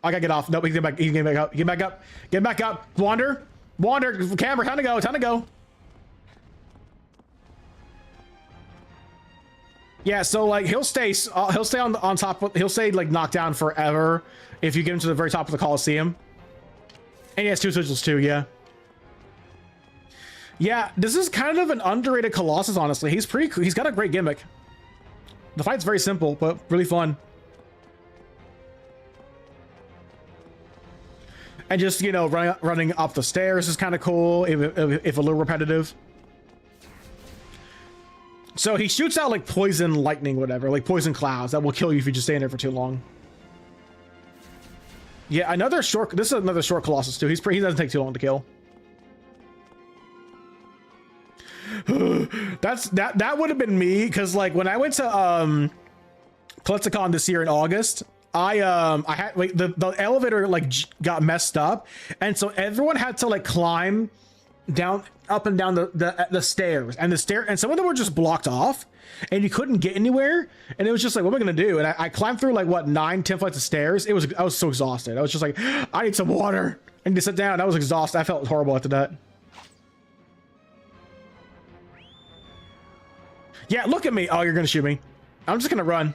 I gotta get off. Nope, he's getting back. He's getting back up. Get back up. Get back up. Wander. Wander. Camera. Time to go. Time to go. Yeah. So like he'll stay on top. He'll stay like knocked down forever if you get him to the very top of the Colosseum. And he has 2 sigils too. Yeah. Yeah. This is kind of an underrated Colossus. Honestly, he's pretty cool. He's got a great gimmick. The fight's very simple, but really fun. And just, you know, running up the stairs is kind of cool, if a little repetitive. So he shoots out like poison lightning, whatever, like poison clouds that will kill you if you just stay in there for too long. Yeah, this is another short Colossus too. He doesn't take too long to kill. that would have been me, because like when I went to Pleticon this year in August, I had like the elevator like got messed up, and so everyone had to like climb up and down the stairs, and some of them were just blocked off and you couldn't get anywhere, and it was just like, what am I gonna do? And I climbed through like what 9-10 flights of stairs. I was so exhausted. I was just like, I need some water. I need to sit down. I was exhausted. I felt horrible after that. Yeah, look at me. Oh, you're gonna shoot me. I'm just gonna run.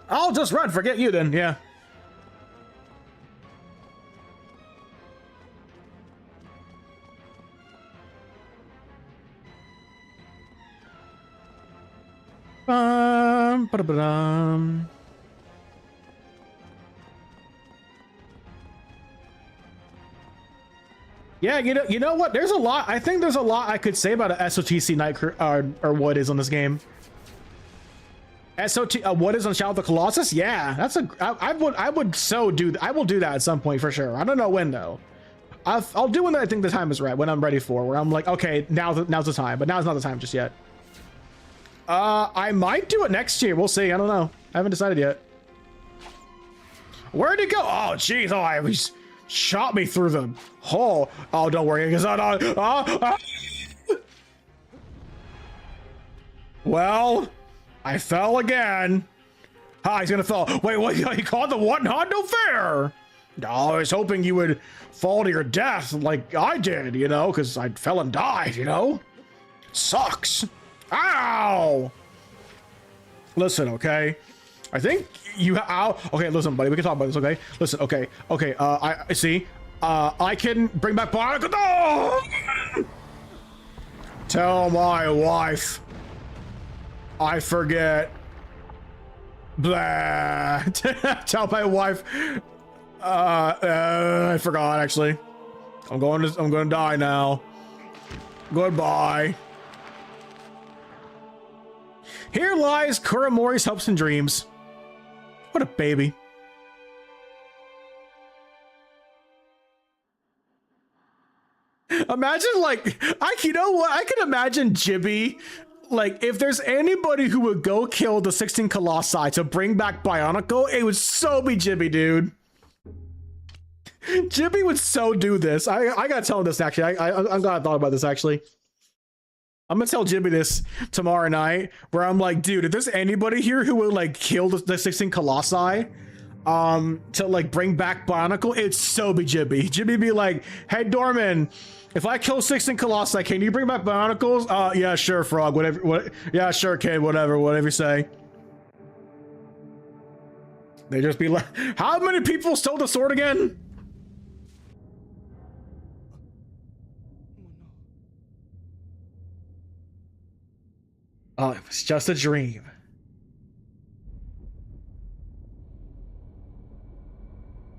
I'll just run. Forget you then. Yeah. Ba-da-ba-dum. Yeah, you know what? There's a lot. I think there's a lot I could say about a SOTC night or what is on this game. What is on Shadow of the Colossus? Yeah, that's I will do that at some point for sure. I don't know when though. I'll do when I think the time is right, when I'm ready for, where I'm like, okay, now's the time, but now's not the time just yet. I might do it next year. We'll see. I don't know. I haven't decided yet. Where'd it go? Oh, jeez. Oh, he shot me through the hole. Oh, don't worry. Because well, I fell again. Ah, he's gonna fall. Wait, what? He called the what? Not no fair. No, I was hoping you would fall to your death like I did, you know, because I fell and died, you know? Sucks. Ow! Listen, okay? I think you ow. Okay, listen, buddy, we can talk about this, okay? Listen, okay. I see. I can bring back Bionicle. No! Tell my wife. I forget. Blah. Tell my wife. I forgot actually. I'm going to die now. Goodbye. Here lies Kuramori's hopes and dreams. What a baby. Imagine like, you know what? I can imagine Jibby, like if there's anybody who would go kill the 16 Colossi to bring back Bionicle, it would so be Jibby, dude. Jibby would so do this. I gotta tell him this actually. I'm glad I thought about this actually. I'm gonna tell Jimmy this tomorrow night, where I'm like, dude, if there's anybody here who would like kill the 16 Colossi, to like bring back Bionicle, it'd so be Jibby. Jibby be like, hey Dorman, if I kill 16 Colossi, can you bring back Bionicles? Yeah, sure, Frog. Yeah, sure, kid. Whatever you say. They just be like, how many people stole the sword again? Oh, it was just a dream.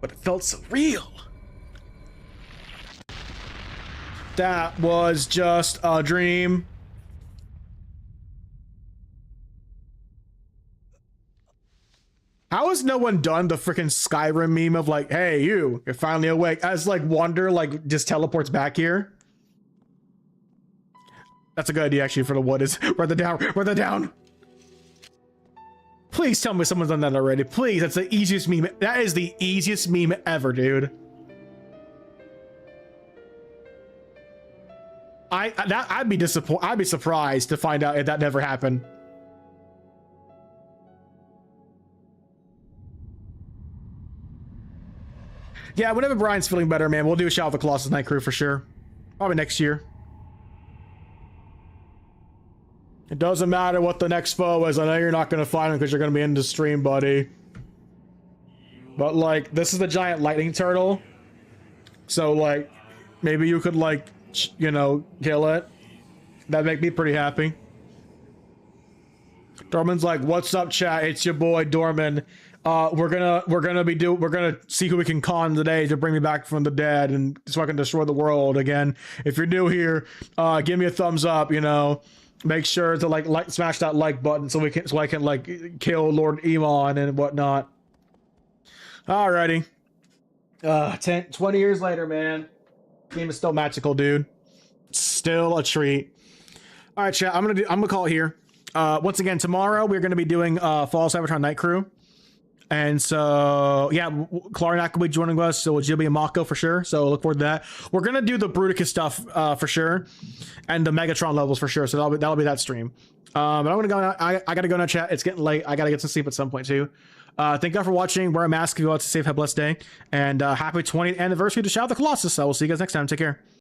But it felt so real. That was just a dream. How has no one done the freaking Skyrim meme of like, hey, you're finally awake, as like Wander like just teleports back here? That's a good idea actually for the what is. Write that down. Write that down. Please tell me someone's done that already. Please, that's the easiest meme. That is the easiest meme ever, dude. I'd be disappointed. I'd be surprised to find out if that never happened. Yeah, whenever Brian's feeling better, man, we'll do a Shadow of the Colossus Night Crew for sure. Probably next year. It doesn't matter what the next foe is. I know you're not going to find him because you're going to be in the stream, buddy. But, like, this is the giant lightning turtle. So, like, maybe you could, like, you know, kill it. That'd make me pretty happy. Dorman's like, what's up, chat? It's your boy, Dorman. We're gonna see who we can con today to bring me back from the dead and so I can destroy the world again. If you're new here, give me a thumbs up, you know. Make sure to like smash that like button so I can like kill Lord Elon and whatnot. Alrighty. 20 years later, man. Game is still magical, dude. Still a treat. Alright, chat, I'm gonna call it here. Once again, tomorrow we're gonna be doing False Avatar Night Crew. And so, yeah, Klarnak will be joining us, so it'll be a Mako for sure. So look forward to that. We're gonna do the Bruticus stuff for sure, and the Megatron levels for sure. So that'll be that stream. But I'm gonna go now. I gotta go now, chat. It's getting late. I gotta get some sleep at some point too. Thank God for watching. Wear a mask if you go out to safe. Have a blessed day, and happy 20th anniversary to Shadow of the Colossus. I will see you guys next time. Take care.